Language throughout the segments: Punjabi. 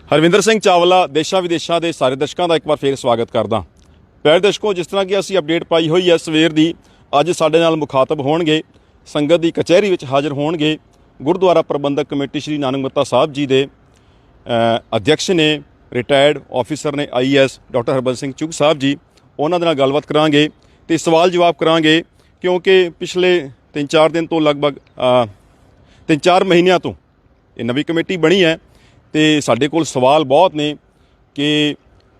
ਹਰਵਿੰਦਰ ਸਿੰਘ ਚਾਵਲਾ ਦੇਸ਼ਾਂ ਵਿਦੇਸ਼ਾਂ ਦੇ ਸਾਰੇ ਦਰਸ਼ਕਾਂ ਦਾ ਇੱਕ ਵਾਰ ਫੇਰ ਸਵਾਗਤ ਕਰਦਾ। ਪਿਆਰੇ ਦਰਸ਼ਕੋ, ਜਿਸ ਤਰ੍ਹਾਂ ਕਿ ਅਸੀਂ ਅਪਡੇਟ ਪਾਈ ਹੋਈ ਹੈ ਸਵੇਰ ਦੀ, ਅੱਜ ਸਾਡੇ ਨਾਲ ਮੁਖਾਤਬ ਹੋਣਗੇ, ਸੰਗਤ ਦੀ ਕਚਹਿਰੀ ਵਿੱਚ ਹਾਜ਼ਰ ਹੋਣਗੇ ਗੁਰਦੁਆਰਾ ਪ੍ਰਬੰਧਕ ਕਮੇਟੀ ਸ਼੍ਰੀ ਨਾਨਕ ਮੱਤਾ ਸਾਹਿਬ ਜੀ ਦੇ ਅਧਿਅਕਸ਼ ਨੇ, ਰਿਟਾਇਰਡ ਆਫੀਸਰ ਨੇ IAS ਡਾਕਟਰ ਹਰਬੰਸ ਸਿੰਘ ਚੁੱਘ ਸਾਹਿਬ ਜੀ। ਉਹਨਾਂ ਦੇ ਨਾਲ ਗੱਲਬਾਤ ਕਰਾਂਗੇ ਤੇ ਸਵਾਲ ਜਵਾਬ ਕਰਾਂਗੇ, ਕਿਉਂਕਿ ਪਿਛਲੇ 3-4 ਦਿਨ ਤੋਂ ਲਗਭਗ 3-4 ਮਹੀਨਿਆਂ ਤੋਂ ਇਹ ਨਵੀਂ ਕਮੇਟੀ ਬਣੀ ਹੈ ਤੇ ਸਾਡੇ ਕੋਲ ਸਵਾਲ ਬਹੁਤ ਨੇ ਕਿ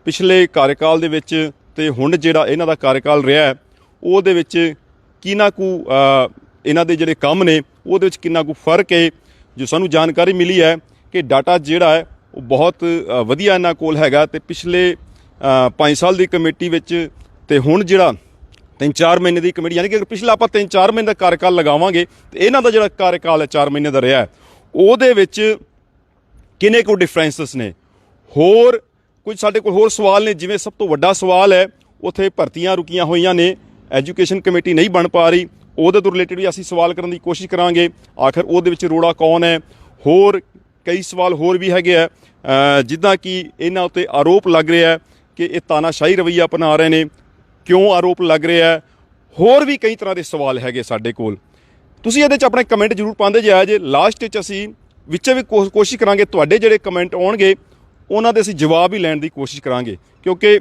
ਪਿਛਲੇ ਕਾਰਜਕਾਲ ਦੇ ਵਿੱਚ ਤੇ ਹੁਣ ਜਿਹੜਾ ਇਹਨਾਂ ਦਾ ਕਾਰਜਕਾਲ ਰਿਹਾ ਹੈ ਉਹਦੇ ਵਿੱਚ ਕਿੰਨਾ ਕੁ ਇਹਨਾਂ ਦੇ ਜਿਹੜੇ ਕੰਮ ਨੇ ਉਹਦੇ ਵਿੱਚ ਕਿੰਨਾ ਕੁ ਫਰਕ ਹੈ। ਜੋ ਸਾਨੂੰ ਜਾਣਕਾਰੀ ਮਿਲੀ ਹੈ ਕਿ ਡਾਟਾ ਜਿਹੜਾ ਹੈ ਉਹ ਬਹੁਤ ਵਧੀਆ ਇਹਨਾਂ ਕੋਲ ਹੈਗਾ ਤੇ ਪਿਛਲੇ 5 ਸਾਲ ਦੀ ਕਮੇਟੀ ਵਿੱਚ ਤੇ ਹੁਣ ਜਿਹੜਾ 3-4 ਮਹੀਨੇ ਦੀ ਕਮੇਟੀ, ਯਾਨੀ ਕਿ ਅਗਰ ਪਿਛਲਾ ਆਪਾਂ 3-4 ਮਹੀਨੇ ਦਾ ਕਾਰਜਕਾਲ ਲਗਾਵਾਂਗੇ ਤੇ ਇਹਨਾਂ ਦਾ ਜਿਹੜਾ ਕਾਰਜਕਾਲ ਹੈ 4 ਮਹੀਨੇ ਦਾ ਰਿਹਾ ਹੈ, ਉਹਦੇ ਵਿੱਚ ਕਿੰਨੇ ਕੁ ਡਿਫਰੈਂਸਸ ਨੇ। ਹੋਰ ਕੁਝ ਸਾਡੇ ਕੋਲ ਹੋਰ ਸਵਾਲ ਨੇ, ਜਿਵੇਂ ਸਭ ਤੋਂ ਵੱਡਾ ਸਵਾਲ ਹੈ ਉੱਥੇ ਭਰਤੀਆਂ ਰੁਕੀਆਂ ਹੋਈਆਂ ਨੇ, ਐਜੂਕੇਸ਼ਨ ਕਮੇਟੀ ਨਹੀਂ ਬਣ ਪਾ ਰਹੀ, ਉਹਦੇ ਤੋਂ ਰਿਲੇਟਡ ਵੀ ਅਸੀਂ ਸਵਾਲ ਕਰਨ ਦੀ ਕੋਸ਼ਿਸ਼ ਕਰਾਂਗੇ। ਆਖਰ ਉਹਦੇ ਵਿੱਚ ਰੋੜਾ ਕੌਣ ਹੈ। ਹੋਰ ਕਈ ਸਵਾਲ ਹੋਰ ਵੀ ਹੈਗੇ ਆ, ਜਿੱਦਾਂ ਕਿ ਇਹਨਾਂ ਉੱਤੇ ਆਰੋਪ ਲੱਗ ਰਿਹਾ ਹੈ ਕਿ ਇਹ ਤਾਨਾਸ਼ਾਹੀ ਰਵੱਈਆ ਅਪਣਾ ਰਹੇ ਨੇ, ਕਿਉਂ ਆਰੋਪ ਲੱਗ ਰਿਹਾ ਹੈ। ਹੋਰ ਵੀ ਕਈ ਤਰ੍ਹਾਂ ਦੇ ਸਵਾਲ ਹੈਗੇ ਸਾਡੇ ਕੋਲ। ਤੁਸੀਂ ਇਹਦੇ 'ਚ ਆਪਣੇ ਕਮੈਂਟ ਜ਼ਰੂਰ ਪਾਉਂਦੇ ਜਾਇਆ ਜੇ। ਲਾਸਟ 'ਚ ਅਸੀਂ ਵਿੱਚੇ ਵੀ ਕੋਸ਼ਿਸ਼ ਕਰਾਂਗੇ ਤੁਹਾਡੇ ਜਿਹੜੇ ਕਮੈਂਟ ਆਉਣਗੇ ਉਹਨਾਂ ਦੇ ਅਸੀਂ ਜਵਾਬ ਹੀ ਲੈਣ ਦੀ ਕੋਸ਼ਿਸ਼ ਕਰਾਂਗੇ, ਕਿਉਂਕਿ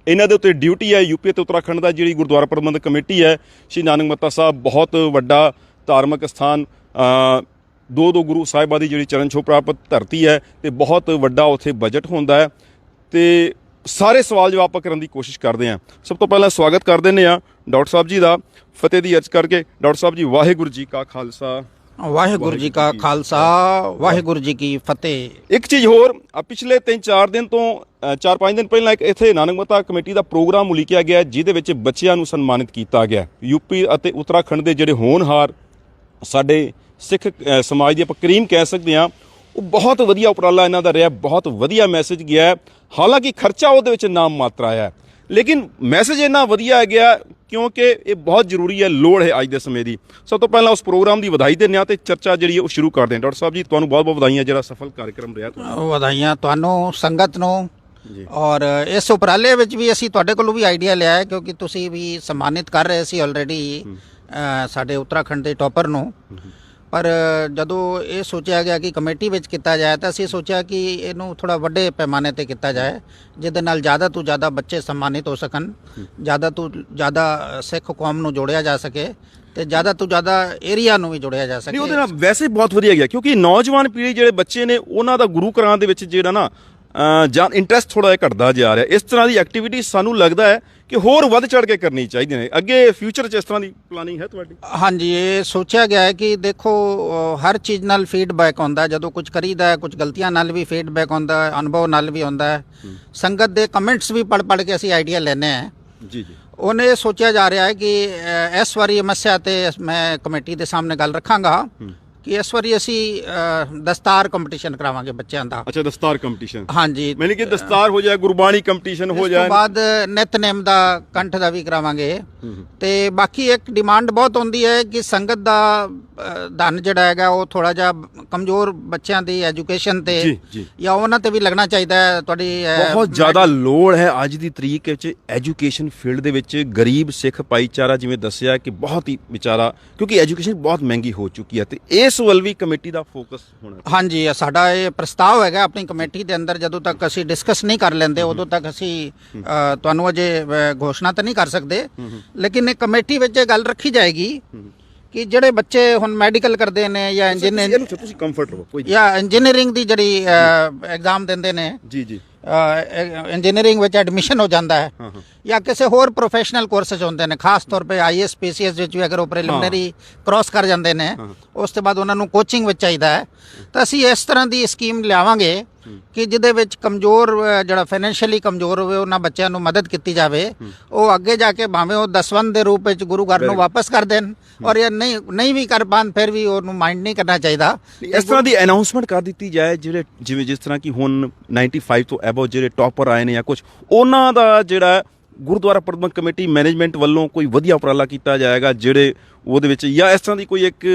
ਇਹਨਾਂ ਦੇ ਉੱਤੇ ਡਿਊਟੀ ਹੈ UP ਅਤੇ ਉੱਤਰਾਖੰਡ ਦਾ। ਜਿਹੜੀ ਗੁਰਦੁਆਰਾ ਪ੍ਰਬੰਧਕ ਕਮੇਟੀ ਹੈ ਸ਼੍ਰੀ ਨਾਨਕ ਮੱਤਾ ਸਾਹਿਬ, ਬਹੁਤ ਵੱਡਾ ਧਾਰਮਿਕ ਸਥਾਨ, ਦੋ ਗੁਰੂ ਸਾਹਿਬਾਂ ਦੀ ਜਿਹੜੀ ਚਰਨ ਛੋਹ ਪ੍ਰਾਪਤ ਧਰਤੀ ਹੈ ਤੇ ਬਹੁਤ ਵੱਡਾ ਉੱਥੇ ਬਜਟ ਹੁੰਦਾ ਹੈ ਤੇ ਸਾਰੇ ਸਵਾਲ ਜਵਾਬ ਆਪਾਂ ਕਰਨ ਦੀ ਕੋਸ਼ਿਸ਼ ਕਰਦੇ ਹਾਂ। ਸਭ ਤੋਂ ਪਹਿਲਾਂ ਸਵਾਗਤ ਕਰ ਦਿੰਦੇ ਹਾਂ ਡਾਕਟਰ ਸਾਹਿਬ ਜੀ ਦਾ, ਫਤਿਹ ਦੀ ਅਰਜ਼ ਕਰਕੇ। ਡਾਕਟਰ ਸਾਹਿਬ ਜੀ, ਵਾਹਿਗੁਰੂ ਜੀ ਕਾ ਖਾਲਸਾ ਵਾਹਿਗੁਰੂ ਜੀ ਕਾ ਖਾਲਸਾ, ਵਾਹਿਗੁਰੂ ਜੀ ਕੀ ਫਤਿਹ। ਇੱਕ ਚੀਜ਼ ਹੋਰ, ਪਿਛਲੇ 3-4 ਦਿਨ ਤੋਂ 4-5 ਦਿਨ ਪਹਿਲਾਂ ਇੱਕ ਇੱਥੇ ਨਾਨਕ ਮੱਤਾ ਕਮੇਟੀ ਦਾ ਪ੍ਰੋਗਰਾਮ ਉਲੀਕਿਆ ਗਿਆ ਜਿਹਦੇ ਵਿੱਚ ਬੱਚਿਆਂ ਨੂੰ ਸਨਮਾਨਿਤ ਕੀਤਾ ਗਿਆ। UP ਅਤੇ ਉੱਤਰਾਖੰਡ ਦੇ ਜਿਹੜੇ ਹੋਣਹਾਰ ਸਾਡੇ ਸਿੱਖ ਸਮਾਜ ਦੀ ਆਪਾਂ ਕਰੀਮ ਕਹਿ ਸਕਦੇ ਹਾਂ, ਉਹ ਬਹੁਤ ਵਧੀਆ ਉਪਰਾਲਾ ਇਹਨਾਂ ਦਾ ਰਿਹਾ, ਬਹੁਤ ਵਧੀਆ ਮੈਸੇਜ ਗਿਆ। ਹਾਲਾਂਕਿ ਖਰਚਾ ਉਹਦੇ ਵਿੱਚ ਨਾਮ ਮਾਤਰ ਆਇਆ, ਲੇਕਿਨ ਮੈਸੇਜ ਇੰਨਾ ਵਧੀਆ ਗਿਆ ਕਿਉਂਕਿ ਇਹ ਬਹੁਤ ਜ਼ਰੂਰੀ ਹੈ, ਲੋੜ ਹੈ ਅੱਜ ਦੇ ਸਮੇਂ ਦੀ। ਸਭ ਤੋਂ ਪਹਿਲਾਂ ਉਸ ਪ੍ਰੋਗਰਾਮ ਦੀ ਵਧਾਈ ਦਿੰਦੇ ਹਾਂ ਤੇ ਚਰਚਾ ਜਿਹੜੀ ਹੈ ਉਹ ਸ਼ੁਰੂ ਕਰਦੇ ਹਾਂ। ਡਾਕਟਰ ਸਾਹਿਬ ਜੀ, ਤੁਹਾਨੂੰ ਬਹੁਤ ਬਹੁਤ ਵਧਾਈਆਂ, ਜਿਹੜਾ ਸਫਲ ਕਾਰਜਕ੍ਰਮ ਰਿਹਾ ਤੁਹਾਡਾ। ਵਧਾਈਆਂ ਤੁਹਾਨੂੰ, ਸੰਗਤ ਨੂੰ। ਔਰ ਇਸ ਉਪਰਾਲੇ ਵਿੱਚ ਵੀ ਅਸੀਂ ਤੁਹਾਡੇ ਕੋਲੋਂ ਵੀ ਆਈਡੀਆ ਲਿਆ ਹੈ, ਕਿਉਂਕਿ ਤੁਸੀਂ ਵੀ ਸਨਮਾਨਿਤ ਕਰ ਰਹੇ ਸੀ ਆਲਰੇਡੀ ਸਾਡੇ ਉੱਤਰਾਖੰਡ ਦੇ ਟੌਪਰ ਨੂੰ। ਪਰ ਜਦੋਂ ਇਹ ਸੋਚਿਆ ਗਿਆ ਕਿ ਕਮੇਟੀ ਵਿੱਚ ਕੀਤਾ ਜਾਏ ਤਾਂ ਅਸੀਂ ਸੋਚਿਆ ਕਿ ਇਹਨੂੰ ਥੋੜ੍ਹਾ ਵੱਡੇ ਪੈਮਾਨੇ 'ਤੇ ਕੀਤਾ ਜਾਏ, ਜਿਹਦੇ ਨਾਲ ਜ਼ਿਆਦਾ ਤੋਂ ਜ਼ਿਆਦਾ ਬੱਚੇ ਸਨਮਾਨਿਤ ਹੋ ਸਕਣ, ਜ਼ਿਆਦਾ ਤੋਂ ਜ਼ਿਆਦਾ ਸਿੱਖ ਕੌਮ ਨੂੰ ਜੋੜਿਆ ਜਾ ਸਕੇ ਤੇ ਜ਼ਿਆਦਾ ਤੋਂ ਜ਼ਿਆਦਾ ਏਰੀਆ ਨੂੰ ਵੀ ਜੋੜਿਆ ਜਾ ਸਕੇ। ਉਹਦੇ ਨਾਲ ਵੈਸੇ ਬਹੁਤ ਵਧੀਆ ਗਿਆ, ਕਿਉਂਕਿ ਨੌਜਵਾਨ ਪੀੜ੍ਹੀ ਜਿਹੜੇ ਬੱਚੇ ਨੇ ਉਹਨਾਂ ਦਾ ਗੁਰੂ ਘਰਾਂ ਦੇ ਵਿੱਚ ਜਿਹੜਾ ਨਾ ਜਾਂ ਇੰਟਰਸਟ ਥੋੜ੍ਹਾ ਜਿਹਾ ਘਟਦਾ ਜਾ ਰਿਹਾ। ਇਸ ਤਰ੍ਹਾਂ ਦੀ ਐਕਟੀਵਿਟੀ ਸਾਨੂੰ ਲੱਗਦਾ ਹੈ ਕਿ ਹੋਰ ਵੱਧ ਚੜ੍ਹ ਕੇ ਕਰਨੀ ਚਾਹੀਦੀਆਂ ਨੇ। ਅੱਗੇ ਫਿਊਚਰ 'ਚ ਇਸ ਤਰ੍ਹਾਂ ਦੀ ਪਲਾਨਿੰਗ ਹੈ ਤੁਹਾਡੀ? ਹਾਂਜੀ, ਇਹ ਸੋਚਿਆ ਗਿਆ ਹੈ ਕਿ ਦੇਖੋ ਹਰ ਚੀਜ਼ ਨਾਲ ਫੀਡਬੈਕ ਆਉਂਦਾ, ਜਦੋਂ ਕੁਝ ਕਰੀਦਾ ਕੁਝ ਗਲਤੀਆਂ ਨਾਲ ਵੀ ਫੀਡਬੈਕ ਆਉਂਦਾ, ਅਨੁਭਵ ਨਾਲ ਵੀ ਆਉਂਦਾ ਹੈ, ਸੰਗਤ ਦੇ ਕਮੈਂਟਸ ਵੀ ਪੜ੍ਹ ਕੇ ਅਸੀਂ ਆਈਡੀਆ ਲੈਂਦੇ ਹਾਂ। ਜੀ। ਉਹਨੇ ਸੋਚਿਆ ਜਾ ਰਿਹਾ ਹੈ ਕਿ ਇਸ ਵਾਰੀ ਮੱਸਿਆ ਤੇ ਮੈਂ ਕਮੇਟੀ ਦੇ ਸਾਹਮਣੇ ਗੱਲ ਰੱਖਾਂਗਾ ਕਿ ਇਸ ਵਾਰੀ ਅਸੀਂ ਦਸਤਾਰ ਕੰਪੀਟੀਸ਼ਨ ਕਰਾਵਾਂਗੇ ਬੱਚਿਆਂ ਦਾ। ਅੱਛਾ, ਦਸਤਾਰ ਕੰਪੀਟੀਸ਼ਨ। ਹਾਂਜੀ, ਮੈਨੂੰ ਕਿ ਦਸਤਾਰ ਹੋ ਜਾਏ, ਗੁਰਬਾਣੀ ਕੰਪੀਟੀਸ਼ਨ ਹੋ ਜਾਏ, ਉਸ ਤੋਂ ਬਾਅਦ ਨਿਤਨੇਮ ਦਾ, ਕੰਠ ਦਾ ਵੀ ਕਰਾਵਾਂਗੇ। ਤੇ ਬਾਕੀ ਇੱਕ ਡਿਮਾਂਡ ਬਹੁਤ ਹੁੰਦੀ ਹੈ ਕਿ ਸੰਗਤ ਦਾ ਧਨ ਜਿਹੜਾ ਹੈਗਾ ਉਹ ਥੋੜਾ ਜਿਹਾ ਕਮਜ਼ੋਰ ਬੱਚਿਆਂ ਦੀ ਐਜੂਕੇਸ਼ਨ ਤੇ ਜਾਂ ਉਹਨਾਂ ਤੇ ਵੀ ਲੱਗਣਾ ਚਾਹੀਦਾ ਹੈ। ਤੁਹਾਡੀ ਬਹੁਤ ਜ਼ਿਆਦਾ ਲੋੜ ਹੈ ਅੱਜ ਦੀ ਤਰੀਕ ਵਿੱਚ ਐਜੂਕੇਸ਼ਨ ਫੀਲਡ ਦੇ ਵਿੱਚ। ਗਰੀਬ ਸਿੱਖ ਭਾਈਚਾਰਾ ਜਿਵੇਂ ਦੱਸਿਆ ਕਿ ਬਹੁਤ ਹੀ ਵਿਚਾਰਾ, ਕਿਉਂਕਿ ਐਜੂਕੇਸ਼ਨ ਬਹੁਤ ਮਹਿੰਗੀ ਹੋ ਚੁੱਕੀ ਹੈ ਤੇ ਇਸ ਵੱਲ ਵੀ ਕਮੇਟੀ ਦਾ ਫੋਕਸ ਹੋਣਾ। ਹਾਂਜੀ, ਸਾਡਾ ਇਹ ਪ੍ਰਸਤਾਵ ਹੈਗਾ ਆਪਣੀ ਕਮੇਟੀ ਦੇ ਅੰਦਰ। ਜਦੋਂ ਤੱਕ ਅਸੀਂ ਡਿਸਕਸ ਨਹੀਂ ਕਰ ਲੈਂਦੇ ਉਦੋਂ ਤੱਕ ਅਸੀਂ ਤੁਹਾਨੂੰ ਅਜੇ ਘੋਸ਼ਣਾ ਤਾਂ ਨਹੀਂ ਕਰ ਸਕਦੇ, ਲੇਕਿਨ ਇਹ ਕਮੇਟੀ ਵਿੱਚ ਇਹ ਗੱਲ ਰੱਖੀ ਜਾਏਗੀ ਕਿ ਜਿਹੜੇ ਬੱਚੇ ਹੁਣ ਮੈਡੀਕਲ ਕਰਦੇ ਨੇ ਜਾਂ ਇੰਜੀਨੀਅਰਿੰਗ ਦੀ ਜਿਹੜੀ ਐਗਜ਼ਾਮ ਦਿੰਦੇ ਨੇ, ਇੰਜੀਨੀਅਰਿੰਗ ਵਿੱਚ ਐਡਮਿਸ਼ਨ ਹੋ ਜਾਂਦਾ ਹੈ ਜਾਂ ਕਿਸੇ ਹੋਰ ਪ੍ਰੋਫੈਸ਼ਨਲ ਕੋਰਸਿਸ ਹੁੰਦੇ ਨੇ, ਖਾਸ ਤੌਰ ਤੇ IAS PCS ਵਿੱਚ ਵੀ ਅਗਰ ਉਹ ਪ੍ਰੀਲਿਮਿਨਰੀ ਕ੍ਰਾਸ ਕਰ ਜਾਂਦੇ ਨੇ, ਉਸ ਤੋਂ ਬਾਅਦ ਉਹਨਾਂ ਨੂੰ ਕੋਚਿੰਗ ਵਿੱਚ ਚਾਹੀਦਾ ਹੈ, ਤਾਂ ਅਸੀਂ ਇਸ ਤਰ੍ਹਾਂ ਦੀ ਸਕੀਮ ਲਿਆਵਾਂਗੇ ਕਿ ਜਿਹਦੇ ਵਿੱਚ ਕਮਜ਼ੋਰ, ਜਿਹੜਾ ਫਾਈਨੈਂਸ਼ੀਅਲੀ ਕਮਜ਼ੋਰ ਹੋਵੇ, ਉਹਨਾਂ ਬੱਚਿਆਂ ਨੂੰ ਮਦਦ ਕੀਤੀ ਜਾਵੇ। ਉਹ ਅੱਗੇ ਜਾ ਕੇ ਭਾਵੇਂ ਉਹ ਦਸਵੰਧ ਦੇ ਰੂਪ ਵਿੱਚ ਗੁਰੂ ਘਰ ਨੂੰ ਵਾਪਸ ਕਰ ਦੇਣ, ਔਰ ਇਹ ਨਹੀਂ ਵੀ ਕਰ ਪਾਉਣ ਫਿਰ ਵੀ ਉਹਨੂੰ ਮਾਈਂਡ ਨਹੀਂ ਕਰਨਾ ਚਾਹੀਦਾ। ਇਸ ਤਰ੍ਹਾਂ ਦੀ ਅਨਾਉਂਸਮੈਂਟ ਕਰ ਦਿੱਤੀ ਜਾਏ, ਜਿਵੇਂ ਜਿਸ ਤਰ੍ਹਾਂ ਕਿ ਹੁਣ 95 ਤੋਂ ਐਬਵ ਜਿਹੜੇ ਟੌਪਰ ਆਏ ਨੇ ਜਾਂ ਕੁਝ, ਉਹਨਾਂ ਦਾ ਜਿਹੜਾ ਗੁਰਦੁਆਰਾ ਪ੍ਰਬੰਧਕ ਕਮੇਟੀ ਮੈਨੇਜਮੈਂਟ ਵੱਲੋਂ ਕੋਈ ਵਧੀਆ ਉਪਰਾਲਾ ਕੀਤਾ ਜਾਏਗਾ ਜਿਹੜੇ ਉਹਦੇ ਵਿੱਚ, ਜਾਂ ਇਸ ਤਰ੍ਹਾਂ ਦੀ ਕੋਈ ਇੱਕ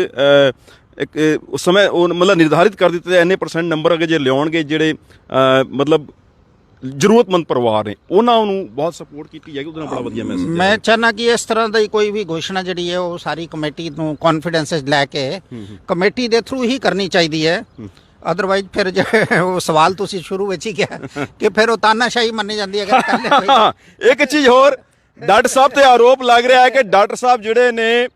ਉਸ ਸਮੇਂ ਉਹ ਮਤਲਬ ਨਿਰਧਾਰਿਤ ਕਰ ਦਿੱਤੇ ਇੰਨੇ % ਨੰਬਰ ਅਗੇ ਜੇ ਲਿਆਉਣਗੇ ਜਿਹੜੇ ਮਤਲਬ ਜ਼ਰੂਰਤਮੰਦ ਪਰਿਵਾਰ ਨੇ ਉਹਨਾਂ ਨੂੰ ਬਹੁਤ ਸਪੋਰਟ ਕੀਤੀ ਜਾਏਗੀ, ਉਹਦੇ ਨਾਲ ਬੜਾ ਵਧੀਆ ਮੈਸੇਜ ਮੈਂ ਚਾਹੁੰਦਾ ਕਿ ਇਸ ਤਰ੍ਹਾਂ ਦੀ ਕੋਈ ਵੀ ਘੋਸ਼ਣਾ ਜਿਹੜੀ ਹੈ ਉਹ ਸਾਰੀ ਕਮੇਟੀ ਨੂੰ ਕੌਨਫੀਡੈਂਸ ਲੈ ਕੇ ਕਮੇਟੀ ਦੇ ਥਰੂ ਹੀ ਕਰਨੀ ਚਾਹੀਦੀ ਹੈ। ਅਦਰਵਾਈਜ਼ ਫਿਰ ਉਹ ਸਵਾਲ ਤੁਸੀਂ ਸ਼ੁਰੂ ਵਿੱਚ ਹੀ ਕਿਹਾ ਕਿ ਫਿਰ ਉਹ ਤਾਨਾਸ਼ਾਹੀ ਮੰਨੀ ਜਾਂਦੀ ਹੈ ਅਗਰ ਕੱਲੇ ਹੋਈ। ਇੱਕ ਚੀਜ਼ ਹੋਰ, ਡਾਕਟਰ ਸਾਹਿਬ ਤੇ ਆਰੋਪ ਲੱਗ ਰਿਹਾ ਹੈ ਕਿ ਡਾਕਟਰ ਸਾਹਿਬ ਜਿਹੜੇ ਨੇ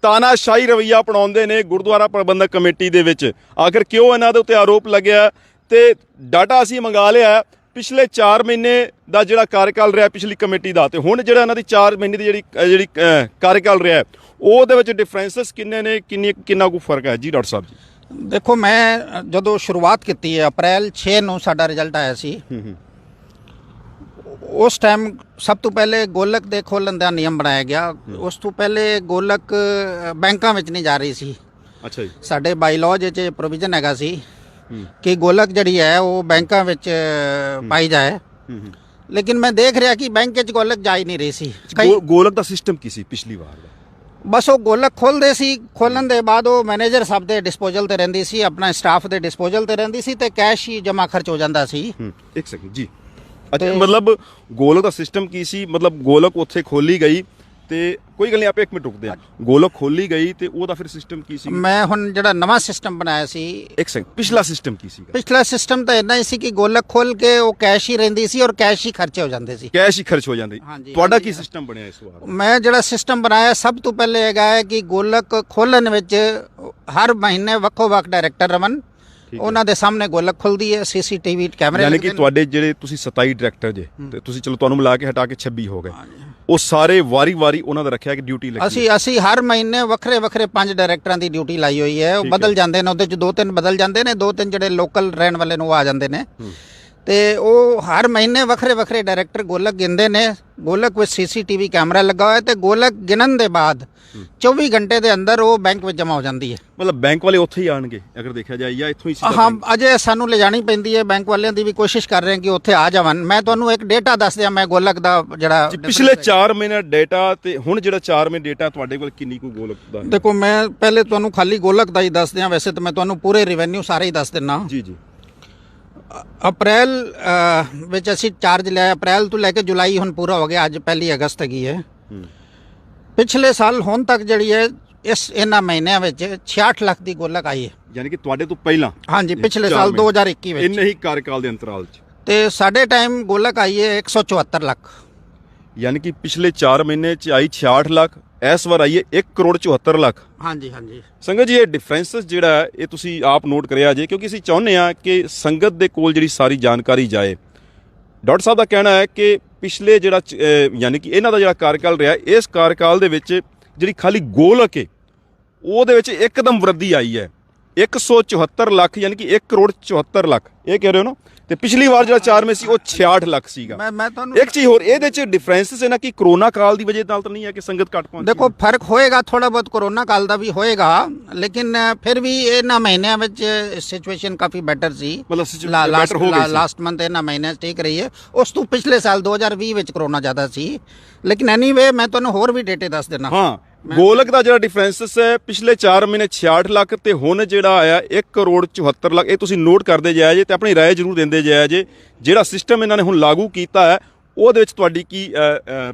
ਤਾਨਾਸ਼ਾਹੀ ਰਵੱਈਆ ਅਪਣਾਉਂਦੇ ਨੇ ਗੁਰਦੁਆਰਾ ਪ੍ਰਬੰਧਕ ਕਮੇਟੀ ਦੇ ਵਿੱਚ। ਆਖਿਰ ਕਿਉਂ ਇਹਨਾਂ ਦੇ ਉੱਤੇ ਆਰੋਪ ਲੱਗਿਆ? ਤੇ ਡਾਟਾ ਅਸੀਂ ਮੰਗਾ ਲਿਆ ਪਿਛਲੇ 4 ਮਹੀਨੇ ਦਾ ਜਿਹੜਾ ਕਾਰਜਕਾਲ ਰਿਹਾ ਪਿਛਲੀ ਕਮੇਟੀ ਦਾ, ਤੇ ਹੁਣ ਜਿਹੜਾ ਇਹਨਾਂ ਦੀ 4 ਮਹੀਨੇ ਦੀ ਜਿਹੜੀ ਕਾਰਜਕਾਲ ਰਿਹਾ ਉਹਦੇ ਵਿੱਚ ਡਿਫਰੈਂਸਸ ਕਿੰਨੇ ਨੇ, ਕਿੰਨਾ ਕੁ ਫਰਕ ਹੈ ਜੀ ਡਾਕਟਰ ਸਾਹਿਬ ਜੀ? ਦੇਖੋ, ਮੈਂ ਜਦੋਂ ਸ਼ੁਰੂਆਤ ਕੀਤੀ ਹੈ ਅਪ੍ਰੈਲ 6 ਨੂੰ ਸਾਡਾ ਰਿਜ਼ਲਟ ਆਇਆ ਸੀ। ਉਸ ਟਾਈਮ ਸਭ ਤੋਂ ਪਹਿਲੇ ਗੋਲਕ ਦੇ ਖੋਲ੍ਹਣ ਦਾ ਨਿਯਮ ਬਣਾਇਆ ਗਿਆ। ਉਸ ਤੋਂ ਪਹਿਲੇ ਗੋਲਕ ਬੈਂਕਾਂ ਵਿੱਚ ਨਹੀਂ ਜਾ ਰਹੀ ਸੀ। ਅੱਛਾ ਜੀ। ਸਾਡੇ ਬਾਈਲਾਜ 'ਚ ਪ੍ਰੋਵੀਜ਼ਨ ਹੈਗਾ ਸੀ ਕਿ ਗੋਲਕ ਜਿਹੜੀ ਹੈ ਉਹ ਬੈਂਕਾਂ ਵਿੱਚ ਪਾਈ ਜਾਏ, ਲੇਕਿਨ ਮੈਂ ਦੇਖ ਰਿਹਾ ਕਿ ਬੈਂਕ 'ਚ ਗੋਲਕ ਜਾ ਹੀ ਨਹੀਂ ਰਹੀ ਸੀ। ਗੋਲਕ ਦਾ ਸਿਸਟਮ ਕੀ ਸੀ ਪਿਛਲੀ ਵਾਰ ਦਾ? ਬਸ ਉਹ ਗੋਲਕ ਖੋਲ੍ਹਦੇ ਸੀ, ਖੋਲ੍ਹਣ ਦੇ ਬਾਅਦ ਉਹ ਮੈਨੇਜਰ ਸਾਹਿਬ ਦੇ ਡਿਸਪੋਜ਼ਲ ਤੇ ਰਹਿੰਦੀ ਸੀ, ਆਪਣਾ ਸਟਾਫ ਦੇ ਡਿਸਪੋਜ਼ਲ ਤੇ ਰਹਿੰਦੀ ਸੀ ਤੇ ਕੈਸ਼ ਹੀ ਜਮ੍ਹਾਂ ਖਰਚ ਹੋ ਜਾਂਦਾ ਸੀ। ਇੱਕ ਸੈਕਿੰਡ ਜੀ। ਅੱਛਾ, ਮਤਲਬ ਗੋਲਕ ਦਾ ਸਿਸਟਮ ਕੀ ਸੀ? ਮਤਲਬ ਗੋਲਕ ਉੱਥੇ ਖੋਲੀ ਗਈ ਤੇ ਕੋਈ ਗੱਲ ਨਹੀਂ, ਆਪਾਂ 1 ਮਿੰਟ ਰੁਕਦੇ ਹਾਂ। ਗੋਲਕ ਖੋਲੀ ਗਈ ਤੇ ਉਹਦਾ ਫਿਰ ਸਿਸਟਮ ਕੀ ਸੀ? ਮੈਂ ਹੁਣ ਜਿਹੜਾ ਨਵਾਂ ਸਿਸਟਮ ਬਣਾਇਆ ਸੀ। ਇੱਕ ਸੈਕਿੰਡ, ਪਿਛਲਾ ਸਿਸਟਮ ਕੀ ਸੀ? ਪਿਛਲਾ ਸਿਸਟਮ ਤਾਂ ਇੰਨਾ ਹੀ ਸੀ ਕਿ ਗੋਲਕ ਖੋਲ ਕੇ ਉਹ ਕੈਸ਼ ਹੀ ਰਹਿੰਦੀ ਸੀ ਔਰ ਕੈਸ਼ ਹੀ ਖਰਚੇ ਹੋ ਜਾਂਦੇ ਸੀ। ਕੈਸ਼ ਹੀ ਖਰਚ ਹੋ ਜਾਂਦੇ। ਤੁਹਾਡਾ ਕੀ ਸਿਸਟਮ ਬਣਿਆ ਇਸ ਵਾਰ? ਮੈਂ ਜਿਹੜਾ ਸਿਸਟਮ ਬਣਾਇਆ ਸਭ ਤੋਂ ਪਹਿਲੇ ਹੈਗਾ ਹੈ ਕਿ ਗੋਲਕ ਖੋਲਣ ਵਿੱਚ ਹਰ ਮਹੀਨੇ ਵੱਖੋ ਵੱਖ ਡਾਇਰੈਕਟਰ ਰਵਨ, ਉਹਨਾਂ ਦੇ ਸਾਹਮਣੇ ਗੋਲਕ ਖੁੱਲਦੀ ਹੈ, ਸੀਸੀਟੀਵੀ ਕੈਮਰੇ। ਯਾਨੀ ਕਿ ਤੁਹਾਡੇ ਜਿਹੜੇ ਤੁਸੀਂ 27 ਡਾਇਰੈਕਟਰ ਜੇ ਤੇ ਤੁਸੀਂ ਚਲੋ ਤੁਹਾਨੂੰ ਮਿਲਾ ਕੇ ਹਟਾ ਕੇ 26 ਹੋ ਗਏ, ਉਹ ਸਾਰੇ ਵਾਰੀ ਉਹਨਾਂ ਦਾ ਰੱਖਿਆ ਕਿ ਡਿਊਟੀ ਲੱਗੀ। ਅਸੀਂ ਹਰ ਮਹੀਨੇ ਵੱਖਰੇ 5 ਡਾਇਰੈਕਟਰਾਂ ਦੀ ਡਿਊਟੀ ਲਾਈ ਹੋਈ ਹੈ। ਉਹ ਬਦਲ ਜਾਂਦੇ ਨੇ, ਉਹਦੇ ਚ 2-3 ਬਦਲ ਜਾਂਦੇ ਨੇ, 2-3 ਜਿਹੜੇ ਲੋਕਲ ਰਹਿਣ ਵਾਲੇ ਨੇ ਉਹ ਆ ਜਾਂਦੇ ਨੇ ਤੇ ਉਹ ਹਰ ਮਹੀਨੇ ਵੱਖਰੇ ਡਾਇਰੈਕਟਰ ਗੋਲਕ ਗਿਣਦੇ ਨੇ। ਗੋਲਕ ਵਿੱਚ ਸੀਸੀਟੀਵੀ ਕੈਮਰਾ ਲੱਗਾ ਹੋਇਆ ਤੇ ਗੋਲਕ ਗਿਣਨ ਦੇ ਬਾਅਦ 24 ਘੰਟੇ ਦੇ ਅੰਦਰ ਉਹ ਬੈਂਕ ਵਿੱਚ ਜਮ੍ਹਾਂ ਹੋ ਜਾਂਦੀ ਹੈ। ਮਤਲਬ ਬੈਂਕ ਵਾਲੇ ਉੱਥੇ ਹੀ ਆਣਗੇ ਅਗਰ ਦੇਖਿਆ ਜਾਏ, ਜਾਂ ਇੱਥੋਂ ਹੀ ਸਿੱਧਾ? ਹਾਂ, ਅਜੇ ਸਾਨੂੰ ਲਿਜਾਣੀ ਪੈਂਦੀ ਹੈ। ਬੈਂਕ ਵਾਲਿਆਂ ਦੀ ਵੀ ਕੋਸ਼ਿਸ਼ ਕਰ ਰਹੇ ਕਿ ਉੱਥੇ ਆ ਜਾਵਣ। ਮੈਂ ਤੁਹਾਨੂੰ ਇੱਕ ਡੇਟਾ ਦੱਸ ਦਿਆਂ, ਮੈਂ ਗੋਲਕ ਦਾ ਜਿਹੜਾ ਪਿਛਲੇ 4 ਮਹੀਨੇ ਡੇਟਾ ਤੇ ਹੁਣ ਜਿਹੜਾ 4 ਮਹੀਨੇ ਡੇਟਾ ਤੁਹਾਡੇ ਕੋਲ ਕਿੰਨੀ ਕੁ ਗੋਲਕ ਦਾ? ਦੇਖੋ, ਮੈਂ ਪਹਿਲੇ ਤੁਹਾਨੂੰ ਖਾਲੀ ਗੋਲਕ ਦਾ ਹੀ ਦੱਸ ਦਿਆਂ, ਵੈਸੇ ਤਾਂ ਮੈਂ ਤੁਹਾਨੂੰ ਪੂਰੇ ਰੈਵਨਿਊ ਸਾਰੇ ਹੀ ਦੱਸ ਦਿੰਨਾ। ਜੀ ਜੀ। ਅਪ੍ਰੈਲ ਵਿੱਚ ਅਸੀਂ ਚਾਰਜ ਲਿਆ। ਅਪ੍ਰੈਲ ਤੋਂ ਲੈ ਕੇ ਜੁਲਾਈ ਹੁਣ ਪੂਰਾ ਹੋ ਗਿਆ, ਅੱਜ 1 ਅਗਸਤ ਹੈਗੀ ਹੈ। ਪਿਛਲੇ ਸਾਲ ਹੁਣ ਤੱਕ ਜਿਹੜੀ ਹੈ ਇਹਨਾਂ ਮਹੀਨਿਆਂ ਵਿੱਚ 66 ਲੱਖ ਦੀ ਗੋਲਕ ਆਈ ਹੈ। ਯਾਨੀ ਕਿ ਤੁਹਾਡੇ ਤੋਂ ਪਹਿਲਾਂ? ਹਾਂਜੀ, ਪਿਛਲੇ ਸਾਲ 2021 ਵਿੱਚ। ਇੰਨੇ ਹੀ ਕਾਰਜਕਾਲ ਦੇ ਅੰਤਰਾਲ 'ਚ ਤੇ ਸਾਡੇ ਟਾਈਮ ਗੋਲਕ ਆਈ ਹੈ 174 ਲੱਖ। ਯਾਨੀ ਕਿ ਪਿਛਲੇ 4 ਮਹੀਨੇ 'ਚ ਆਈ 66 ਲੱਖ, ਇਸ ਵਾਰ ਆਈ ਹੈ 1,74 ਲੱਖ। ਹਾਂਜੀ। ਸੰਗਤ ਜੀ, ਇਹ ਡਿਫਰੈਂਸਸ ਜਿਹੜਾ ਇਹ ਤੁਸੀਂ ਆਪ ਨੋਟ ਕਰਿਆ ਜੇ, ਕਿਉਂਕਿ ਅਸੀਂ ਚਾਹੁੰਦੇ ਹਾਂ ਕਿ ਸੰਗਤ ਦੇ ਕੋਲ ਜਿਹੜੀ ਸਾਰੀ ਜਾਣਕਾਰੀ ਜਾਏ। ਡਾਕਟਰ ਸਾਹਿਬ ਦਾ ਕਹਿਣਾ ਹੈ ਕਿ ਪਿਛਲੇ ਜਿਹੜਾ ਯਾਨੀ ਕਿ ਇਹਨਾਂ ਦਾ ਜਿਹੜਾ ਕਾਰਜਕਾਲ ਰਿਹਾ, ਇਸ ਕਾਰਜਕਾਲ ਦੇ ਵਿੱਚ ਜਿਹੜੀ ਖਾਲੀ ਗੋਲਕ ਹੈ ਉਹਦੇ ਵਿੱਚ ਇੱਕਦਮ ਵਰੱਦੀ ਆਈ ਹੈ 174 ਲੱਖ, ਯਾਨੀ ਕਿ 1,74 ਲੱਖ। ਇਹ ਕਹਿ ਰਹੇ ਹੋ ਨਾ? ਤੇ ਪਿਛਲੀ ਵਾਰ ਜਿਹੜਾ 4 ਮਹੀਨੇ ਸੀ ਉਹ 66 ਲੱਖ ਸੀਗਾ। ਮੈਂ ਤੁਹਾਨੂੰ ਇੱਕ ਚੀਜ਼ ਹੋਰ, ਇਹਦੇ ਚ ਡਿਫਰੈਂਸਸ ਹੈ ਨਾ ਕਿ ਕਰੋਨਾ ਕਾਲ ਦੀ ਵਜ੍ਹਾ ਨਾਲ ਤਾਂ ਨਹੀਂ ਹੈ ਕਿ ਸੰਗਤ ਘੱਟ ਪਹੁੰਚੀ? ਦੇਖੋ, ਫਰਕ ਹੋਏਗਾ ਥੋੜਾ ਬਹੁਤ, ਕਰੋਨਾ ਕਾਲ ਦਾ ਵੀ ਹੋਏਗਾ, ਲੇਕਿਨ ਫਿਰ ਵੀ ਇਹਨਾਂ ਮਹੀਨਿਆਂ ਵਿੱਚ ਸਿਚੁਏਸ਼ਨ ਕਾਫੀ ਬੈਟਰ ਸੀ। ਲਾਸਟ ਮੰਥ ਇਹਨਾਂ ਮਹੀਨਿਆਂ 'ਚ ਠੀਕ ਰਹੀ ਹੈ। ਉਸ ਤੋਂ ਪਿਛਲੇ ਸਾਲ 2020 ਵਿੱਚ ਕਰੋਨਾ ਜ਼ਿਆਦਾ ਸੀ। ਲੇਕਿਨ ਐਨੀਵੇ ਮੈਂ ਤੁਹਾਨੂੰ ਹੋਰ ਵੀ ਡੇਟੇ ਦੱਸ ਦੇਣਾ। ਹਾਂ, ਗੋਲਕ ਦਾ ਜਿਹੜਾ ਡਿਫਰੈਂਸਸ ਹੈ ਪਿਛਲੇ 4 ਮਹੀਨੇ 66 ਲੱਖ ਤੇ ਹੁਣ ਜਿਹੜਾ ਆਇਆ 1,74 ਲੱਖ। ਇਹ ਤੁਸੀਂ ਨੋਟ ਕਰਦੇ ਜਾਇਆ ਜੇ ਤੇ ਆਪਣੀ ਰਾਏ ਜ਼ਰੂਰ ਦਿੰਦੇ ਜਾਇਆ ਜੇ। ਜਿਹੜਾ ਸਿਸਟਮ ਇਹਨਾਂ ਨੇ ਹੁਣ ਲਾਗੂ ਕੀਤਾ ਹੈ ਉਹਦੇ ਵਿੱਚ ਤੁਹਾਡੀ ਕੀ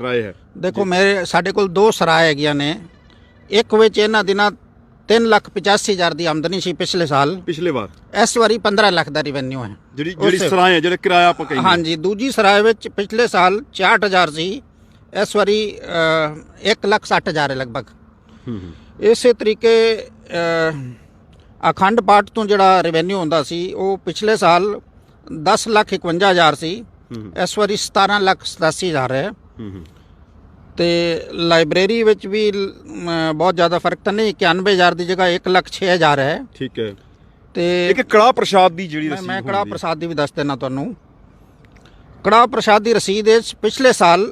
ਰਾਏ ਹੈ? ਦੇਖੋ, ਸਾਡੇ ਕੋਲ 2 ਸਰਾਏ ਹੈਗੀਆਂ ਨੇ। ਇੱਕ ਵਿੱਚ ਇਹਨਾਂ ਦਿਨਾਂ 3,85,000 ਦੀ ਆਮਦਨੀ ਸੀ ਪਿਛਲੇ ਸਾਲ, ਪਿਛਲੇ ਵਾਰ। ਇਸ ਵਾਰੀ 15 ਲੱਖ ਦਾ ਰਿਵੈਨਿਊ ਹੈ। ਜਿਹੜੀ ਸਰਾਏ ਹੈ, ਜਿਹੜਾ ਕਿਰਾਇਆ ਆਪਾਂ ਕਹਿੰਦੇ। ਹਾਂਜੀ, ਦੂਜੀ ਸਰਾਏ ਵਿੱਚ ਪਿਛਲੇ ਸਾਲ 66,000 ਸੀ, ਇਸ ਵਾਰੀ 1,60,000 ਹੈ ਲਗਭਗ। ਇਸੇ ਤਰੀਕੇ ਅਖੰਡ ਪਾਠ ਤੋਂ ਜਿਹੜਾ ਰਿਵੈਨਿਊ ਹੁੰਦਾ ਸੀ ਉਹ ਪਿਛਲੇ ਸਾਲ 10,51,000 ਸੀ, ਇਸ ਵਾਰੀ 17,87,000 ਹੈ। ਤੇ ਲਾਇਬ੍ਰੇਰੀ ਵਿੱਚ ਵੀ ਬਹੁਤ ਜ਼ਿਆਦਾ ਫਰਕ ਤਾਂ ਨਹੀਂ, 91,000 ਦੀ ਜਗ੍ਹਾ 1,06,000 ਹੈ। ਠੀਕ ਹੈ। ਤੇ ਇੱਕ ਕੜਾਹ ਪ੍ਰਸ਼ਾਦ ਦੀ ਜਿਹੜੀ ਰਸੀਦ, ਮੈਂ ਕੜਾਹ ਪ੍ਰਸ਼ਾਦ ਦੀ ਵੀ ਦੱਸ ਦੇਣਾ ਤੁਹਾਨੂੰ। ਕੜਾਹ ਪ੍ਰਸ਼ਾਦ ਦੀ ਰਸੀਦ ਪਿਛਲੇ ਸਾਲ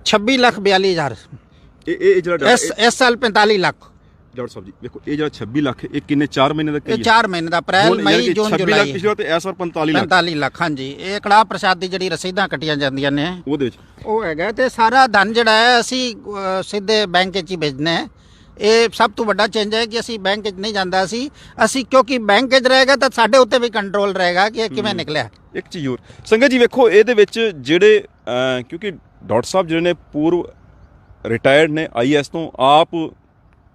26,42,000। ਇਹ ਜਿਹੜਾ ਇਸ ਸਾਲ 45 ਲੱਖ। ਡਾਕਟਰ ਸਾਹਿਬ ਜੀ ਦੇਖੋ, ਇਹ ਜਿਹੜਾ 26 ਲੱਖ ਇਹ ਕਿੰਨੇ 4 ਮਹੀਨੇ ਦਾ? ਇਹ 4 ਮਹੀਨੇ ਦਾ, ਅਪ੍ਰੈਲ ਮਈ ਜੂਨ ਜੁਲਾਈ। ਪਿਛਲੇ ਤੇ ਇਸ ਵਾਰ 45 ਲੱਖ। ਹਾਂਜੀ, ਇਹ ਕੜਾਹ ਪ੍ਰਸ਼ਾਦ ਦੀ ਜਿਹੜੀ ਰਸੀਦਾਂ ਕੱਟੀਆਂ ਜਾਂਦੀਆਂ ਨੇ ਉਹਦੇ ਵਿੱਚ ਉਹ ਹੈਗਾ। ਤੇ ਸਾਰਾ ਧਨ ਜਿਹੜਾ ਹੈ ਅਸੀਂ ਸਿੱਧੇ ਬੈਂਕ 'ਚ ਹੀ ਭੇਜਣਾ ਹੈ। ਇਹ ਸਭ ਤੋਂ ਵੱਡਾ ਚੇਂਜ ਹੈ ਕਿ ਅਸੀਂ ਬੈਂਕ 'ਚ ਨਹੀਂ ਜਾਂਦਾ ਸੀ, ਅਸੀਂ ਕਿਉਂਕਿ ਬੈਂਕ 'ਚ ਰਹੇਗਾ ਤਾਂ ਸਾਡੇ ਉੱਤੇ ਵੀ ਕੰਟਰੋਲ ਰਹੇਗਾ ਕਿ ਇਹ ਕਿਵੇਂ ਨਿਕਲਿਆ। ਇੱਕ ਚੀਜ਼ ਹੋਰ ਸੰਗਤ ਜੀ ਵੇਖੋ, ਇਹਦੇ ਵਿੱਚ ਜਿਹੜੇ ਕਿਉਂਕਿ ਡਾਕਟਰ ਸਾਹਿਬ ਜਿਹੜੇ ਨੇ ਪੂਰਵ ਰਿਟਾਇਰਡ ਨੇ IAS ਤੋਂ, ਆਪ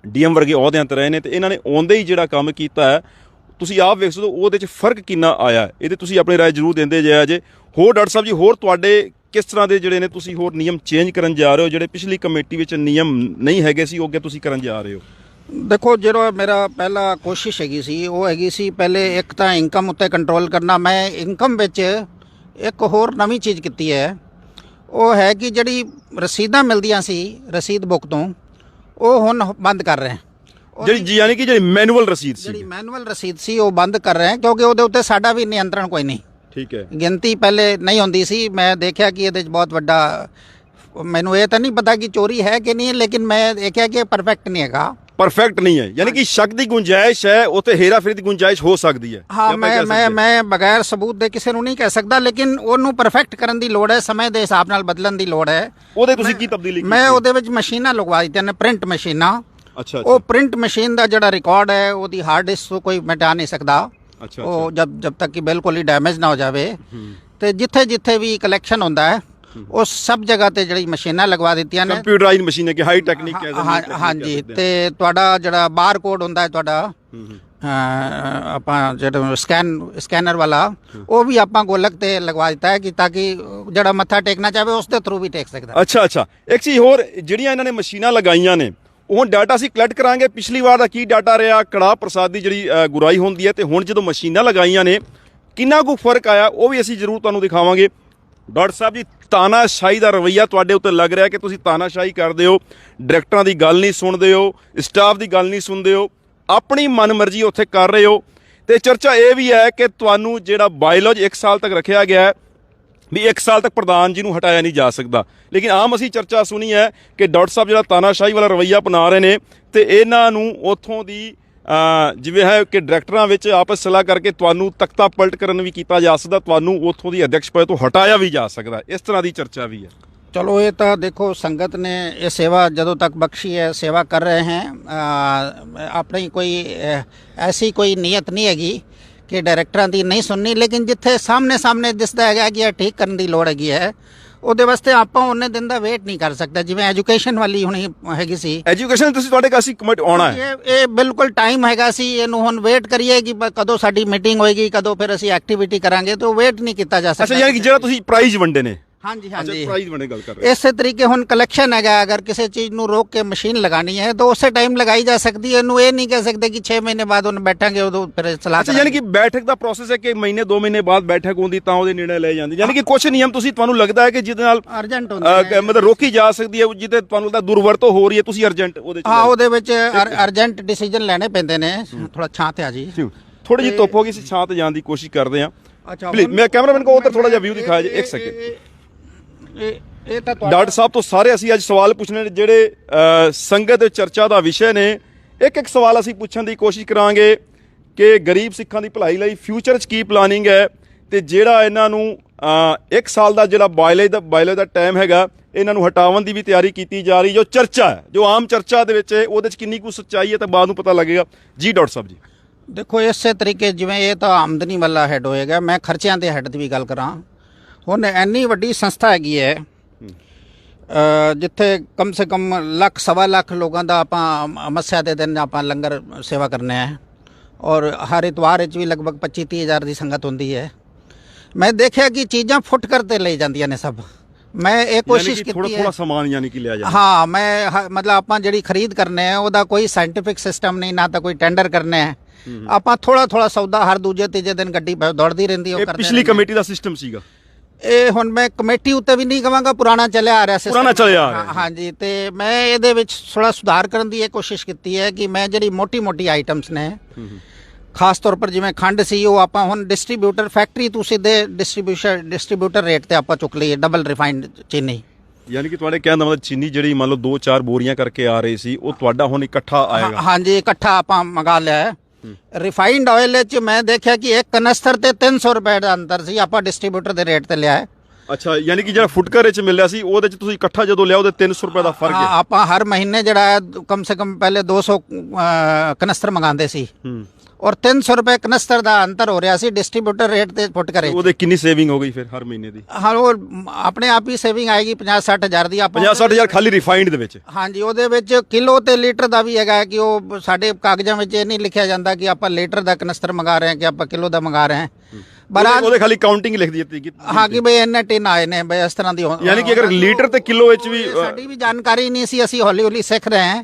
DM ਵਰਗੇ ਅਹੁਦਿਆਂ 'ਤੇ ਰਹੇ ਨੇ, ਤੇ ਇਹਨਾਂ ਨੇ ਆਉਂਦੇ ਹੀ ਜਿਹੜਾ ਕੰਮ ਕੀਤਾ ਹੈ ਤੁਸੀਂ ਆਪ ਵੇਖ ਸਕਦੇ ਹੋ ਉਹਦੇ 'ਚ ਫਰਕ ਕਿੰਨਾ ਆਇਆ। ਇਹਦੇ ਤੁਸੀਂ ਆਪਣੀ ਰਾਏ ਜ਼ਰੂਰ ਦਿੰਦੇ ਜਾਇਆ ਜੇ। ਹੋਰ ਡਾਕਟਰ ਸਾਹਿਬ ਜੀ, ਹੋਰ ਤੁਹਾਡੇ ਕਿਸ ਤਰ੍ਹਾਂ ਦੇ ਜਿਹੜੇ ਨੇ ਤੁਸੀਂ ਹੋਰ ਨਿਯਮ ਚੇਂਜ ਕਰਨ ਜਾ ਰਹੇ ਹੋ, ਜਿਹੜੇ ਪਿਛਲੀ ਕਮੇਟੀ ਵਿੱਚ ਨਿਯਮ ਨਹੀਂ ਹੈਗੇ ਸੀ ਉਹ ਅੱਗੇ ਤੁਸੀਂ ਕਰਨ ਜਾ ਰਹੇ ਹੋ? ਦੇਖੋ, ਜਿਹੜਾ ਮੇਰਾ ਪਹਿਲਾ ਕੋਸ਼ਿਸ਼ ਹੈਗੀ ਸੀ ਉਹ ਹੈਗੀ ਸੀ ਪਹਿਲੇ ਇੱਕ ਤਾਂ ਇਨਕਮ ਉੱਤੇ ਕੰਟਰੋਲ ਕਰਨਾ। ਮੈਂ ਇਨਕਮ ਵਿੱਚ ਇੱਕ ਹੋਰ ਨਵੀਂ ਚੀਜ਼ ਕੀਤੀ ਹੈ, ਉਹ ਹੈ ਕਿ ਜਿਹੜੀ ਰਸੀਦਾਂ ਮਿਲਦੀਆਂ ਸੀ ਰਸੀਦ ਬੁੱਕ ਤੋਂ, ਉਹ ਹੁਣ ਬੰਦ ਕਰ ਰਹੇ ਹਾਂ। ਜਿਹੜੀ ਯਾਨੀ ਕਿ ਜਿਹੜੀ ਮੈਨੂਅਲ ਰਸੀਦ ਸੀ, ਜਿਹੜੀ ਮੈਨੂਅਲ ਰਸੀਦ ਸੀ ਉਹ ਬੰਦ ਕਰ ਰਹੇ ਹਾਂ, ਕਿਉਂਕਿ ਉਹਦੇ ਉੱਤੇ ਸਾਡਾ ਵੀ ਨਿਯੰਤਰਣ ਕੋਈ ਨਹੀਂ। ਠੀਕ ਹੈ। ਗਿਣਤੀ ਪਹਿਲੇ ਨਹੀਂ ਹੁੰਦੀ ਸੀ, ਮੈਂ ਦੇਖਿਆ ਕਿ ਇਹਦੇ 'ਚ ਬਹੁਤ ਵੱਡਾ, ਮੈਨੂੰ ਇਹ ਤਾਂ ਨਹੀਂ ਪਤਾ ਕਿ ਚੋਰੀ ਹੈ ਕਿ ਨਹੀਂ, ਲੇਕਿਨ ਮੈਂ ਦੇਖਿਆ ਕਿ ਪਰਫੈਕਟ ਨਹੀਂ ਹੈਗਾ। ਪਰਫੈਕਟ ਨਹੀਂ ਹੈ, ਯਾਨੀ ਕਿ ਸ਼ੱਕ ਦੀ ਗੁੰਜਾਇਸ਼ ਹੈ, ਉੱਥੇ ਹੇਰਾਫੇਰੀ ਦੀ ਗੁੰਜਾਇਸ਼ ਹੋ ਸਕਦੀ ਹੈ। ਹਾਂ, ਮੈਂ ਬਗੈਰ ਸਬੂਤ ਦੇ ਕਿਸੇ ਨੂੰ ਨਹੀਂ ਕਹਿ ਸਕਦਾ, ਲੇਕਿਨ ਉਹਨੂੰ ਪਰਫੈਕਟ ਕਰਨ ਦੀ ਲੋੜ ਹੈ, ਸਮੇਂ ਦੇ ਹਿਸਾਬ ਨਾਲ ਬਦਲਣ ਦੀ ਲੋੜ ਹੈ। ਉਹਦੇ ਤੁਸੀਂ ਕੀ ਤਬਦੀਲੀ ਕੀਤੀ? ਮੈਂ ਉਹਦੇ ਵਿੱਚ ਮਸ਼ੀਨਾਂ ਲਗਵਾ ਦਿੱਤੀਆਂ ਨੇ, ਪ੍ਰਿੰਟ ਮਸ਼ੀਨਾਂ। ਅੱਛਾ। ਉਹ ਪ੍ਰਿੰਟ ਮਸ਼ੀਨ ਦਾ ਜਿਹੜਾ ਰਿਕਾਰਡ ਹੈ ਉਹਦੀ ਹਾਰਡ ਡਿਸਕ ਤੋਂ ਕੋਈ ਮਿਟਾ ਨਹੀਂ ਸਕਦਾ। ਅੱਛਾ। ਉਹ ਜਬ ਤੱਕ ਕਿ ਬਿਲਕੁਲ ਹੀ ਡੈਮੇਜ ਨਾ ਹੋ ਜਾਵੇ, ਤੇ ਜਿੱਥੇ ਜਿੱਥੇ ਵੀ ਕਲੈਕਸ਼ਨ ਹੁੰਦਾ ਹੈ ਉਹ ਸਭ ਜਗ੍ਹਾ ਤੇ ਜਿਹੜੀ ਮਸ਼ੀਨਾਂ ਲਗਵਾ ਦਿੱਤੀਆਂ ਨੇ, ਕੰਪਿਊਟਰਾਈਜ਼ਡ ਮਸ਼ੀਨ ਹੈ ਕਿ ਹਾਈ ਟੈਕਨੀਕ ਕਹਿ ਦਿੰਦੇ। ਹਾਂਜੀ, ਤੇ ਤੁਹਾਡਾ ਜਿਹੜਾ ਬਾਰ ਕੋਡ ਹੁੰਦਾ ਹੈ ਤੁਹਾਡਾ, ਆਪਾਂ ਜਿਹੜਾ ਸਕੈਨਰ ਵਾਲਾ, ਉਹ ਵੀ ਆਪਾਂ ਗੋਲਕ ਤੇ ਲਗਵਾ ਦਿੱਤਾ ਹੈ ਕਿ ਤਾਂ ਕਿ ਜਿਹੜਾ ਮੱਥਾ ਟੇਕਣਾ ਚਾਹਵੇ ਉਸ ਦੇ ਥਰੂ ਵੀ ਟੇਕ ਸਕਦਾ। ਅੱਛਾ। ਇੱਕ ਚੀਜ਼ ਹੋਰ, ਜਿਹੜੀਆਂ ਇਹਨਾਂ ਨੇ ਮਸ਼ੀਨਾਂ ਲਗਾਈਆਂ ਨੇ ਉਹ ਡਾਟਾ ਅਸੀਂ ਕਲੈਕਟ ਕਰਾਂਗੇ, ਪਿਛਲੀ ਵਾਰ ਦਾ ਕੀ ਡਾਟਾ ਰਿਹਾ, ਕੜਾਹ ਪ੍ਰਸਾਦ ਦੀ ਜਿਹੜੀ ਗੁਰਾਈ ਹੁੰਦੀ ਹੈ, ਤੇ ਹੁਣ ਜਦੋਂ ਮਸ਼ੀਨਾਂ ਲਗਾਈਆਂ ਨੇ ਕਿੰਨਾ ਕੁ ਫਰਕ ਆਇਆ ਉਹ ਵੀ ਅਸੀਂ ਜ਼ਰੂਰ ਤੁਹਾਨੂੰ ਦਿਖਾਵਾਂਗੇ। ਡਾਕਟਰ ਸਾਹਿਬ ਜੀ, ਤਾਨਾਸ਼ਾਹੀ ਦਾ ਰਵੱਈਆ ਤੁਹਾਡੇ ਉੱਤੇ ਲੱਗ ਰਿਹਾ ਕਿ ਤੁਸੀਂ ਤਾਨਾਸ਼ਾਹੀ ਕਰਦੇ ਹੋ, ਡਾਇਰੈਕਟਰਾਂ ਦੀ ਗੱਲ ਨਹੀਂ ਸੁਣਦੇ ਹੋ, ਸਟਾਫ ਦੀ ਗੱਲ ਨਹੀਂ ਸੁਣਦੇ ਹੋ, ਆਪਣੀ ਮਨਮਰਜ਼ੀ ਉੱਥੇ ਕਰ ਰਹੇ ਹੋ। ਤੇ ਚਰਚਾ ਇਹ ਵੀ ਹੈ ਕਿ ਤੁਹਾਨੂੰ ਜਿਹੜਾ ਬਾਇਓਲੋਜੀ 1 ਸਾਲ ਤੱਕ ਰੱਖਿਆ ਗਿਆ ਹੈ, ਵੀ 1 ਸਾਲ ਤੱਕ ਪ੍ਰਧਾਨ ਜੀ ਨੂੰ ਹਟਾਇਆ ਨਹੀਂ ਜਾ ਸਕਦਾ, ਲੇਕਿਨ ਆਮ ਅਸੀਂ ਚਰਚਾ ਸੁਣੀ ਹੈ ਕਿ ਡਾਕਟਰ ਸਾਹਿਬ ਜਿਹੜਾ ਤਾਨਾਸ਼ਾਹੀ ਵਾਲਾ ਰਵੱਈਆ ਅਪਣਾ ਰਹੇ ਨੇ, ਤੇ ਇਹਨਾਂ ਨੂੰ ਉੱਥੋਂ ਦੀ ਜਿਵੇਂ ਹੈ ਕਿ ਡਾਇਰੈਕਟਰਾਂ ਵਿੱਚ ਆਪਸ ਸਲਾਹ ਕਰਕੇ ਤੁਹਾਨੂੰ ਤਖਤਾ ਪਲਟ ਕਰਨ ਵੀ ਕੀਤਾ ਜਾ ਸਕਦਾ, ਤੁਹਾਨੂੰ ਉੱਥੋਂ ਦੀ ਅਧਿਕਸ਼ ਪਦ ਤੋਂ ਹਟਾਇਆ ਵੀ ਜਾ ਸਕਦਾ, ਇਸ ਤਰ੍ਹਾਂ ਦੀ ਚਰਚਾ ਵੀ ਹੈ। ਚਲੋ, ਇਹ ਤਾਂ ਦੇਖੋ, ਸੰਗਤ ਨੇ ਇਹ ਸੇਵਾ ਜਦੋਂ ਤੱਕ ਬਖਸ਼ੀ ਹੈ, ਸੇਵਾ ਕਰ ਰਹੇ हैं। ਆਪਣੀ ਕੋਈ ਐਸੀ ਕੋਈ ਨੀਅਤ ਨਹੀਂ ਹੈਗੀ ਕਿ ਡਾਇਰੈਕਟਰਾਂ ਦੀ ਨਹੀਂ ਸੁਣਨੀ, ਲੇਕਿਨ ਜਿੱਥੇ ਸਾਹਮਣੇ ਦਿਸਦਾ ਹੈਗਾ ਕਿ ਇਹ ਠੀਕ ਕਰਨ ਦੀ ਲੋੜ ਹੈਗੀ ਹੈ, ਉਹਦੇ ਵਾਸਤੇ ਆਪਾਂ ਉਹਨੇ ਦਿਨ ਦਾ ਵੇਟ ਨਹੀਂ ਕਰ ਸਕਦਾ। ਜਿਵੇਂ ਐਜੂਕੇਸ਼ਨ ਵਾਲੀ ਹੁਣੀ ਹੈਗੀ ਸੀ, ਐਜੂਕੇਸ਼ਨ ਤੁਸੀਂ ਤੁਹਾਡੇ ਕਾਸੀ ਕਮਿਟ ਆਉਣਾ ਹੈ, ਇਹ ਬਿਲਕੁਲ ਟਾਈਮ ਹੈਗਾ ਸੀ, ਇਹਨੂੰ ਹੁਣ ਵੇਟ ਕਰੀਏ ਕਿ ਕਦੋਂ ਸਾਡੀ ਮੀਟਿੰਗ ਹੋਏਗੀ, ਕਦੋਂ ਫਿਰ ਅਸੀਂ ਐਕਟੀਵਿਟੀ ਕਰਾਂਗੇ, ਤਾਂ ਵੇਟ ਨਹੀਂ ਕੀਤਾ ਜਾ ਸਕਦਾ। ਅੱਛਾ, ਯਾਨੀ ਕਿ ਜਿਹੜਾ ਤੁਸੀਂ ਪ੍ਰਾਈਜ਼ ਵੰਡੇ ਨੇ। ਹਾਂਜੀ, ਪ੍ਰਾਈਜ਼ ਵੰਡੇ ਗੱਲ ਕਰ ਰਹੇ। ਇਸੇ ਤਰੀਕੇ ਹੁਣ ਕਲੈਕਸ਼ਨ ਹੈਗਾ, ਅਗਰ ਕਿਸੇ ਚੀਜ਼ ਨੂੰ ਰੋਕ ਕੇ ਮਸ਼ੀਨ ਲਗਾਣੀ ਹੈ ਤਾਂ ਉਸੇ ਟਾਈਮ ਲਗਾਈ ਜਾ ਸਕਦੀ ਹੈ। ਇਹਨੂੰ ਇਹ ਨਹੀਂ ਕਹਿ ਸਕਦੇ ਕਿ 6 ਮਹੀਨੇ ਬਾਅਦ ਉਹਨੂੰ ਬੈਠਾਂਗੇ ਉਦੋਂ ਫਿਰ ਸਲਾਹ ਕਰਾਂਗੇ। ਯਾਨੀ ਕਿ ਬੈਠਕ ਦਾ ਪ੍ਰੋਸੈਸ ਹੈ ਕਿ ਮਹੀਨੇ 2 ਮਹੀਨੇ ਬਾਅਦ ਬੈਠਕ ਹੁੰਦੀ ਤਾਂ ਉਹਦੇ ਨਿਰਣੇ ਲਏ ਜਾਂਦੇ, ਯਾਨੀ ਕਿ ਕੁਝ ਨਿਯਮ ਤੁਸੀਂ ਤੁਹਾਨੂੰ ਲੱਗਦਾ ਹੈ ਕਿ ਜਿਹਦੇ ਨਾਲ ਅਰਜੈਂਟ ਹੁੰਦੇ ਮਤਲਬ ਰੋਕੀ ਜਾ ਸਕਦੀ ਹੈ, ਜਿਹਦੇ ਤੁਹਾਨੂੰ ਲੱਗਦਾ ਦੁਰਵਰਤੋਂ ਹੋ ਰਹੀ ਹੈ, ਤੁਸੀਂ ਅਰਜੈਂਟ ਉਹਦੇ ਚ ਉਹਦੇ ਵਿੱਚ ਅਰਜੈਂਟ ਡਿਸੀਜਨ ਲੈਣੇ ਪੈਂਦੇ ਨੇ। ਥੋੜਾ ਛਾਂ ਤੇ ਆ ਜੀ, ਥੋੜੀ ਜਿਹੀ ਧੁੱਪ ਹੋ ਗਈ ਸੀ, ਛਾਂ ਤੇ ਜਾਣ ਦੀ ਕੋਸ਼ਿਸ਼ ਕਰਦੇ ਹਾਂ। ਅੱਛਾ, ਮੈਂ ਕੈਮਰਾਮੈਨ ਕੋ ਉਧਰ ਥੋੜਾ ਜਿਹਾ ਵਿਊ ਦਿਖਾਇਆ ਜੀ, 1 ਸੈਕਿੰਡ। ਇਹ ਤਾਂ ਡਾਕਟਰ ਸਾਹਿਬ ਤੋਂ ਸਾਰੇ ਅਸੀਂ ਅੱਜ ਸਵਾਲ ਪੁੱਛਣੇ ਨੇ ਜਿਹੜੇ ਸੰਗਤ ਦੇ ਚਰਚਾ ਦਾ ਵਿਸ਼ੇ ਨੇ। ਇੱਕ ਸਵਾਲ ਅਸੀਂ ਪੁੱਛਣ ਦੀ ਕੋਸ਼ਿਸ਼ ਕਰਾਂਗੇ ਕਿ ਗਰੀਬ ਸਿੱਖਾਂ ਦੀ ਭਲਾਈ ਲਈ ਫਿਊਚਰ 'ਚ ਕੀ ਪਲਾਨਿੰਗ ਹੈ, ਤੇ ਜਿਹੜਾ ਇਹਨਾਂ ਨੂੰ 1 ਸਾਲ ਦਾ ਜਿਹੜਾ ਬਾਇਓਲੋਜੀ ਦਾ ਟਾਈਮ ਹੈਗਾ, ਇਹਨਾਂ ਨੂੰ ਹਟਾਉਣ ਦੀ ਵੀ ਤਿਆਰੀ ਕੀਤੀ ਜਾ ਰਹੀ। ਜੋ ਚਰਚਾ ਹੈ, ਜੋ ਆਮ ਚਰਚਾ ਦੇ ਵਿੱਚ ਹੈ, ਉਹਦੇ 'ਚ ਕਿੰਨੀ ਕੁ ਸੱਚਾਈ ਹੈ ਤਾਂ ਬਾਅਦ ਨੂੰ ਪਤਾ ਲੱਗੇਗਾ। ਜੀ ਡਾਕਟਰ ਸਾਹਿਬ ਜੀ, ਦੇਖੋ, ਇਸੇ ਤਰੀਕੇ ਜਿਵੇਂ ਇਹ ਤਾਂ ਆਮਦਨੀ ਵਾਲਾ ਹੈਡ ਹੋਏਗਾ, ਮੈਂ ਖਰਚਿਆਂ ਦੇ ਹੈਡ ਦੀ ਵੀ ਗੱਲ ਕਰਾਂ। ਹੁਣ ਇੰਨੀ ਵੱਡੀ ਸੰਸਥਾ ਹੈਗੀ ਹੈ ਜਿੱਥੇ ਕਮ ਸੇ ਕਮ 1 ਸਵਾ ਲੱਖ ਲੋਕਾਂ ਦਾ ਆਪਾਂ ਮੱਸਿਆ ਦੇ ਦਿਨ ਆਪਾਂ ਲੰਗਰ ਸੇਵਾ ਕਰਨੇ ਹੈ, ਔਰ ਹਰ ਇਤਵਾਰ ਵਿੱਚ ਵੀ ਲਗਭਗ 25-30 ਹਜ਼ਾਰ ਦੀ ਸੰਗਤ ਹੁੰਦੀ ਹੈ। ਮੈਂ ਦੇਖਿਆ ਕਿ ਚੀਜ਼ਾਂ ਫੁੱਟ ਕਰਦੇ ਲਈ ਜਾਂਦੀਆਂ ਨੇ ਸਭ। ਮੈਂ ਇਹ ਕੋਸ਼ਿਸ਼ ਕੀਤੀ ਹੈ ਥੋੜਾ ਸਮਾਨ ਯਾਨੀ ਕਿ ਲਿਆ ਜਾਏ। ਹਾਂ, ਮੈਂ ਮਤਲਬ ਆਪਾਂ ਜਿਹੜੀ ਖਰੀਦ ਕਰਨੇ ਹੈ ਉਹਦਾ ਕੋਈ ਸਾਇੰਟੀਫਿਕ ਸਿਸਟਮ ਨਹੀਂ, ਨਾ ਤਾਂ ਕੋਈ ਟੈਂਡਰ ਕਰਨੇ ਹੈ। ਆਪਾਂ ਥੋੜਾ ਸੌਦਾ ਹਰ ਦੂਜੇ ਤੀਜੇ ਦਿਨ ਗੱਡੀ ਦੌੜਦੀ ਰਹਿੰਦੀ। ਉਹ ਪਿਛਲੀ ਕਮੇਟੀ ਦਾ ਸਿਸਟਮ ਸੀਗਾ ਇਹ। ਹੁਣ ਮੈਂ ਕਮੇਟੀ ਉੱਤੇ ਵੀ ਨਹੀਂ ਕਹਾਂਗਾ, ਪੁਰਾਣਾ ਚੱਲਿਆ ਆ ਰਿਹਾ ਸਿਸਟਮ। ਹਾਂਜੀ, ਤੇ ਮੈਂ ਇਹਦੇ ਵਿੱਚ ਥੋੜਾ ਸੁਧਾਰ ਕਰਨ ਦੀ ਇਹ ਕੋਸ਼ਿਸ਼ ਕੀਤੀ ਹੈ ਕਿ ਮੈਂ ਜਿਹੜੀ ਮੋਟੀ ਆਈਟਮਸ ਨੇ, ਖਾਸ ਤੌਰ ਪਰ ਜਿਵੇਂ ਖੰਡ ਸੀ, ਉਹ ਆਪਾਂ ਹੁਣ ਡਿਸਟ੍ਰੀਬਿਊਟਰ ਫੈਕਟਰੀ ਤੋਂ ਸਿੱਧੇ ਡਿਸਟ੍ਰੀਬਿਊਟਰ ਰੇਟ ਤੇ ਆਪਾਂ ਚੁੱਕ ਲਈਏ, ਡਬਲ ਰਿਫਾਈਨਡ ਚੀਨੀ। ਯਾਨੀ ਕਿ ਤੁਹਾਡੇ ਕਹਿਣ ਦਾ ਮਤਲਬ ਚੀਨੀ ਜਿਹੜੀ ਮੰਨ ਲਓ 2-4 ਬੋਰੀਆਂ ਕਰਕੇ ਆ ਰਹੀ ਸੀ, ਉਹ ਤੁਹਾਡਾ ਹੁਣ ਇਕੱਠਾ ਆਏਗਾ? ਹਾਂਜੀ, ਇਕੱਠਾ ਆਪਾਂ ਮੰਗਾ ਲਿਆ ਹੈ। ਰਿਫਾਈਨਡ ਆਇਲ 'ਚ ਮੈਂ ਦੇਖਿਆ ਕਿ ਇੱਕ ਕਨਸਟਰ ਤੇ 300 ਰੁਪਏ ਦਾ ਅੰਤਰ ਸੀ, ਆਪਾਂ ਡਿਸਟ੍ਰੀਬਿਊਟਰ ਦੇ ਰੇਟ ਤੇ ਲਿਆ ਹੈ। ਅੱਛਾ, ਯਾਨੀ ਕਿ ਜਿਹੜਾ ਫੁਟਕਰ ਚ ਮਿਲਿਆ ਸੀ ਉਹਦੇ ਚ ਤੁਸੀਂ ਇਕੱਠਾ ਜਦੋਂ ਲਿਆ ਉਹਦੇ 300 ਰੁਪਏ ਦਾ ਫਰਕ ਹਾਂ, ਹੈ। ਆਪਾਂ ਹਰ ਮਹੀਨੇ ਜਿਹੜਾ ਹੈ ਕਮ ਸੇ ਕਮ ਪਹਿਲੇ 200 ਕਨਸਤਰ ਮੰਗਾਉਂਦੇ ਸੀ ਔਰ 300 ਰੁਪਏ ਕਨਸਤਰ ਦਾ ਅੰਤਰ ਹੋ ਰਿਹਾ ਸੀ ਡਿਸਟ੍ਰੀਬਿਊਟਰ ਰੇਟ ਤੇ ਫੁਟਕਰੇ। ਉਹਦੇ ਕਿੰਨੀ ਸੇਵਿੰਗ ਹੋ ਗਈ ਫਿਰ ਹਰ ਮਹੀਨੇ ਦੀ? ਹਾਂ, ਉਹ ਆਪਣੇ ਆਪ ਹੀ ਸੇਵਿੰਗ ਆਏਗੀ 50-60 ਹਜ਼ਾਰ ਦੀ। ਆਪਾਂ 50-60 ਹਜ਼ਾਰ ਖਾਲੀ ਰਿਫਾਈਨਡ ਦੇ ਵਿੱਚ? ਹਾਂਜੀ, ਉਹਦੇ ਵਿੱਚ ਕਿਲੋ ਤੇ ਲੀਟਰ ਦਾ ਵੀ ਹੈਗਾ ਕਿ ਉਹ ਸਾਡੇ ਕਾਗਜ਼ਾਂ ਵਿੱਚ ਇਹ ਨਹੀਂ ਲਿਖਿਆ ਜਾਂਦਾ ਕਿ ਆਪਾਂ ਲੀਟਰ ਦਾ ਕਨਸਤਰ ਮੰਗਾ ਰਹੇ ਹਾਂ ਕਿ ਆਪਾਂ ਕਿਲੋ ਦਾ ਮੰਗਾ ਰਹੇ ਹਾਂ। ਉਹਦੇ ਖਾਲੀ ਕਾਊਂਟਿੰਗ ਲਿਖ ਦਿੱਤੀ ਹਾਂ ਕਿ ਬਈ ਇੰਨੇ ਟਿਨ ਆਏ ਨੇ ਬਈ ਇਸ ਤਰ੍ਹਾਂ ਦੀ। ਯਾਨੀ ਕਿ ਅਗਰ ਲੀਟਰ ਤੇ ਕਿਲੋ ਵਿੱਚ ਵੀ ਸਾਡੀ ਵੀ ਜਾਣਕਾਰੀ ਨਹੀਂ ਸੀ, ਅਸੀਂ ਹੌਲੀ ਹੌਲੀ ਸਿੱਖ ਰਹੇ ਹਾਂ।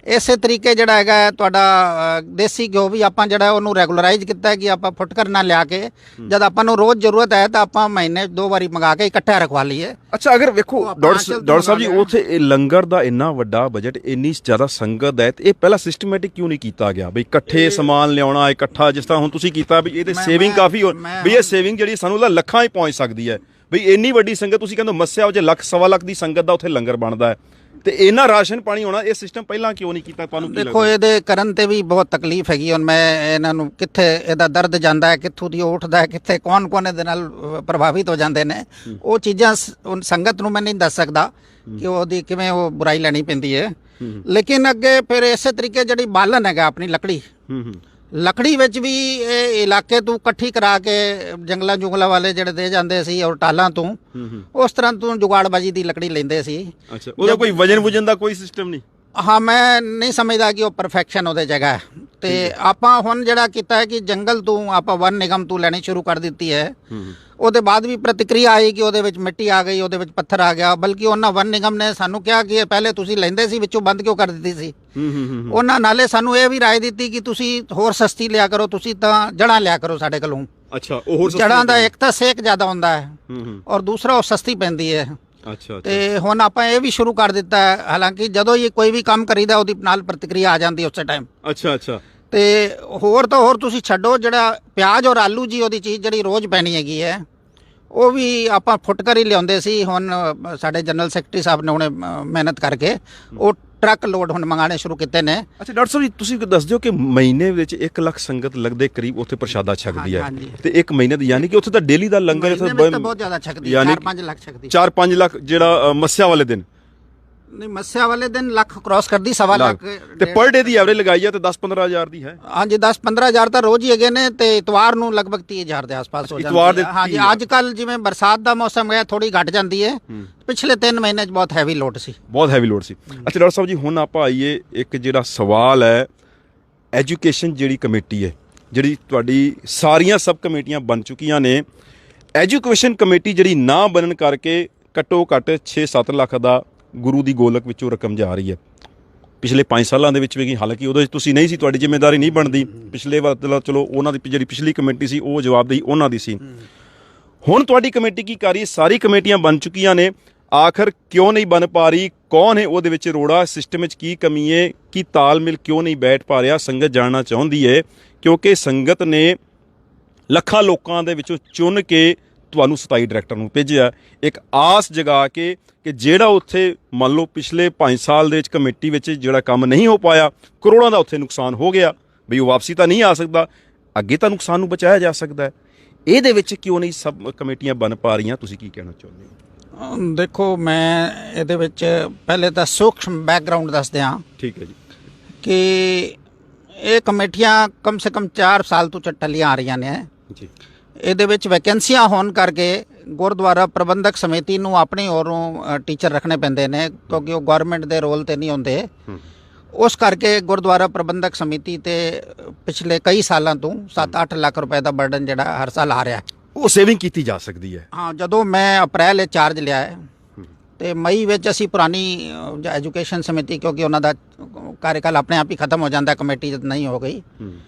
ਇਸੇ ਤਰੀਕੇ ਜਿਹੜਾ ਹੈਗਾ ਤੁਹਾਡਾ ਦੇਸੀ ਘਿਓ ਵੀ ਆਪਾਂ ਜਿਹੜਾ ਉਹਨੂੰ ਰੈਗੂਲਰਾਈਜ਼ ਕੀਤਾ ਕਿ ਆਪਾਂ ਫੁਟਕਰ ਨਾ ਲਿਆ ਕੇ ਜਦ ਆਪਾਂ ਨੂੰ ਰੋਜ਼ ਜ਼ਰੂਰਤ ਹੈ ਤਾਂ ਆਪਾਂ ਮਹੀਨੇ 2 ਵਾਰੀ ਮੰਗਾ ਕੇ ਇਕੱਠਾ ਰਖਵਾ ਲਈਏ। ਅੱਛਾ, ਅਗਰ ਵੇਖੋ ਡਾਕਟਰ ਸਾਹਿਬ ਜੀ ਉੱਥੇ ਇਹ ਲੰਗਰ ਦਾ ਇੰਨਾ ਵੱਡਾ ਬਜਟ, ਇੰਨੀ ਜ਼ਿਆਦਾ ਸੰਗਤ ਹੈ, ਤੇ ਇਹ ਪਹਿਲਾਂ ਸਿਸਟਮੈਟਿਕ ਕਿਉਂ ਨਹੀਂ ਕੀਤਾ ਗਿਆ ਬਈ ਇਕੱਠੇ ਸਮਾਨ ਲਿਆਉਣਾ ਇਕੱਠਾ, ਜਿਸ ਤਰ੍ਹਾਂ ਹੁਣ ਤੁਸੀਂ ਕੀਤਾ ਵੀ ਇਹਦੇ ਸੇਵਿੰਗ ਕਾਫੀ ਵੀ ਇਹ ਸੇਵਿੰਗ ਜਿਹੜੀ ਸਾਨੂੰ ਲੱਖਾਂ ਹੀ ਪਹੁੰਚ ਸਕਦੀ ਹੈ ਬਈ ਇੰਨੀ ਵੱਡੀ ਸੰਗਤ ਤੁਸੀਂ ਕਹਿੰਦੇ ਮੱਸਿਆ ਉਹ ਜੇ ਲੱਖ ਸਵਾ ਲੱਖ ਦੀ ਸੰਗਤ ਦਾ ਉੱਥੇ ਲੰਗਰ ਬਣਦਾ ਹੈ ਤੇ ਇਹਨਾਂ ਰਾਸ਼ਨ ਪਾਣੀ ਹੋਣਾ, ਇਹ ਸਿਸਟਮ ਪਹਿਲਾਂ ਕਿਉਂ ਨਹੀਂ ਕੀਤਾ? ਤੁਹਾਨੂੰ ਦੇਖੋ ਇਹਦੇ ਕਰਨ ਤੇ ਵੀ ਬਹੁਤ ਤਕਲੀਫ ਹੈਗੀ। ਹੁਣ ਮੈਂ ਇਹਨਾਂ ਨੂੰ ਕਿੱਥੇ ਇਹਦਾ ਦਰਦ ਜਾਂਦਾ ਹੈ, ਕਿੱਥੋਂ ਦੀ ਉੱਠਦਾ ਹੈ, ਕਿੱਥੇ ਕੌਣ ਇਹਦੇ ਨਾਲ ਪ੍ਰਭਾਵਿਤ ਹੋ ਜਾਂਦੇ ਨੇ, ਉਹ ਚੀਜ਼ਾਂ ਸੰਗਤ ਨੂੰ ਮੈਂ ਨਹੀਂ ਦੱਸ ਸਕਦਾ ਕਿ ਉਹਦੀ ਕਿਵੇਂ ਉਹ ਬੁਰਾਈ ਲੈਣੀ ਪੈਂਦੀ ਹੈ। ਲੇਕਿਨ ਅੱਗੇ ਫਿਰ ਇਸੇ ਤਰੀਕੇ ਜਿਹੜੀ ਬਾਲਣ ਹੈਗਾ ਆਪਣੀ ਲੱਕੜੀ ਵਿੱਚ ਵੀ ਇਹ ਇਲਾਕੇ ਤੋਂ ਇਕੱਠੀ ਕਰਾ ਕੇ ਜੰਗਲਾਂ ਵਾਲੇ ਜਿਹੜੇ ਦੇ ਜਾਂਦੇ ਸੀ ਔਰ ਟਾਲਾਂ ਤੋਂ ਉਸ ਤਰ੍ਹਾਂ ਤੋਂ ਜੁਗਾੜਬਾਜੀ ਦੀ ਲੱਕੜੀ ਲੈਂਦੇ ਸੀ। ਅੱਛਾ, ਉਹਦਾ ਕੋਈ ਵਜਨ ਦਾ ਕੋਈ ਸਿਸਟਮ ਨਹੀਂ? ਹਾਂ, ਮੈਂ ਨਹੀਂ ਸਮਝਦਾ ਕਿ ਉਹ ਪਰਫੈਕਸ਼ਨ ਉਹਦੇ ਜਗ੍ਹਾ ਹੈ। ਤੇ ਆਪਾਂ ਹੁਣ ਜਿਹੜਾ ਕੀਤਾ ਹੈ ਕਿ ਜੰਗਲ ਤੋਂ ਆਪਾਂ ਵਨ ਨਿਗਮ ਤੋਂ ਲੈਣੀ ਸ਼ੁਰੂ ਕਰ ਦਿੱਤੀ ਹੈ। ਉਹਦੇ ਬਾਅਦ ਵੀ ਪ੍ਰਤੀਕਿਰਿਆ ਆਈ ਕਿ ਉਹਦੇ ਵਿੱਚ ਮਿੱਟੀ ਆ ਗਈ, ਉਹਦੇ ਵਿੱਚ ਪੱਥਰ ਆ ਗਿਆ, ਬਲਕਿ ਉਹਨਾਂ ਵਨ ਨਿਗਮ ਨੇ ਸਾਨੂੰ ਕਿਹਾ ਕਿ ਪਹਿਲੇ ਤੁਸੀਂ ਲੈਂਦੇ ਸੀ ਵਿੱਚੋਂ ਬੰਦ ਕਿਉਂ ਕਰ ਦਿੱਤੀ ਸੀ। ਉਹਨਾਂ ਨਾਲੇ ਸਾਨੂੰ ਇਹ ਵੀ ਰਾਏ ਦਿੱਤੀ ਕਿ ਤੁਸੀਂ ਹੋਰ ਸਸਤੀ ਲਿਆ ਕਰੋ, ਤੁਸੀਂ ਤਾਂ ਜੜ੍ਹਾਂ ਲਿਆ ਕਰੋ ਸਾਡੇ ਕੋਲੋਂ। ਅੱਛਾ, ਉਹ ਹੋਰ ਜੜ੍ਹਾਂ ਦਾ ਇੱਕ ਤਾਂ ਸੇਕ ਜ਼ਿਆਦਾ ਹੁੰਦਾ ਹੈ ਔਰ ਦੂਸਰਾ ਉਹ ਸਸਤੀ ਪੈਂਦੀ ਹੈ। ਅੱਛਾ, ਤੇ ਹੁਣ ਆਪਾਂ ਇਹ ਵੀ ਸ਼ੁਰੂ ਕਰ ਦਿੱਤਾ ਹੈ। ਹਾਲਾਂਕਿ ਜਦੋਂ ਇਹ ਕੋਈ ਵੀ ਕੰਮ ਕਰੀਦਾ ਉਹਦੀ ਨਾਲ ਪ੍ਰਤੀਕਿਰਿਆ ਆ ਜਾਂਦੀ ਉਸੇ ਟਾਈਮ। ਅੱਛਾ। ਤੇ ਹੋਰ ਤਾਂ ਹੋਰ ਤੁਸੀਂ ਛੱਡੋ, ਜਿਹੜਾ ਪਿਆਜ਼ ਔਰ ਆਲੂ ਜੀ ਉਹਦੀ ਚੀਜ਼ ਜਿਹੜੀ ਰੋਜ਼ ਪੈਣੀ ਹੈਗੀ ਹੈ ਉਹ ਵੀ ਆਪਾਂ ਫੁਟਕਰ ਹੀ ਲਿਆਉਂਦੇ ਸੀ। ਹੁਣ ਸਾਡੇ ਜਨਰਲ ਸੈਕਟਰੀ ਸਾਹਿਬ ਨੇ ਹੁਣੇ ਮਿਹਨਤ ਕਰਕੇ ਉਹ ਟਰੱਕ ਲੋਡ ਹੁਣ ਮੰਗਾਣੇ ਸ਼ੁਰੂ ਕੀਤੇ ਨੇ। ਅੱਛਾ ਡਾਕਟਰ ਸਾਹਿਬ ਜੀ, ਤੁਸੀਂ ਦੱਸ ਦਿਓ ਕਿ ਮਹੀਨੇ ਵਿੱਚ 1 ਲੱਖ ਸੰਗਤ ਲੱਗਦੇ ਕਰੀਬ ਉੱਥੇ ਪ੍ਰਸ਼ਾਦਾ ਛਕਦੀ ਹੈ ਤੇ 1 ਮਹੀਨੇ ਦੀ, ਯਾਨੀ ਕਿ ਉੱਥੇ ਤਾਂ ਡੇਲੀ ਦਾ ਲੰਗਰ ਬਹੁਤ ਜ਼ਿਆਦਾ ਛਕਦੀ ਹੈ, 4-5 ਲੱਖ ਛਕਦੀ। 4-5 ਲੱਖ ਜਿਹੜਾ ਮੱਸਿਆ ਵਾਲੇ ਦਿਨ? ਨਹੀਂ, ਮੱਸਿਆ ਵਾਲੇ ਦਿਨ ਲੱਖ ਕ੍ਰਾਸ ਕਰਦੀ, 1.25 ਲੱਖ। ਤੇ ਪਰ ਡੇ ਦੀ ਐਵਰੇਜ ਲਗਾਈ ਹੈ ਤੇ 10-15 ਹਜ਼ਾਰ ਦੀ ਹੈ? ਹਾਂਜੀ, 10-15 ਹਜ਼ਾਰ ਤਾਂ ਰੋਜ਼ ਹੀ ਹੈਗੇ ਨੇ ਤੇ ਇਤਵਾਰ ਨੂੰ ਲਗਭਗ 30 ਹਜ਼ਾਰ ਦੇ ਆਸ-ਪਾਸ ਹੋ ਜਾਂਦੀ ਹੈ। ਹਾਂਜੀ, ਅੱਜ ਕੱਲ ਜਿਵੇਂ ਬਰਸਾਤ ਦਾ ਮੌਸਮ ਹੈ ਥੋੜੀ ਘਟ ਜਾਂਦੀ ਹੈ। ਪਿਛਲੇ 3 ਮਹੀਨੇ 'ਚ ਬਹੁਤ ਹੈਵੀ ਲੋਡ ਸੀ। ਅੱਛਾ ਡਾਕਟਰ ਸਾਹਿਬ ਜੀ, ਹੁਣ ਆਪਾਂ ਆਈਏ ਇੱਕ ਜਿਹੜਾ ਸਵਾਲ ਹੈ, ਐਜੂਕੇਸ਼ਨ ਜਿਹੜੀ ਕਮੇਟੀ ਹੈ, ਜਿਹੜੀ ਤੁਹਾਡੀ ਸਾਰੀਆਂ ਸਬ ਕਮੇਟੀਆਂ ਬਣ ਚੁੱਕੀਆਂ ਨੇ, ਐਜੂਕੇਸ਼ਨ ਕਮੇਟੀ ਜਿਹੜੀ ਨਾ ਬਣਨ ਕਰਕੇ ਘੱਟੋ ਘੱਟ 6-7 ਲੱਖ ਦਾ ਗੁਰੂ ਦੀ ਗੋਲਕ ਵਿੱਚੋਂ ਰਕਮ ਜਾ ਰਹੀ ਹੈ ਪਿਛਲੇ 5 ਸਾਲਾਂ ਦੇ ਵਿੱਚ ਵੀ। ਹਾਲਾਂਕਿ ਉਹਦੇ 'ਚ ਤੁਸੀਂ ਨਹੀਂ ਸੀ, ਤੁਹਾਡੀ ਜ਼ਿੰਮੇਵਾਰੀ ਨਹੀਂ ਬਣਦੀ। ਪਿਛਲੇ ਵਾਰ ਚਲੋ ਉਹਨਾਂ ਦੀ ਜਿਹੜੀ ਪਿਛਲੀ ਕਮੇਟੀ ਸੀ ਉਹ ਜਵਾਬਦੇਹੀ ਉਹਨਾਂ ਦੀ ਸੀ। ਹੁਣ ਤੁਹਾਡੀ ਕਮੇਟੀ ਕੀ ਕਰ ਰਹੀ ਹੈ? ਸਾਰੀ ਕਮੇਟੀਆਂ ਬਣ ਚੁੱਕੀਆਂ ਨੇ, ਆਖਰ ਕਿਉਂ ਨਹੀਂ ਬਣ ਪਾ ਰਹੀ? ਕੌਣ ਹੈ ਉਹਦੇ ਵਿੱਚ ਰੋੜਾ? ਸਿਸਟਮ ਵਿੱਚ ਕੀ ਕਮੀ ਹੈ? ਕੀ ਤਾਲਮੇਲ ਕਿਉਂ ਨਹੀਂ ਬੈਠ ਪਾ ਰਿਹਾ? ਸੰਗਤ ਜਾਣਨਾ ਚਾਹੁੰਦੀ ਹੈ, ਕਿਉਂਕਿ ਸੰਗਤ ਨੇ ਲੱਖਾਂ ਲੋਕਾਂ ਦੇ ਵਿੱਚੋਂ ਚੁਣ ਕੇ ਤੁਹਾਨੂੰ 27 ਡਾਇਰੈਕਟਰ ਨੂੰ ਭੇਜਿਆ, ਇੱਕ ਆਸ ਜਗਾ ਕੇ ਕਿ ਜਿਹੜਾ ਉੱਥੇ ਮੰਨ ਲਓ ਪਿਛਲੇ 5 ਸਾਲ ਦੇ ਵਿੱਚ ਕਮੇਟੀ ਵਿੱਚ ਜਿਹੜਾ ਕੰਮ ਨਹੀਂ ਹੋ ਪਾਇਆ, ਕਰੋੜਾਂ ਦਾ ਉੱਥੇ ਨੁਕਸਾਨ ਹੋ ਗਿਆ, ਬਈ ਉਹ ਵਾਪਸੀ ਤਾਂ ਨਹੀਂ ਆ ਸਕਦਾ, ਅੱਗੇ ਤਾਂ ਨੁਕਸਾਨ ਨੂੰ ਬਚਾਇਆ ਜਾ ਸਕਦਾ ਹੈ। ਇਹਦੇ ਵਿੱਚ ਕਿਉਂ ਨਹੀਂ ਸਭ ਕਮੇਟੀਆਂ ਬਣ ਪਾ ਰਹੀਆਂ? ਤੁਸੀਂ ਕੀ ਕਹਿਣਾ ਚਾਹੁੰਦੇ ਹੋ? ਦੇਖੋ, ਮੈਂ ਇਹਦੇ ਵਿੱਚ ਪਹਿਲੇ ਤਾਂ ਸੂਖਮ ਬੈਕਗਰਾਉਂਡ ਦੱਸ ਦਿਆਂ। ਠੀਕ ਹੈ ਜੀ। ਕਿ ਇਹ ਕਮੇਟੀਆਂ ਕਮ ਸੇ ਕਮ 4 ਸਾਲ ਤੋਂ ਚੱਲੀਆਂ ਆ ਰਹੀਆਂ ਨੇ ਜੀ। ਇਹਦੇ ਵਿੱਚ ਵੈਕੈਂਸੀਆਂ ਹੋਣ ਕਰਕੇ ਗੁਰਦੁਆਰਾ ਪ੍ਰਬੰਧਕ ਸਮਿਤੀ ਨੂੰ ਆਪਣੇ ਹੋਰੋਂ ਟੀਚਰ ਰੱਖਣੇ ਪੈਂਦੇ ਨੇ, ਕਿਉਂਕਿ ਉਹ ਗਵਰਨਮੈਂਟ ਦੇ ਰੋਲ ਤੇ ਨਹੀਂ ਹੁੰਦੇ। ਉਸ ਕਰਕੇ ਗੁਰਦੁਆਰਾ ਪ੍ਰਬੰਧਕ ਸਮਿਤੀ ਤੇ ਪਿਛਲੇ ਕਈ ਸਾਲਾਂ ਤੋਂ 7-8 ਲੱਖ ਰੁਪਏ ਦਾ ਬਰਡਨ ਜਿਹੜਾ ਹਰ ਸਾਲ ਆ ਰਿਹਾ, ਉਹ ਸੇਵਿੰਗ ਕੀਤੀ ਜਾ ਸਕਦੀ ਹੈ। ਹਾਂ, ਜਦੋਂ ਮੈਂ ਅਪ੍ਰੈਲ ਚਾਰਜ ਲਿਆ ਹੈ ਤੇ ਮਈ ਵਿੱਚ ਅਸੀਂ ਪੁਰਾਣੀ ਐਜੂਕੇਸ਼ਨ ਸਮਿਤੀ, ਕਿਉਂਕਿ ਉਹਨਾਂ ਦਾ ਕਾਰਜਕਾਲ ਆਪਣੇ ਆਪ ਹੀ ਖਤਮ ਹੋ ਜਾਂਦਾ, ਕਮੇਟੀ ਜਦ ਨਹੀਂ ਹੋ ਗਈ,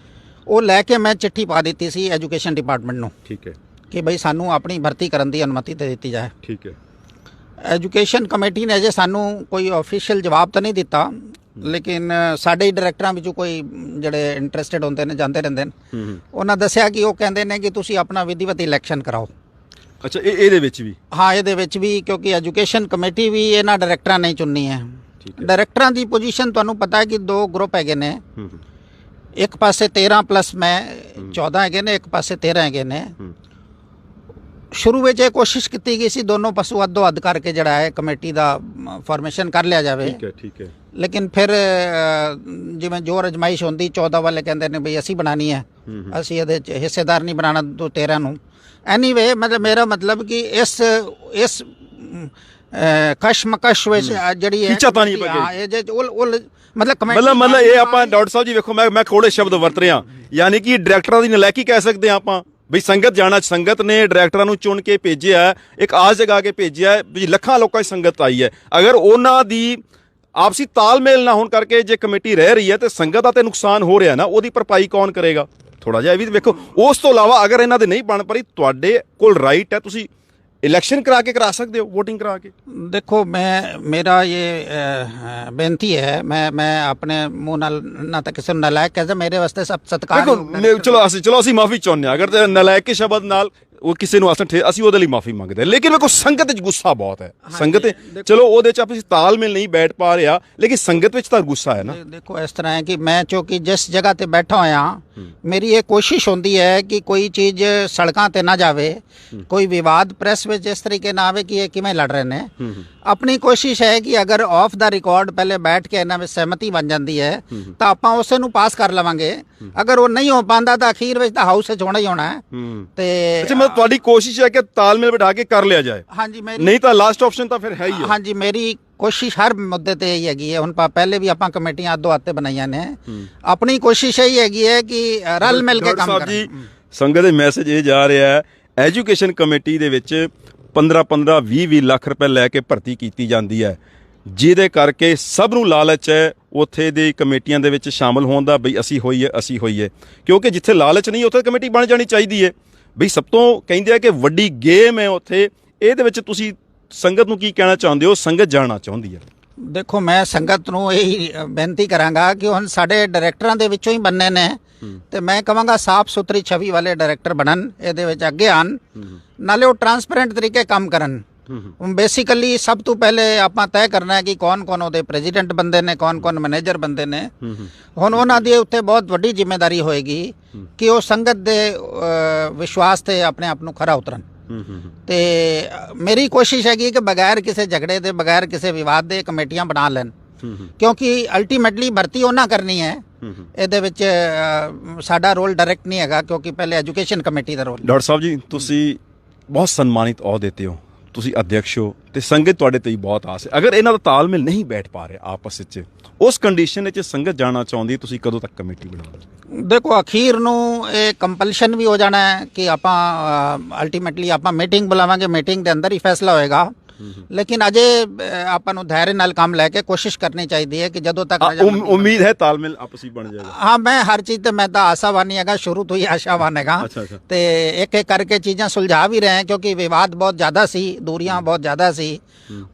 ਉਹ ਲੈ ਕੇ ਮੈਂ ਚਿੱਠੀ ਪਾ ਦਿੱਤੀ ਸੀ ਐਜੂਕੇਸ਼ਨ ਡਿਪਾਰਟਮੈਂਟ ਨੂੰ। ਠੀਕ ਹੈ। ਕਿ ਬਈ ਸਾਨੂੰ ਆਪਣੀ ਭਰਤੀ ਕਰਨ ਦੀ ਅਨੁਮਤੀ ਦੇ ਦਿੱਤੀ ਜਾਏ। ਠੀਕ ਹੈ। ਐਜੂਕੇਸ਼ਨ ਕਮੇਟੀ ਨੇ ਅਜੇ ਸਾਨੂੰ ਕੋਈ ਆਫੀਸ਼ੀਅਲ ਜਵਾਬ ਤਾਂ ਨਹੀਂ ਦਿੱਤਾ, ਲੇਕਿਨ ਸਾਡੇ ਡਾਇਰੈਕਟਰਾਂ ਵਿੱਚੋਂ ਕੋਈ ਜਿਹੜੇ ਇੰਟਰਸਟਿਡ ਹੁੰਦੇ ਨੇ, ਜਾਂਦੇ ਰਹਿੰਦੇ ਨੇ, ਉਹਨਾਂ ਦੱਸਿਆ ਕਿ ਉਹ ਕਹਿੰਦੇ ਨੇ ਕਿ ਤੁਸੀਂ ਆਪਣਾ ਵਿਧੀਵਤ ਇਲੈਕਸ਼ਨ ਕਰਾਓ। ਅੱਛਾ, ਇਹਦੇ ਵਿੱਚ ਵੀ? ਹਾਂ, ਇਹਦੇ ਵਿੱਚ ਵੀ, ਕਿਉਂਕਿ ਐਜੂਕੇਸ਼ਨ ਕਮੇਟੀ ਵੀ ਇਹਨਾਂ ਡਾਇਰੈਕਟਰਾਂ ਨੇ ਚੁਣਨੀ ਹੈ। ਡਾਇਰੈਕਟਰਾਂ ਦੀ ਪੋਜੀਸ਼ਨ ਤੁਹਾਨੂੰ ਪਤਾ ਹੈ ਕਿ 2 ਗਰੁੱਪ ਹੈਗੇ ਨੇ, ਇੱਕ ਪਾਸੇ 13 ਪਲੱਸ ਮੈਂ 14 ਹੈਗੇ ਨੇ, ਇੱਕ ਪਾਸੇ 13 ਹੈਗੇ ਨੇ। ਸ਼ੁਰੂ ਵਿੱਚ ਇਹ ਕੋਸ਼ਿਸ਼ ਕੀਤੀ ਗਈ ਸੀ ਦੋਨੋਂ ਪਾਸੋਂ ਅੱਧੋ ਅੱਧ ਕਰਕੇ ਜਿਹੜਾ ਹੈ ਕਮੇਟੀ ਦਾ ਫਾਰਮੇਸ਼ਨ ਕਰ ਲਿਆ ਜਾਵੇ। ਠੀਕ ਹੈ। ਲੇਕਿਨ ਫਿਰ ਜਿਵੇਂ ਜੋ ਅਜਮਾਇਸ਼ ਹੁੰਦੀ 14 ਵਾਲੇ ਕਹਿੰਦੇ ਨੇ ਬਈ ਅਸੀਂ ਬਣਾਣੀ ਹੈ, ਅਸੀਂ ਇਹਦੇ 'ਚ ਹਿੱਸੇਦਾਰ ਨਹੀਂ ਬਣਾਉਣਾ 13 ਨੂੰ। ਐਨੀਵੇ ਮਤਲਬ ਮੇਰਾ ਮਤਲਬ ਕਿ ਇਸ ਕਸ਼ਮਕਸ਼ ਵਿੱਚ ਜਿਹੜੀ ਹੈ ਖਿੱਚਾਤਾਨੀ ਪੈ ਗਈ। ਹਾਂ, ਇਹ ਜੇ ਮਤਲਬ ਕਮੇਟੀ ਮਤਲਬ ਇਹ ਆਪਾਂ ਡਾਕਟਰ ਸਾਹਿਬ ਜੀ ਵੇਖੋ, ਮੈਂ ਥੋੜੇ ਸ਼ਬਦ ਵਰਤ ਰਿਹਾ, ਯਾਨੀ ਕਿ ਡਾਇਰੈਕਟਰਾਂ ਦੀ ਨਲਾਇਕੀ ਕਹਿ ਸਕਦੇ ਹਾਂ ਆਪਾਂ ਬਈ ਸੰਗਤ ਨੇ ਡਾਇਰੈਕਟਰਾਂ ਨੂੰ ਚੁਣ ਕੇ ਭੇਜਿਆ, ਇੱਕ ਆਸ ਜਗਾ ਕੇ ਭੇਜਿਆ ਵੀ ਲੱਖਾਂ ਲੋਕਾਂ ਦੀ ਸੰਗਤ ਆਈ ਹੈ। ਅਗਰ ਉਹਨਾਂ ਦੀ ਆਪਸੀ ਤਾਲਮੇਲ ਨਾ ਹੋਣ ਕਰਕੇ ਜੇ ਕਮੇਟੀ ਰਹਿ ਰਹੀ ਹੈ ਤੇ ਸੰਗਤ ਦਾ ਤੇ ਨੁਕਸਾਨ ਹੋ ਰਿਹਾ ਨਾ, ਉਹਦੀ ਭਰਪਾਈ ਕੌਣ ਕਰੇਗਾ? ਥੋੜਾ ਜਿਹਾ ਇਹ ਵੀ ਵੇਖੋ। ਉਸ ਤੋਂ ਇਲਾਵਾ ਅਗਰ ਇਹਨਾਂ ਦੇ ਨਹੀਂ ਬਣ ਪਈ, ਤੁਹਾਡੇ ਕੋਲ ਰਾਈਟ ਹੈ, ਤੁਸੀਂ ਇਲੈਕਸ਼ਨ ਕਰਾ ਸਕਦੇ ਹੋ, ਵੋਟਿੰਗ ਕਰਾ ਕੇ। ਦੇਖੋ ਮੇਰਾ ਇਹ ਬੇਨਤੀ ਹੈ, ਮੈਂ ਆਪਣੇ ਮੂੰਹ ਨਾਲ ਨਾ ਤਾਂ ਕਿਸੇ ਨੂੰ ਨਲਾਇਕ ਕਹਿੰਦਾ, ਮੇਰੇ ਵਾਸਤੇ ਸਭ ਸਤਿਕਾਰ। ਚਲੋ ਅਸੀਂ ਮਾਫੀ ਚਾਹੁੰਦੇ ਹਾਂ ਅਗਰ ਨਲਾਇਕ ਸ਼ਬਦ ਨਾਲ ਉਹ ਕਿਸੇ ਨੂੰ ਅਸੀਂ ਉਹਦੇ ਲਈ ਮਾਫੀ ਮੰਗਦੇ ਹਾਂ। ਲੇਕਿਨ ਵੇਖੋ ਸੰਗਤ 'ਚ ਗੁੱਸਾ ਬਹੁਤ ਹੈ। ਸੰਗਤ ਚਲੋ ਉਹਦੇ 'ਚ ਆਪਣੀ ਤਾਲਮੇਲ ਨਹੀਂ ਬੈਠ ਪਾ ਰਿਹਾ, ਲੇਕਿਨ ਸੰਗਤ ਵਿੱਚ ਤਾਂ ਗੁੱਸਾ ਹੈ ਨਾ। ਦੇਖੋ ਇਸ ਤਰ੍ਹਾਂ ਹੈ ਕਿ ਮੈਂ ਚੂੰਕਿ ਜਿਸ ਜਗ੍ਹਾ ਤੇ ਬੈਠਾ ਹੋਇਆ, ਮੇਰੀ ਇਹ ਕੋਸ਼ਿਸ਼ ਹੁੰਦੀ ਹੈ ਕਿ ਕੋਈ ਚੀਜ਼ ਸੜਕਾਂ ਤੇ ਨਾ ਜਾਵੇ, ਕੋਈ ਵਿਵਾਦ ਪ੍ਰੈਸ ਵਿੱਚ ਇਸ ਤਰੀਕੇ ਨਾ ਆਵੇ ਕਿ ਇਹ ਕਿਵੇਂ ਲੜ ਰਹੇ ਨੇ। ਆਪਣੀ ਕੋਸ਼ਿਸ਼ ਹੈ ਕਿ ਅਗਰ ਆਫ ਦਾ ਰਿਕਾਰਡ ਪਹਿਲੇ ਬੈਠ ਕੇ ਇਹਨਾਂ ਵਿੱਚ ਸਹਿਮਤੀ ਬਣ ਜਾਂਦੀ ਹੈ ਤਾਂ ਆਪਾਂ ਉਸੇ ਨੂੰ ਪਾਸ ਕਰ ਲਵਾਂਗੇ। ਅਗਰ ਉਹ ਨਹੀਂ ਹੋ ਪਾਉਂਦਾ ਤਾਂ ਅਖੀਰ ਵਿੱਚ ਤਾਂ ਹਾਊਸ 'ਚ ਹੋਣਾ ਹੀ ਹੋਣਾ ਹੈ। ਤੇ ਅੱਛਾ, ਮਤਲਬ ਤੁਹਾਡੀ ਕੋਸ਼ਿਸ਼ ਹੈ ਕਿ ਤਾਲਮੇਲ ਬਿਠਾ ਕੇ ਕਰ ਲਿਆ ਜਾਏ। ਹਾਂਜੀ, ਨਹੀਂ ਤਾਂ ਲਾਸਟ ਆਪਸ਼ਨ ਤਾਂ ਫਿਰ ਹੈ ਹੀ ਹੈ। ਹਾਂਜੀ, ਮੇਰੀ ਕੋਸ਼ਿਸ਼ ਹਰ ਮੁੱਦੇ ਤੇ ਇਹੀ ਹੈਗੀ ਹੈ। ਹੁਣ ਪਹਿਲੇ ਵੀ ਆਪਾਂ ਕਮੇਟੀਆਂ ਅੱਧੋ ਅੱਧੇ ਬਣਾਈਆਂ ਨੇ। ਆਪਣੀ ਕੋਸ਼ਿਸ਼ ਇਹੀ ਹੈਗੀ ਹੈ ਕਿ ਰਲ ਮਿਲ ਕੇ ਕੰਮ ਕਰਾਂ। ਸੰਗਤ ਦੇ ਮੈਸੇਜ ਇਹ ਜਾ ਰਿਹਾ ਹੈ, ਐਜੂਕੇਸ਼ਨ ਕਮੇਟੀ ਦੇ ਵਿੱਚ 15-15 20-20 ਲੱਖ ਰੁਪਏ ਲੈ ਕੇ ਭਰਤੀ ਕੀਤੀ ਜਾਂਦੀ ਹੈ, ਜਿਹਦੇ ਕਰਕੇ ਸਭ ਨੂੰ ਲਾਲਚ ਹੈ ਉੱਥੇ ਦੀ ਕਮੇਟੀਆਂ ਦੇ ਵਿੱਚ ਸ਼ਾਮਲ ਹੋਣ ਦਾ, ਬਈ ਅਸੀਂ ਹੋਈਏ। ਕਿਉਂਕਿ ਜਿੱਥੇ ਲਾਲਚ ਨਹੀਂ ਉੱਥੇ ਕਮੇਟੀ ਬਣ ਜਾਣੀ ਚਾਹੀਦੀ ਹੈ। ਬਈ ਸਭ ਤੋਂ ਕਹਿੰਦੇ ਆ ਕਿ ਵੱਡੀ ਗੇਮ ਹੈ ਉੱਥੇ। ਇਹਦੇ ਵਿੱਚ ਤੁਸੀਂ ਸੰਗਤ ਨੂੰ ਕੀ ਕਹਿਣਾ ਚਾਹੁੰਦੇ ਹੋ? ਸੰਗਤ ਜਾਣਨਾ ਚਾਹੁੰਦੀ ਹੈ। ਦੇਖੋ, ਮੈਂ ਸੰਗਤ ਨੂੰ ਇਹੀ ਬੇਨਤੀ ਕਰਾਂਗਾ ਕਿ ਹੁਣ ਸਾਡੇ ਡਾਇਰੈਕਟਰਾਂ ਦੇ ਵਿੱਚੋਂ ਹੀ ਬੰਨੇ ਨੇ, ਤੇ ਮੈਂ ਕਹਾਂਗਾ ਸਾਫ਼ ਸੁਥਰੀ ਛਵੀ ਵਾਲੇ ਡਾਇਰੈਕਟਰ ਬਣਨ, ਇਹਦੇ ਵਿੱਚ ਅੱਗੇ ਆਣ, ਨਾਲੇ ਉਹ ਟਰਾਂਸਪੇਰੈਂਟ ਤਰੀਕੇ ਕੰਮ ਕਰਨ। ਬੇਸਿਕਲੀ ਸਭ ਤੋਂ ਪਹਿਲੇ ਆਪਾਂ ਤੈਅ ਕਰਨਾ ਹੈ ਕਿ ਕੌਣ ਉਹਦੇ ਪ੍ਰੈਜ਼ੀਡੈਂਟ ਬੰਦੇ ਨੇ, ਕੌਣ ਮੈਨੇਜਰ ਬੰਦੇ ਨੇ। ਹੁਣ ਉਹਨਾਂ ਦੀ ਉੱਤੇ ਬਹੁਤ ਵੱਡੀ ਜ਼ਿੰਮੇਵਾਰੀ ਹੋਏਗੀ ਕਿ ਉਹ ਸੰਗਤ ਦੇ ਵਿਸ਼ਵਾਸ ਤੇ ਆਪਣੇ ਆਪ ਨੂੰ ਖਰਾ ਉਤਰਨ। ਤੇ ਮੇਰੀ ਕੋਸ਼ਿਸ਼ ਹੈਗੀ ਕਿ ਬਗੈਰ ਕਿਸੇ ਝਗੜੇ ਦੇ, ਬਗੈਰ ਕਿਸੇ ਵਿਵਾਦ ਦੇ ਕਮੇਟੀਆਂ ਬਣਾ ਲੈਣ, ਕਿਉਂਕਿ ਅਲਟੀਮੇਟਲੀ ਭਰਤੀ ਉਹਨਾਂ ਕਰਨੀ ਹੈ। ਇਹਦੇ ਵਿੱਚ ਸਾਡਾ ਰੋਲ ਡਾਇਰੈਕਟ ਨਹੀਂ ਹੈਗਾ, ਕਿਉਂਕਿ ਪਹਿਲੇ ਐਜੂਕੇਸ਼ਨ ਕਮੇਟੀ ਦਾ ਰੋਲ। ਡਾਕਟਰ ਸਾਹਿਬ ਜੀ, ਤੁਸੀਂ ਬਹੁਤ ਸਨਮਾਨਿਤ ਅਹੁਦੇ ਤੇ ਹੋ, ਤੁਸੀਂ ਅਧਿਅਕਸ਼ ਹੋ ਤੇ ਸੰਗਤ ਤੁਹਾਡੇ ਤੇ ਹੀ ਬਹੁਤ ਆਸ ਹੈ। ਅਗਰ ਇਹਨਾਂ ਦਾ ਤਾਲਮੇਲ ਨਹੀਂ ਬੈਠ ਪਾ ਰਿਹਾ ਆਪਸ ਵਿੱਚ, ਉਸ ਕੰਡੀਸ਼ਨ ਵਿੱਚ ਸੰਗਤ ਜਾਣਾ ਚਾਹੁੰਦੀ, ਤੁਸੀਂ ਕਦੋਂ ਤੱਕ ਕਮੇਟੀ ਬਣਾਓਗੇ? ਦੇਖੋ, ਅਖੀਰ ਨੂੰ ਇਹ ਕੰਪਲਸ਼ਨ ਵੀ ਹੋ ਜਾਣਾ ਹੈ ਕਿ ਆਪਾਂ ਅਲਟੀਮੇਟਲੀ ਆਪਾਂ ਮੀਟਿੰਗ ਬੁਲਾਵਾਂਗੇ, ਮੀਟਿੰਗ ਦੇ ਅੰਦਰ ਹੀ ਫੈਸਲਾ ਹੋਏਗਾ। ਲੇਕਿਨ ਅਜੇ ਆਪਾਂ ਨੂੰ ਧੈर्य ਨਾਲ ਕੰਮ ਲੈ ਕੇ ਕੋਸ਼ਿਸ਼ ਕਰਨੀ ਚਾਹੀਦੀ ਹੈ ਕਿ ਜਦੋਂ ਤੱਕ ਉਮੀਦ ਹੈ ਤਾਲਮੇਲ ਆਪਸੀ ਬਣ ਜਾਏਗਾ। ਹਾਂ, ਮੈਂ ਹਰ ਚੀਜ਼ ਤੇ ਮੈਂ ਤਾਂ ਆਸ਼ਾਵਾਨੀ ਹੈਗਾ, ਸ਼ੁਰੂ ਤੋਂ ਹੀ ਆਸ਼ਾਵਾਨ ਹੈਗਾ। ਤੇ ਇੱਕ ਕਰਕੇ ਚੀਜ਼ਾਂ ਸੁਲਝਾ ਵੀ ਰਹੇ, ਕਿਉਂਕਿ ਵਿਵਾਦ ਬਹੁਤ ਜ਼ਿਆਦਾ ਸੀ, ਦੂਰੀਆਂ ਬਹੁਤ ਜ਼ਿਆਦਾ ਸੀ।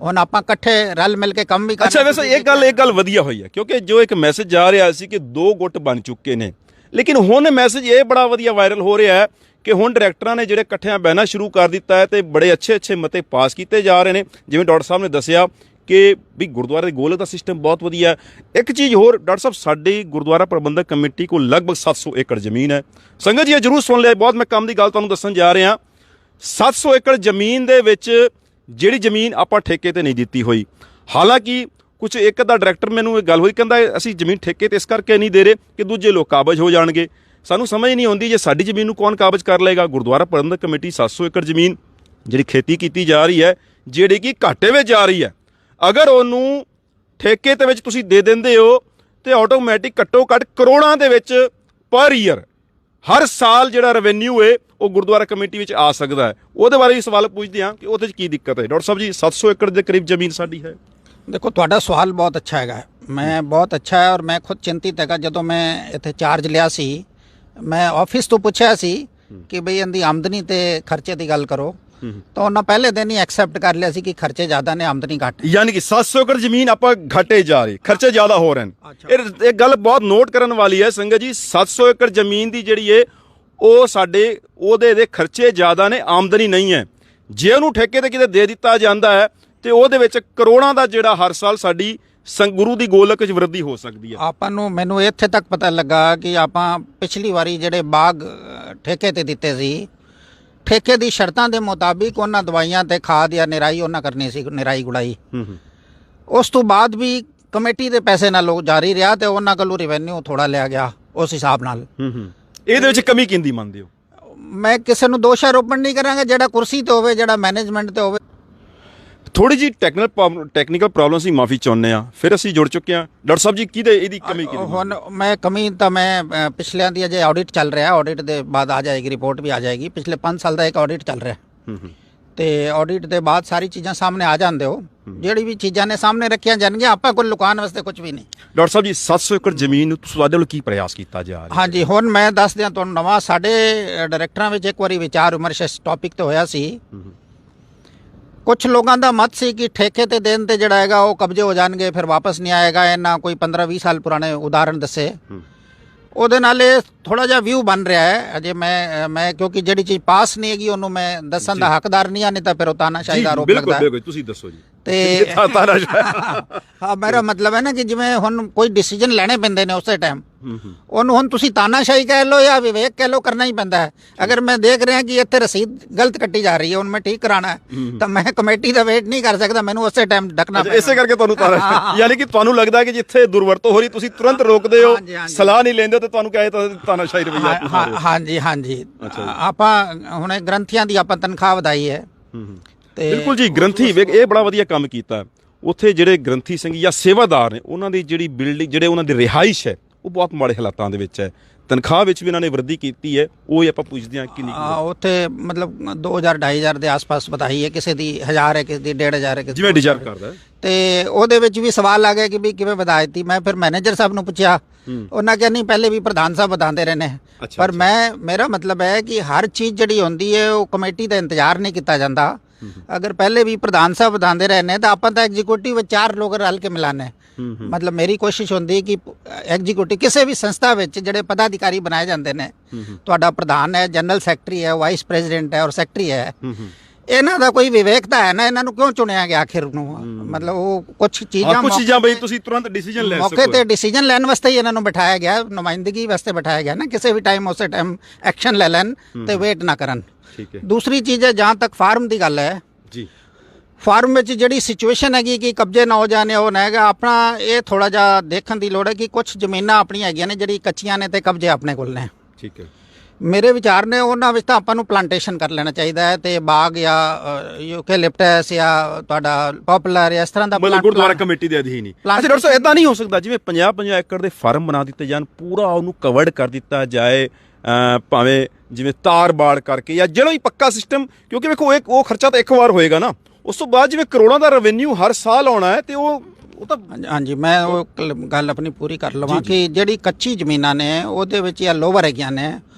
ਹੁਣ ਆਪਾਂ ਇਕੱਠੇ ਰਲ ਮਿਲ ਕੇ ਕੰਮ ਵੀ ਕਰ। ਅੱਛਾ, ਵੈਸੇ ਇਹ ਗੱਲ ਵਧੀਆ ਹੋਈ ਹੈ, ਕਿਉਂਕਿ ਜੋ ਇੱਕ ਮੈਸੇਜ ਜਾ ਰਿਹਾ ਸੀ ਕਿ 2 ਗੁੱਟ ਬਣ ਚੁੱਕੇ ਨੇ, ਲੇਕਿਨ ਹੁਣ ਮੈਸੇਜ ਇਹ ਬੜਾ ਵਧੀਆ ਵਾਇਰਲ ਹੋ ਰਿਹਾ ਹੈ ਕਿ ਹੁਣ ਡਾਇਰੈਕਟਰਾਂ ਨੇ ਜਿਹੜੇ ਇਕੱਠਿਆਂ ਬਹਿਣਾ ਸ਼ੁਰੂ ਕਰ ਦਿੱਤਾ ਹੈ ਤੇ ਬੜੇ ਅੱਛੇ ਮਤੇ ਪਾਸ ਕੀਤੇ ਜਾ ਰਹੇ ਨੇ। ਜਿਵੇਂ ਡਾਕਟਰ ਸਾਹਿਬ ਨੇ ਦੱਸਿਆ ਕਿ ਵੀ ਗੁਰਦੁਆਰੇ ਦੇ ਗੋਲਕ ਦਾ ਸਿਸਟਮ ਬਹੁਤ ਵਧੀਆ ਹੈ। ਇੱਕ ਚੀਜ਼ ਹੋਰ ਡਾਕਟਰ ਸਾਹਿਬ, ਸਾਡੀ ਗੁਰਦੁਆਰਾ ਪ੍ਰਬੰਧਕ ਕਮੇਟੀ ਕੋਲ ਲਗਭਗ 700 ਏਕੜ ਜ਼ਮੀਨ ਹੈ। ਸੰਗਤ ਜੀ ਇਹ ਜ਼ਰੂਰ ਸੁਣ ਲਿਆ, ਬਹੁਤ ਮੈਂ ਕੰਮ ਦੀ ਗੱਲ ਤੁਹਾਨੂੰ ਦੱਸਣ ਜਾ ਰਿਹਾ। 700 ਏਕੜ ਜ਼ਮੀਨ ਦੇ ਵਿੱਚ ਜਿਹੜੀ ਜ਼ਮੀਨ ਆਪਾਂ ਠੇਕੇ ਤੇ ਨਹੀਂ ਦਿੱਤੀ ਹੋਈ, ਹਾਲਾਂਕਿ ਕੁਝ ਇੱਕ ਦਾ ਡਾਇਰੈਕਟਰ ਮੈਨੂੰ ਇਹ ਗੱਲ ਹੋਈ, ਕਹਿੰਦਾ ਅਸੀਂ ਜ਼ਮੀਨ ਠੇਕੇ ਤੇ ਇਸ ਕਰਕੇ ਨਹੀਂ ਦੇ ਰਹੇ ਕਿ ਦੂਜੇ ਲੋਕ ਕਾਬਜ਼ ਹੋ ਜਾਣਗੇ। ਸਾਨੂੰ ਸਮਝ ਨਹੀਂ ਆਉਂਦੀ ਜੇ ਸਾਡੀ ਜ਼ਮੀਨ ਨੂੰ ਕੌਣ ਕਾਬਜ਼ ਕਰ ਲਏਗਾ। ਗੁਰਦੁਆਰਾ ਪ੍ਰਬੰਧਕ ਕਮੇਟੀ 700 ਏਕੜ ਜ਼ਮੀਨ ਜਿਹੜੀ ਖੇਤੀ ਕੀਤੀ ਜਾ ਰਹੀ ਹੈ, ਜਿਹੜੀ ਕਿ ਘਾਟੇ ਵਿੱਚ ਜਾ ਰਹੀ ਹੈ, ਅਗਰ ਉਹਨੂੰ ਠੇਕੇ ਦੇ ਵਿੱਚ ਤੁਸੀਂ ਦੇ ਦਿੰਦੇ ਹੋ ਤੇ ਆਟੋਮੈਟਿਕ ਘੱਟੋ ਘੱਟ ਕਰੋੜਾਂ ਦੇ ਵਿੱਚ ਪਰ ਈਅਰ ਹਰ ਸਾਲ ਜਿਹੜਾ ਰੈਵਨਿਊ ਹੈ ਉਹ ਗੁਰਦੁਆਰਾ ਕਮੇਟੀ ਵਿੱਚ ਆ ਸਕਦਾ ਹੈ। ਉਹਦੇ ਬਾਰੇ ਵੀ ਸਵਾਲ ਪੁੱਛਦੇ ਹਾਂ ਕਿ ਉਹਦੇ 'ਚ ਕੀ ਦਿੱਕਤ ਹੈ। ਡਾਕਟਰ ਸਾਹਿਬ ਜੀ, 700 ਏਕੜ ਦੇ ਕਰੀਬ ਜ਼ਮੀਨ ਸਾਡੀ ਹੈ। ਦੇਖੋ, ਤੁਹਾਡਾ ਸਵਾਲ ਬਹੁਤ ਅੱਛਾ ਹੈਗਾ, ਮੈਂ ਬਹੁਤ ਅੱਛਾ ਹੈ, ਔਰ ਮੈਂ ਖੁਦ ਚਿੰਤਿਤ ਹੈਗਾ। ਜਦੋਂ ਮੈਂ ਇੱਥੇ ਚਾਰਜ ਲਿਆ ਸੀ, ਮੈਂ ਆਫਿਸ ਤੋਂ ਪੁੱਛਿਆ ਸੀ ਕਿ ਬਈ ਇਹਦੀ ਆਮਦਨੀ ਤੇ ਖਰਚੇ ਦੀ ਗੱਲ ਕਰੋ, ਤਾਂ ਉਹਨਾਂ ਪਹਿਲੇ ਦਿਨ ਹੀ ਐਕਸੈਪਟ ਕਰ ਲਿਆ ਸੀ ਕਿ ਖਰਚੇ ਜ਼ਿਆਦਾ ਨੇ, ਆਮਦਨੀ ਘੱਟ। ਯਾਨੀ ਕਿ 700 ਏਕੜ ਜ਼ਮੀਨ ਆਪਾਂ ਘਟੇ ਜਾ ਰਹੀ, ਖਰਚੇ ਜ਼ਿਆਦਾ ਹੋ ਰਹੇ ਨੇ। ਇਹ ਗੱਲ ਬਹੁਤ ਨੋਟ ਕਰਨ ਵਾਲੀ ਹੈ ਸੰਗਤ ਜੀ। 700 ਏਕੜ ਜ਼ਮੀਨ ਦੀ ਜਿਹੜੀ ਹੈ ਉਹ ਸਾਡੇ ਉਹਦੇ ਖਰਚੇ ਜ਼ਿਆਦਾ ਨੇ, ਆਮਦਨੀ ਨਹੀਂ ਹੈ। ਜੇ ਉਹਨੂੰ ਠੇਕੇ ਤੇ ਕਿਤੇ ਦੇ ਦਿੱਤਾ ਜਾਂਦਾ ਹੈ ਤੇ ਉਹਦੇ ਵਿੱਚ ਕਰੋੜਾਂ ਦਾ ਜਿਹੜਾ ਹਰ ਸਾਲ ਸਾਡੀ ਗੁਰੂ ਦੀ ਗੋਲਕ 'ਚ ਵਰੱਧੀ ਹੋ ਸਕਦੀ ਹੈ। ਆਪਾਂ ਨੂੰ ਮੈਨੂੰ ਇੱਥੇ ਤੱਕ ਪਤਾ ਲੱਗਾ ਕਿ ਆਪਾਂ ਪਿਛਲੀ ਵਾਰੀ ਜਿਹੜੇ ਬਾਗ ਠੇਕੇ ਤੇ ਦਿੱਤੇ ਸੀ, ਠੇਕੇ ਦੀ ਸ਼ਰਤਾਂ ਦੇ ਮੁਤਾਬਿਕ ਉਹਨਾਂ ਦਵਾਈਆਂ ਤੇ ਖਾਦ ਜਾਂ ਨਿਰਾਈ ਉਹਨਾਂ ਕਰਨੀ ਸੀ, ਨਿਰਾਈ ਗੁੜਾਈ। ਉਸ ਤੋਂ ਬਾਅਦ ਵੀ ਕਮੇਟੀ ਦੇ ਪੈਸੇ ਨਾਲ ਉਹ ਜਾਰੀ ਰਿਹਾ ਤੇ ਉਹਨਾਂ ਕੋਲੋਂ ਰੈਵਨਿਊ ਥੋੜਾ ਲਿਆ ਗਿਆ ਉਸ ਹਿਸਾਬ ਨਾਲ। ਇਹਦੇ ਵਿੱਚ ਕਮੀ ਕਿੰਦੀ ਮੰਨਦੇ ਹੋ? ਮੈਂ ਕਿਸੇ ਨੂੰ ਦੋਸ਼ ਆਰੋਪਣ ਨਹੀਂ ਕਰਾਂਗਾ, ਜਿਹੜਾ ਕੁਰਸੀ ਤੇ ਹੋਵੇ, ਜਿਹੜਾ ਮੈਨੇਜਮੈਂਟ ਤੇ ਹੋਵੇ। ਥੋੜੀ ਜੀ ਟੈਕਨੀਕਲ ਪ੍ਰੋਬਲਮ ਸੀ, ਮਾਫੀ ਚਾਹੁੰਦੇ ਆ। ਫਿਰ ਅਸੀਂ ਜੁੜ ਚੁੱਕੇ ਹਾਂ। ਡਾਕਟਰ ਸਾਹਿਬ ਜੀ ਕਿਹਦੇ ਇਹਦੀ ਕਮੀ ਕਿਹਦੀ? ਹੁਣ ਮੈਂ ਕਮੀ ਤਾਂ ਮੈਂ ਪਿਛਲਿਆਂ ਦੀ ਅਜੇ ਆਡਿਟ ਚੱਲ ਰਿਹਾ, ਆਡਿਟ ਦੇ ਬਾਅਦ ਆ ਜਾਏਗੀ, ਰਿਪੋਰਟ ਵੀ ਆ ਜਾਏਗੀ। ਪਿਛਲੇ 5 ਸਾਲ ਦਾ ਇੱਕ ਆਡਿਟ ਚੱਲ ਰਿਹਾ ਤੇ ਆਡਿਟ ਦੇ ਬਾਅਦ ਸਾਰੀ ਚੀਜ਼ਾਂ ਸਾਹਮਣੇ ਆ ਜਾਂਦੇ ਹੋ। ਜਿਹੜੀ ਵੀ ਚੀਜ਼ਾਂ ਨੇ ਸਾਹਮਣੇ ਰੱਖੀਆਂ ਜਾਣਗੀਆਂ, ਆਪਾਂ ਕੋਲ ਲੁਕਾਉਣ ਵਾਸਤੇ ਕੁਝ ਵੀ ਨਹੀਂ। ਡਾਕਟਰ ਸਾਹਿਬ ਜੀ 700 ਏਕੜ ਜ਼ਮੀਨ ਨੂੰ ਤੁਹਾਡੇ ਵੱਲੋਂ ਕੀ ਪ੍ਰਯਾਸ ਕੀਤਾ ਜਾ ਰਿਹਾ? ਹਾਂਜੀ, ਹੁਣ ਮੈਂ ਦੱਸ ਦਿਆਂ ਤੁਹਾਨੂੰ ਨਵਾਂ। ਸਾਡੇ ਡਾਇਰੈਕਟਰਾਂ ਵਿੱਚ ਇੱਕ ਵਾਰੀ ਵਿਚਾਰ ਵਿਮਰਸ਼ ਇਸ ਟੌਪਿਕ ਤੇ ਹੋਇਆ ਸੀ। ਕੁਝ ਲੋਕਾਂ ਦਾ ਮਤ ਸੀ ਕਿ ਠੇਕੇ ਤੇ ਦੇਣ ਤੇ ਜਿਹੜਾ ਹੈਗਾ ਉਹ ਕਬਜ਼ੇ ਹੋ ਜਾਣਗੇ, ਫਿਰ ਵਾਪਸ ਨਹੀਂ ਆਏਗਾ। ਇਹਨਾਂ ਕੋਈ 15-20 ਸਾਲ ਪੁਰਾਣੇ ਉਦਾਹਰਣ ਦੱਸੇ। ਉਹਦੇ ਨਾਲ ਇਹ ਥੋੜਾ ਜਿਹਾ ਵਿਊ ਬਣ ਰਿਹਾ ਹੈ। ਅਜੇ ਮੈਂ ਕਿਉਂਕਿ ਜਿਹੜੀ ਚੀਜ਼ ਪਾਸ ਨਹੀਂ ਹੈਗੀ ਉਹਨੂੰ ਮੈਂ ਦੱਸਣ ਦਾ ਹੱਕਦਾਰ ਨਹੀਂ ਆ, ਨਹੀਂ ਤਾਂ ਫਿਰ ਉਹ ਤਾਨਾਸ਼ਾਹੀ ਦਾ ਆਰੋਪ ਲੱਗਦਾ ਹੈ। ਬਿਲਕੁਲ, ਤੁਸੀਂ ਦੱਸੋ ਜੀ। ਤੇ ਹਾਂ, ਮੇਰਾ ਮਤਲਬ ਹੈ ਨਾ ਕਿ ਜਿਵੇਂ ਹੁਣ ਕੋਈ ਡਿਸੀਜਨ ਲੈਣੇ ਪੈਂਦੇ ਨੇ ਉਸੇ ਟਾਈਮ, ਉਹਨੂੰ ਹੁਣ ਤੁਸੀਂ ਤਾਨਾਸ਼ਾਹੀ ਕਹਿ ਲਓ ਜਾਂ ਵਿਵੇਕ ਕਹਿ ਲਓ, ਕਰਨਾ ਹੀ ਪੈਂਦਾ ਹੈ। ਅਗਰ ਮੈਂ ਦੇਖ ਰਿਹਾ ਕਿ ਇੱਥੇ ਰਸੀਦ ਗਲਤ ਕੱਟੀ ਜਾ ਰਹੀ ਹੈ, ਹੁਣ ਮੈਂ ਠੀਕ ਕਰਾਣਾ ਹੈ, ਤਾਂ ਮੈਂ ਕਮੇਟੀ ਦਾ ਵੇਟ ਨਹੀਂ ਕਰ ਸਕਦਾ, ਮੈਨੂੰ ਉਸੇ ਟਾਈਮ ਡੱਕਣਾ ਪੈਂਦਾ। ਇਸੇ ਕਰਕੇ ਤੁਹਾਨੂੰ ਯਾਨੀ ਕਿ ਤੁਹਾਨੂੰ ਲੱਗਦਾ ਕਿ ਜਿੱਥੇ ਦੁਰਵਰਤੋਂ ਹੋ ਰਹੀ ਤੁਸੀਂ ਤੁਰੰਤ ਰੋਕਦੇ ਹੋ, ਸਲਾਹ ਨਹੀਂ ਲੈਂਦੇ, ਤੇ ਤੁਹਾਨੂੰ ਕਹੇ ਤਾਂ ਤਾਨਾਸ਼ਾਹੀ ਰਵੱਈਆ। ਹਾਂਜੀ। ਆਪਾਂ ਹੁਣ ਗ੍ਰੰਥੀਆਂ ਦੀ ਆਪਾਂ ਤਨਖਾਹ ਵਧਾਈ ਹੈ। ਬਿਲਕੁਲ ਜੀ, ਗ੍ਰੰਥੀ ਇਹ ਬੜਾ ਵਧੀਆ ਕੰਮ ਕੀਤਾ। ਉੱਥੇ ਜਿਹੜੇ ਗ੍ਰੰਥੀ ਸਿੰਘ ਜਾਂ ਸੇਵਾਦਾਰ ਨੇ, ਉਹਨਾਂ ਦੀ ਜਿਹੜੀ ਬਿਲਡਿੰਗ, ਜਿਹੜੇ ਉਹਨਾਂ ਦੀ ਰਿਹਾਇਸ਼ ਹੈ, ਉਹ ਬਹੁਤ ਮਾੜੇ ਹਾਲਾਤਾਂ ਦੇ ਵਿੱਚ ਹੈ। ਤਨਖਾਹ ਵਿੱਚ ਵੀ ਇਹਨਾਂ ਨੇ ਵਰਦੀ ਕੀਤੀ ਹੈ। ਉਹ ਆਪਾਂ ਪੁੱਛਦੇ ਹਾਂ ਕਿੰਨੀ ਉੱਥੇ ਮਤਲਬ 2000-2500 ਦੇ ਆਸ-ਪਾਸ ਵਧਾਈ ਹੈ। ਕਿਸੇ ਦੀ 1000 ਹੈ, ਕਿਸੇ ਦੀ 1500 ਹੈ, ਜਿਵੇਂ ਡਿਜ਼ਰਵ ਕਰਦਾ। ਤੇ ਉਹਦੇ ਵਿੱਚ ਵੀ ਸਵਾਲ ਆ ਗਿਆ ਕਿ ਵੀ ਕਿਵੇਂ ਵਧਾ ਦਿੱਤੀ। ਮੈਂ ਫਿਰ ਮੈਨੇਜਰ ਸਾਹਿਬ ਨੂੰ ਪੁੱਛਿਆ, ਉਹਨਾਂ ਕਿਹਾ ਨਹੀਂ, ਪਹਿਲੇ ਵੀ ਪ੍ਰਧਾਨ ਸਾਹਿਬ ਵਧਾਉਂਦੇ ਰਹੇ ਨੇ। ਪਰ ਮੇਰਾ ਮਤਲਬ ਹੈ ਕਿ ਹਰ ਚੀਜ਼ ਜਿਹੜੀ ਹੁੰਦੀ ਹੈ ਉਹ ਕਮੇਟੀ ਦਾ ਇੰਤਜ਼ਾਰ ਨਹੀਂ ਕੀਤਾ ਜਾਂਦਾ। ਅਗਰ ਪਹਿਲੇ ਵੀ ਪ੍ਰਧਾਨ ਸਾਹਿਬ ਵਧਾਉਂਦੇ ਰਹੇ ਨੇ ਤਾਂ ਆਪਾਂ ਤਾਂ ਐਗਜ਼ੀਕਿਊਟਿਵ ਵਿੱਚ 4 ਲੋਕ ਰਲ ਕੇ ਮਿਲਾਨੇ। ਮਤਲਬ ਮੇਰੀ ਕੋਸ਼ਿਸ਼ ਹੁੰਦੀ ਕਿ ਐਗਜ਼ੀਕਿਊਟਿਵ ਕਿਸੇ ਵੀ ਸੰਸਥਾ ਵਿੱਚ ਜਿਹੜੇ ਪਦਾਧਿਕਾਰੀ ਬਣਾਏ ਜਾਂਦੇ ਨੇ, ਤੁਹਾਡਾ ਪ੍ਰਧਾਨ ਹੈ, ਜਨਰਲ ਸੈਕਟਰੀ ਹੈ, ਵਾਈਸ ਪ੍ਰੈਜ਼ੀਡੈਂਟ ਹੈ ਔਰ ਸੈਕਟਰੀ ਹੈ, ਇਹਨਾਂ ਦਾ ਕੋਈ ਵਿਵੇਕਤਾ ਹੈ ਨਾ? ਇਹਨਾਂ ਨੂੰ ਕਿਉਂ ਚੁਣਿਆ ਗਿਆ ਆਖਿਰ ਨੂੰ? ਮਤਲਬ ਉਹ ਕੁਝ ਚੀਜ਼ਾਂ ਬਈ ਤੁਸੀਂ ਤੁਰੰਤ ਡਿਸੀਜਨ ਲੈ ਸਕੋ, ਮੌਕੇ ਤੇ ਡਿਸੀਜਨ ਲੈਣ ਵਾਸਤੇ ਹੀ ਇਹਨਾਂ ਨੂੰ ਬਿਠਾਇਆ ਗਿਆ, ਨੁਮਾਇੰਦਗੀ ਵਾਸਤੇ ਬਿਠਾਇਆ ਗਿਆ ਨਾ। ਕਿਸੇ ਵੀ ਟਾਈਮ ਉਸੇ ਟਾਈਮ ਐਕਸ਼ਨ ਲੈ ਲੈਣ ਤੇ ਵੇਟ ਨਾ ਕਰਨ। ਠੀਕ ਹੈ। ਦੂਸਰੀ ਚੀਜ਼ ਹੈ, ਜਹਾਂ ਤੱਕ ਫਾਰਮ ਦੀ ਗੱਲ ਹੈ ਜੀ, ਫਾਰਮ ਵਿੱਚ ਜਿਹੜੀ ਸਿਚੁਏਸ਼ਨ ਹੈਗੀ ਕਿ ਕਬਜ਼ੇ ਨਾ ਹੋ ਜਾਣੇ, ਉਹ ਨਾ ਹੈਗਾ। ਆਪਣਾ ਇਹ ਥੋੜਾ ਜਿਹਾ ਦੇਖਣ ਦੀ ਲੋੜ ਹੈ ਕਿ ਕੁਝ ਜ਼ਮੀਨਾਂ ਆਪਣੀਆਂ ਹੈਗੀਆਂ ਨੇ ਜਿਹੜੀ ਕੱਚੀਆਂ ਨੇ ਤੇ ਕਬਜ਼ੇ ਆਪਣੇ ਕੋਲ ਨੇ। ਠੀਕ ਹੈ। ਮੇਰੇ ਵਿਚਾਰ ਨੇ ਉਹਨਾਂ ਵਿੱਚ ਤਾਂ ਆਪਾਂ ਨੂੰ ਪਲਾਂਟੇਸ਼ਨ ਕਰ ਲੈਣਾ ਚਾਹੀਦਾ ਹੈ ਤੇ ਬਾਗ ਜਾਂ ਯੂਕੈਲਿਪਟਸ ਜਾਂ ਤੁਹਾਡਾ ਪਪੂਲਰ ਇਸ ਤਰ੍ਹਾਂ ਦਾ ਗੁਰਦੁਆਰਾ ਕਮੇਟੀ ਦੇ ਅਧੀਨ ਹੀ। ਅੱਛਾ ਡਾਕਟਰ ਸਾਹਿਬ, ਇਦਾਂ ਨਹੀਂ ਹੋ ਸਕਦਾ ਜਿਵੇਂ 50-50 ਏਕੜ ਦੇ ਫਾਰਮ ਬਣਾ ਦਿੱਤੇ ਜਾਣ, ਪੂਰਾ ਉਹਨੂੰ ਕਵਰਡ ਕਰ ਦਿੱਤਾ ਜਾਏ, ਭਾਵੇਂ ਜਿਵੇਂ ਤਾਰ ਬਾੜ ਕਰਕੇ ਜਾਂ ਜਿਹੜਾ ਵੀ ਪੱਕਾ ਸਿਸਟਮ, ਕਿਉਂਕਿ ਵੇਖੋ ਉਹ ਖਰਚਾ ਤਾਂ ਇੱਕ ਵਾਰ ਹੋਏਗਾ ਨਾ, ਉਸ ਤੋਂ ਬਾਅਦ ਜਿਵੇਂ ਕਰੋੜਾਂ ਦਾ ਰੈਵਨਿਊ ਹਰ ਸਾਲ ਆਉਣਾ ਹੈ, ਤੇ ਉਹ ਤਾਂ ਹਾਂਜੀ, ਮੈਂ ਉਹ ਗੱਲ ਆਪਣੀ ਪੂਰੀ ਕਰ ਲਵਾਂ ਕਿ ਜਿਹੜੀ ਕੱਚੀ ਜ਼ਮੀਨਾਂ ਨੇ ਉਹਦੇ ਵਿੱਚ ਜਾਂ ਲੋਵਰ ਹੈਗੀਆਂ ਨੇ,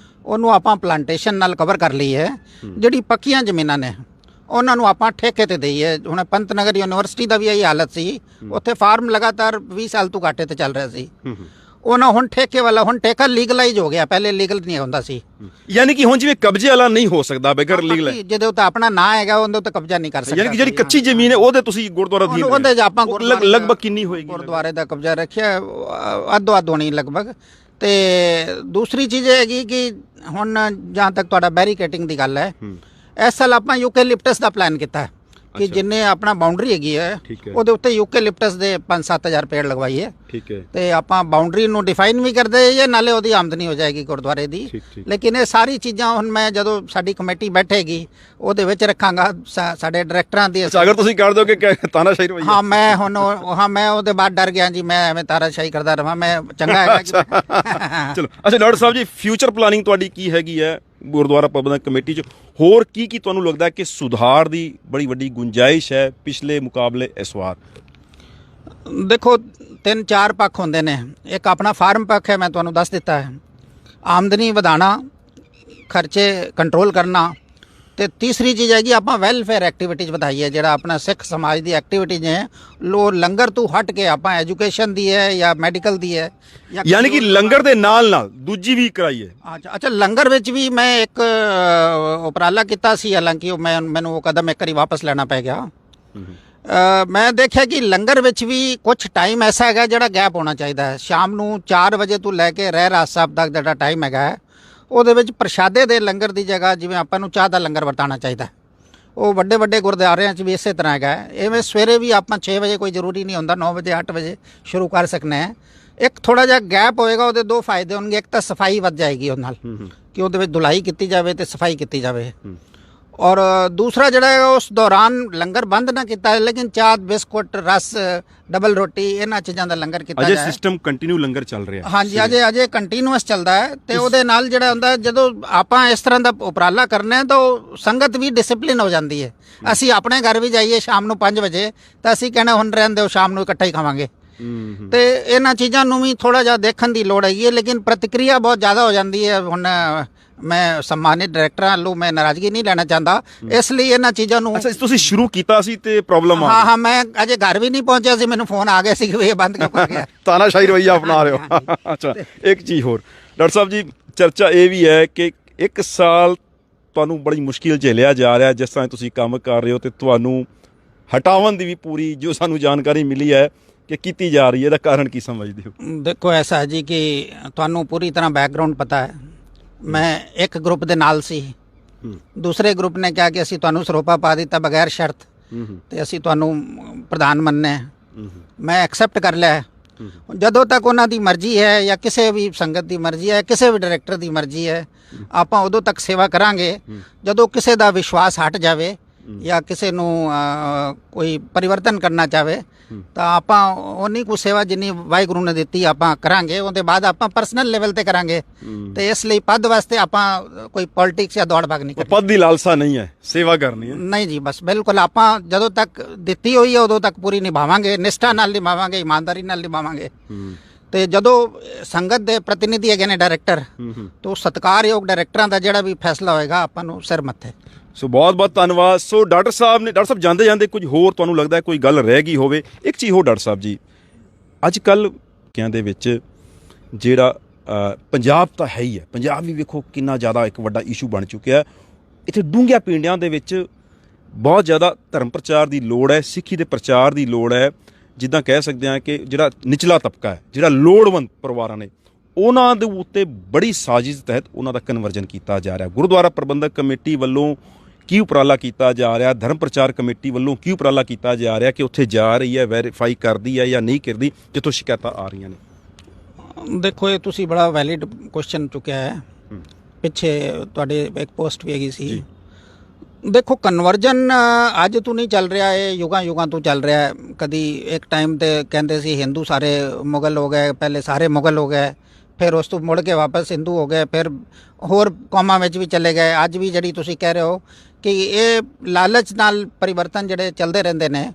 ਉਹਨੂੰ ਆਪਾਂ ਪਲਾਂਟੇਸ਼ਨ ਨਾਲ ਕਵਰ ਕਰ ਲਈ ਹੈ। ਜਿਹੜੀ ਪੱਕੀਆਂ ਜ਼ਮੀਨਾਂ ਨੇ ਉਹਨਾਂ ਨੂੰ ਆਪਾਂ ਠੇਕੇ ਤੇ ਦਈਏ। ਹੁਣ ਪੰਤ ਨਗਰ ਯੂਨੀਵਰਸਿਟੀ ਦਾ ਵੀ ਇਹੀ ਹਾਲਤ ਸੀ, ਉੱਥੇ ਫਾਰਮ ਲਗਾਤਾਰ 20 ਸਾਲ ਤੋਂ ਘਾਟੇ ਤੇ ਚੱਲ ਰਿਹਾ ਸੀ। ਉਹਨਾਂ ਹੁਣ ਠੇਕੇ ਵਾਲਾ, ਹੁਣ ਠੇਕਾ ਲੀਗਲਾਈਜ਼ ਹੋ ਗਿਆ, ਪਹਿਲੇ ਲੀਗਲ ਨਹੀਂ ਹੁੰਦਾ ਸੀ। ਯਾਨੀ ਕਿ ਹੁਣ ਜਿਵੇਂ ਕਬਜ਼ੇ ਵਾਲਾ ਨਹੀਂ ਹੋ ਸਕਦਾ ਬਗੈਰ ਲੀਗਲ, ਜਿਹਦੇ ਉੱਤੇ ਆਪਣਾ ਨਾਂ ਹੈਗਾ ਉਹਦੇ ਉੱਤੇ ਕਬਜ਼ਾ ਨਹੀਂ ਕਰ ਸਕਦਾ। ਯਾਨੀ ਕਿ ਜਿਹੜੀ ਕੱਚੀ ਜ਼ਮੀਨ ਹੈ ਉਹਦੇ ਤੁਸੀਂ ਗੁਰਦੁਆਰਾ ਦੀ ਉਹਦੇ ਆਪਾਂ ਲਗਭਗ ਕਿੰਨੀ ਹੋਏਗੀ? ਗੁਰਦੁਆਰੇ ਦਾ ਕਬਜ਼ਾ ਰੱਖਿਆ ਅੱਧੋ ਅੱਧ ਹੋਣੀ ਲਗਭਗ। ਤੇ ਦੂਸਰੀ ਚੀਜ਼ ਇਹ ਹੈਗੀ ਕਿ ਹੁਣ ਜਹਾਂ ਤੱਕ ਤੁਹਾਡਾ ਬੈਰੀਕੇਟਿੰਗ ਦੀ ਗੱਲ ਹੈ, ਇਸ ਸਾਲ ਆਪਾਂ ਯੂਕੈਲਿਪਟਸ ਦਾ ਪਲਾਨ ਕੀਤਾ ਹੈ ਕਿ ਜਿੰਨੇ ਆਪਣਾ ਬਾਉਂਡਰੀ ਹੈਗੀ ਹੈ ਉਹਦੇ ਉੱਤੇ ਯੂਕੈਲਿਪਟਸ ਦੇ 5-7 ਹਜ਼ਾਰ ਪੇੜ ਲਗਵਾਈਏ। ਠੀਕ ਹੈ। ਤੇ ਆਪਾਂ ਬਾਉਂਡਰੀ ਨੂੰ ਡਿਫਾਈਨ ਵੀ ਕਰਦੇ ਜਾਈਏ, ਨਾਲੇ ਉਹਦੀ ਆਮਦਨੀ ਹੋ ਜਾਏਗੀ ਗੁਰਦੁਆਰੇ ਦੀ। ਲੇਕਿਨ ਇਹ ਸਾਰੀ ਚੀਜ਼ਾਂ ਹੁਣ ਮੈਂ ਜਦੋਂ ਸਾਡੀ ਕਮੇਟੀ ਬੈਠੇਗੀ ਉਹਦੇ ਵਿੱਚ ਰੱਖਾਂਗਾ ਸਾਡੇ ਡਾਇਰੈਕਟਰਾਂ ਦੀ। ਅਗਰ ਤੁਸੀਂ ਕਰ ਦੋਗੇ ਕਿ ਤਾਨਾਸ਼ਾਹੀ ਰਵੱਈਆ? ਮੈਂ ਉਹਦੇ ਬਾਅਦ ਡਰ ਗਿਆ ਜੀ, ਮੈਂ ਐਵੇਂ ਤਾਨਾਸ਼ਾਹੀ ਕਰਦਾ ਰਹਾਂ, ਮੈਂ ਚੰਗਾ ਹੈਗਾ ਕਿ ਚਲੋ। ਅੱਛਾ doctor Sahib ji, future planning ਤੁਹਾਡੀ ਕੀ ਹੈਗੀ ਹੈ ਗੁਰਦੁਆਰਾ ਪ੍ਰਬੰਧਕ ਕਮੇਟੀ 'ਚ? ਹੋਰ ਕੀ ਤੁਹਾਨੂੰ ਲੱਗਦਾ ਕਿ ਸੁਧਾਰ ਦੀ ਬੜੀ ਵੱਡੀ ਗੁੰਜਾਇਸ਼ ਹੈ ਪਿਛਲੇ ਮੁਕਾਬਲੇ ਇਸ ਵਾਰ? ਦੇਖੋ 3-4 ਪੱਖ ਹੁੰਦੇ ਨੇ। ਇੱਕ ਆਪਣਾ ਫਾਰਮ ਪੱਖ ਹੈ, ਮੈਂ ਤੁਹਾਨੂੰ ਦੱਸ ਦਿੱਤਾ ਹੈ। ਆਮਦਨੀ ਵਧਾਉਣਾ, ਖਰਚੇ ਕੰਟਰੋਲ ਕਰਨਾ, ਤੇ ਤੀਸਰੀ ਚੀਜ਼ ਹੈਗੀ ਆਪਾਂ ਵੈਲਫੇਅਰ ਐਕਟੀਵਿਟੀਜ਼ ਵਧਾਈਏ। ਜਿਹੜਾ ਆਪਣਾ ਸਿੱਖ ਸਮਾਜ ਦੀ ਐਕਟੀਵਿਟੀਜ਼ ਹੈ, ਲੰਗਰ ਤੋਂ ਹਟ ਕੇ ਆਪਾਂ ਐਜੂਕੇਸ਼ਨ ਦੀ ਹੈ ਜਾਂ ਮੈਡੀਕਲ ਦੀ ਹੈ, ਯਾਨੀ ਕਿ ਲੰਗਰ ਦੇ ਨਾਲ ਨਾਲ ਦੂਜੀ ਵੀ ਕਰਾਈਏ। ਅੱਛਾ, ਲੰਗਰ ਵਿੱਚ ਵੀ ਮੈਂ ਇੱਕ ਉਪਰਾਲਾ ਕੀਤਾ ਸੀ, ਹਾਲਾਂਕਿ ਮੈਨੂੰ ਉਹ ਕਦਮ ਇੱਕ ਵਾਰੀ ਵਾਪਸ ਲੈਣਾ ਪੈ ਗਿਆ। ਮੈਂ ਦੇਖਿਆ ਕਿ ਲੰਗਰ ਵਿੱਚ ਵੀ ਕੁਝ ਟਾਈਮ ਐਸਾ ਹੈਗਾ ਜਿਹੜਾ ਗੈਪ ਹੋਣਾ ਚਾਹੀਦਾ ਹੈ। ਸ਼ਾਮ ਨੂੰ 4 ਵਜੇ ਤੋਂ ਲੈ ਕੇ ਰਹਿਰਾਸ ਸਾਹਿਬ ਤੱਕ ਜਿਹੜਾ ਟਾਈਮ ਹੈਗਾ, ਉਹਦੇ ਵਿੱਚ ਪ੍ਰਸ਼ਾਦੇ ਦੇ ਲੰਗਰ ਦੀ ਜਗ੍ਹਾ ਜਿਵੇਂ ਆਪਾਂ ਨੂੰ ਚਾਹ ਦਾ ਲੰਗਰ ਵਰਤਾਉਣਾ ਚਾਹੀਦਾ, ਉਹ ਵੱਡੇ ਵੱਡੇ ਗੁਰਦੁਆਰਿਆਂ 'ਚ ਵੀ ਇਸੇ ਤਰ੍ਹਾਂ ਹੈਗਾ। ਇਵੇਂ ਸਵੇਰੇ ਵੀ ਆਪਾਂ 6 ਵਜੇ ਕੋਈ ਜ਼ਰੂਰੀ ਨਹੀਂ ਹੁੰਦਾ, 9 ਵਜੇ 8 ਵਜੇ ਸ਼ੁਰੂ ਕਰ ਸਕਨੇ ਆ। ਇੱਕ ਥੋੜਾ ਜਿਹਾ ਗੈਪ ਹੋਏਗਾ, ਉਹਦੇ ਦੋ ਫਾਇਦੇ ਹੋਣਗੇ। ਇੱਕ ਤਾਂ ਸਫਾਈ ਵੱਧ ਜਾਏਗੀ ਉਹਦੇ ਨਾਲ ਕਿ ਉਹਦੇ ਵਿੱਚ ਧੁਲਾਈ ਕੀਤੀ ਜਾਵੇ ਤੇ ਸਫਾਈ ਕੀਤੀ ਜਾਵੇ, ਔਰ ਦੂਸਰਾ ਜਿਹੜਾ ਹੈ ਉਸ ਦੌਰਾਨ ਲੰਗਰ ਬੰਦ ਨਾ ਕੀਤਾ ਹੈ, ਲੇਕਿਨ ਚਾਹ ਬਿਸਕੁਟ ਰਸ ਡਬਲ ਰੋਟੀ ਇਹਨਾਂ ਚੀਜ਼ਾਂ ਦਾ ਲੰਗਰ ਕੀਤਾ ਅਜੇ ਜਾਏ। ਸਿਸਟਮ ਕੰਟੀਨਿਊ ਲੰਗਰ ਚੱਲ ਰਿਹਾ। ਹਾਂਜੀ, ਅਜੇ ਕੰਟੀਨਿਊਸ ਚੱਲਦਾ ਹੈ। ਤੇ ਉਹਦੇ ਨਾਲ ਜਿਹੜਾ ਹੁੰਦਾ, ਜਦੋਂ ਆਪਾਂ ਇਸ ਤਰ੍ਹਾਂ ਦਾ ਉਪਰਾਲਾ ਕਰਨਾ ਹੈ ਤਾਂ ਉਹ ਸੰਗਤ ਵੀ ਡਿਸਪਲਿਨ ਹੋ ਜਾਂਦੀ ਹੈ। ਅਸੀਂ ਆਪਣੇ ਘਰ ਵੀ ਜਾਈਏ ਸ਼ਾਮ ਨੂੰ 5 ਵਜੇ ਤਾਂ ਅਸੀਂ ਕਹਿੰਦੇ ਹੁਣ ਰਹਿਣ ਦਿਓ, ਸ਼ਾਮ ਨੂੰ ਇਕੱਠਾ ਹੀ ਖਾਵਾਂਗੇ। ਤੇ ਇਹਨਾਂ ਚੀਜ਼ਾਂ ਨੂੰ ਵੀ ਥੋੜਾ ਜਿਹਾ ਦੇਖਣ ਦੀ ਲੋੜ ਹੈਗੀ ਹੈ, ਲੇਕਿਨ ਪ੍ਰਤੀਕਿਰਿਆ ਬਹੁਤ ਜ਼ਿਆਦਾ ਹੋ ਜਾਂਦੀ ਹੈ। ਹੁਣ ਮੈਂ ਸਨਮਾਨਿਤ ਡਾਇਰੈਕਟਰਾਂ ਵੱਲੋਂ ਮੈਂ ਨਾਰਾਜ਼ਗੀ ਨਹੀਂ ਲੈਣਾ ਚਾਹੁੰਦਾ, ਇਸ ਲਈ ਇਹਨਾਂ ਚੀਜ਼ਾਂ ਨੂੰ। ਅੱਛਾ, ਤੁਸੀਂ ਸ਼ੁਰੂ ਕੀਤਾ ਸੀ ਤੇ ਪ੍ਰੋਬਲਮ ਆ ਹਾਂ ਹਾਂ, ਮੈਂ ਅਜੇ ਘਰ ਵੀ ਨਹੀਂ ਪਹੁੰਚਿਆ ਸੀ, ਮੈਨੂੰ ਫੋਨ ਆ ਗਿਆ ਸੀ ਕਿ ਇਹ ਬੰਦ ਕਿਉਂ ਕਰ ਗਿਆ। ਤਾਨਾਸ਼ਾਹੀ ਰਵੱਈਆ ਅਪਣਾ ਰਹੇ ਹੋ। ਅੱਛਾ, ਇੱਕ ਚੀਜ਼ ਹੋਰ ਡਾਕਟਰ ਸਾਹਿਬ ਜੀ, ਚਰਚਾ ਇਹ ਵੀ ਹੈ ਕਿ 1 ਸਾਲ ਤੁਹਾਨੂੰ ਬੜੀ ਮੁਸ਼ਕਿਲ ਝੇਲਿਆ ਜਾ ਰਿਹਾ, ਜਿਸ ਤਰ੍ਹਾਂ ਤੁਸੀਂ ਕੰਮ ਕਰ ਰਹੇ ਹੋ, ਤੇ ਤੁਹਾਨੂੰ ਹਟਾਉਣ ਦੀ ਵੀ ਪੂਰੀ ਜੋ ਸਾਨੂੰ ਜਾਣਕਾਰੀ ਮਿਲੀ ਹੈ ਕਿ ਕੀਤੀ ਜਾ ਰਹੀ ਹੈ। ਇਹਦਾ ਕਾਰਨ ਕੀ ਸਮਝਦੇ ਹੋ? ਦੇਖੋ, ਐਸਾ ਹੈ ਜੀ ਕਿ ਤੁਹਾਨੂੰ ਪੂਰੀ ਤਰ੍ਹਾਂ ਬੈਕਗਰਾਉਂਡ ਪਤਾ ਹੈ। ਮੈਂ ਇੱਕ ਗਰੁੱਪ ਦੇ ਨਾਲ ਸੀ, ਦੂਸਰੇ ਗਰੁੱਪ ਨੇ ਕਿਹਾ ਕਿ ਅਸੀਂ ਤੁਹਾਨੂੰ ਸਰੋਪਾ ਪਾ ਦਿੱਤਾ ਬਗੈਰ ਸ਼ਰਤ ਤੇ ਅਸੀਂ ਤੁਹਾਨੂੰ ਪ੍ਰਧਾਨ ਮੰਨਨੇ। ਮੈਂ ਐਕਸੈਪਟ ਕਰ ਲਿਆ। ਜਦੋਂ ਤੱਕ ਉਹਨਾਂ ਦੀ ਮਰਜ਼ੀ ਹੈ ਜਾਂ ਕਿਸੇ ਵੀ ਸੰਗਤ ਦੀ ਮਰਜ਼ੀ ਹੈ, ਕਿਸੇ ਵੀ ਡਾਇਰੈਕਟਰ ਦੀ ਮਰਜ਼ੀ ਹੈ, ਆਪਾਂ ਉਦੋਂ ਤੱਕ ਸੇਵਾ ਕਰਾਂਗੇ ਜਦੋਂ ਕਿਸੇ ਦਾ ਵਿਸ਼ਵਾਸ ਹਟ ਜਾਵੇ ਜਾਂ ਕਿਸੇ ਨੂੰ ਕੋਈ ਪਰਿਵਰਤਨ ਕਰਨਾ ਚਾਹਵੇ ਤਾਂ ਆਪਾਂ ਉਨੀ ਕੁ ਸੇਵਾ ਜਿੰਨੀ ਵਾਹਿਗੁਰੂ ਨੇ ਦਿੱਤੀ ਆਪਾਂ ਕਰਾਂਗੇ। ਉਹਦੇ ਬਾਅਦ ਆਪਾਂ ਪਰਸਨਲ ਲੈਵਲ ਤੇ ਕਰਾਂਗੇ। ਤੇ ਇਸ ਲਈ ਪਦ ਵਾਸਤੇ ਆਪਾਂ ਕੋਈ ਪੋਲਿਟਿਕਸ ਜਾਂ ਦੌੜ ਭਾਗ ਨਹੀਂ ਕਰਨੀ। ਪਦ ਦੀ ਲਾਲਸਾ ਨਹੀਂ ਹੈ, ਸੇਵਾ ਕਰਨੀ ਹੈ। ਨਹੀਂ ਜੀ, ਬਸ ਬਿਲਕੁਲ ਆਪਾਂ ਜਦੋਂ ਤੱਕ ਦਿੱਤੀ ਹੋਈ ਹੈ ਉਦੋਂ ਤੱਕ ਪੂਰੀ ਨਿਭਾਵਾਂਗੇ, ਨਿਸ਼ਠਾ ਨਾਲ ਨਿਭਾਵਾਂਗੇ, ਇਮਾਨਦਾਰੀ ਨਾਲ ਨਿਭਾਵਾਂਗੇ। ਤੇ ਜਦੋਂ ਸੰਗਤ ਦੇ ਪ੍ਰਤੀਨਿਧੀ ਹੈਗੇ ਨੇ ਡਾਇਰੈਕਟਰ, ਤੋਂ ਸਤਿਕਾਰਯੋਗ ਡਾਇਰੈਕਟਰਾਂ ਦਾ ਜਿਹੜਾ ਵੀ ਫੈਸਲਾ ਹੋਏਗਾ ਆਪਾਂ ਨੂੰ ਸਿਰ ਮੱਥੇ। ਸੋ ਬਹੁਤ ਬਹੁਤ ਧੰਨਵਾਦ। ਸੋ ਡਾਕਟਰ ਸਾਹਿਬ ਜਾਂਦੇ ਜਾਂਦੇ ਕੁਝ ਹੋਰ ਤੁਹਾਨੂੰ ਲੱਗਦਾ ਹੈ ਕੋਈ ਗੱਲ ਰਹਿ ਗਈ ਹੋਵੇ? ਇੱਕ ਚੀਜ਼ ਹੋਰ ਡਾਕਟਰ ਸਾਹਿਬ ਜੀ, ਅੱਜ ਕੱਲ੍ਹ ਦੇ ਵਿੱਚ ਜਿਹੜਾ ਪੰਜਾਬ ਤਾਂ ਹੈ ਹੀ ਹੈ, ਪੰਜਾਬ ਵੀ ਵੇਖੋ ਕਿੰਨਾ ਜ਼ਿਆਦਾ ਇੱਕ ਵੱਡਾ ਇਸ਼ੂ ਬਣ ਚੁੱਕਿਆ ਹੈ। ਇੱਥੇ ਡੂੰਘਿਆਂ ਪਿੰਡਾਂ ਦੇ ਵਿੱਚ ਬਹੁਤ ਜ਼ਿਆਦਾ ਧਰਮ ਪ੍ਰਚਾਰ ਦੀ ਲੋੜ ਹੈ, ਸਿੱਖੀ ਦੇ ਪ੍ਰਚਾਰ ਦੀ ਲੋੜ ਹੈ। ਜਿੱਦਾਂ ਕਹਿ ਸਕਦੇ ਹਾਂ ਕਿ ਜਿਹੜਾ ਨਿਚਲਾ ਤਬਕਾ ਹੈ, ਜਿਹੜਾ ਲੋੜਵੰਦ ਪਰਿਵਾਰਾਂ ਨੇ, ਉਹਨਾਂ ਦੇ ਉੱਤੇ ਬੜੀ ਸਾਜ਼ਿਸ਼ ਤਹਿਤ ਉਹਨਾਂ ਦਾ ਕਨਵਰਜਨ ਕੀਤਾ ਜਾ ਰਿਹਾ। ਗੁਰਦੁਆਰਾ ਪ੍ਰਬੰਧਕ ਕਮੇਟੀ ਵੱਲੋਂ ਕੀ ਉਪਰਾਲਾ ਕੀਤਾ ਜਾ ਰਿਹਾ, ਧਰਮ ਪ੍ਰਚਾਰ ਕਮੇਟੀ ਵੱਲੋਂ ਕੀ ਉਪਰਾਲਾ ਕੀਤਾ ਜਾ ਰਿਹਾ ਕਿ ਉੱਥੇ ਜਾ ਰਹੀ ਹੈ, ਵੈਰੀਫਾਈ ਕਰਦੀ ਹੈ ਜਾਂ ਨਹੀਂ ਕਰਦੀ, ਜਿੱਥੋਂ ਸ਼ਿਕਾਇਤਾਂ ਆ ਰਹੀਆਂ ਨੇ? ਦੇਖੋ, ਇਹ ਤੁਸੀਂ ਬੜਾ ਵੈਲਿਡ ਕੁਐਸਚਨ ਚੁੱਕਿਆ ਹੈ। ਪਿੱਛੇ ਤੁਹਾਡੇ ਇੱਕ ਪੋਸਟ ਵੀ ਹੈਗੀ ਸੀ। ਦੇਖੋ, ਕਨਵਰਜਨ ਅੱਜ ਤੋਂ ਨਹੀਂ ਚੱਲ ਰਿਹਾ, ਇਹ ਯੁਗਾਂ ਤੋਂ ਚੱਲ ਰਿਹਾ ਹੈ। ਕਦੀ ਇੱਕ ਟਾਈਮ ਤੇ ਕਹਿੰਦੇ ਸੀ ਹਿੰਦੂ ਸਾਰੇ ਮੁਗਲ ਹੋ ਗਏ, ਪਹਿਲੇ ਸਾਰੇ ਮੁਗਲ ਹੋ ਗਏ, ਫਿਰ ਉਸ ਤੋਂ ਮੁੜ ਕੇ ਵਾਪਸ ਹਿੰਦੂ ਹੋ ਗਏ, ਫਿਰ ਹੋਰ ਕੌਮਾਂ ਵਿੱਚ ਵੀ ਚਲੇ ਗਏ। ਅੱਜ ਵੀ ਜਿਹੜੀ ਤੁਸੀਂ ਕਹਿ ਰਹੇ ਹੋ ਕਿ ਇਹ ਲਾਲਚ ਨਾਲ ਪਰਿਵਰਤਨ ਜਿਹੜੇ ਚੱਲਦੇ ਰਹਿੰਦੇ ਨੇ,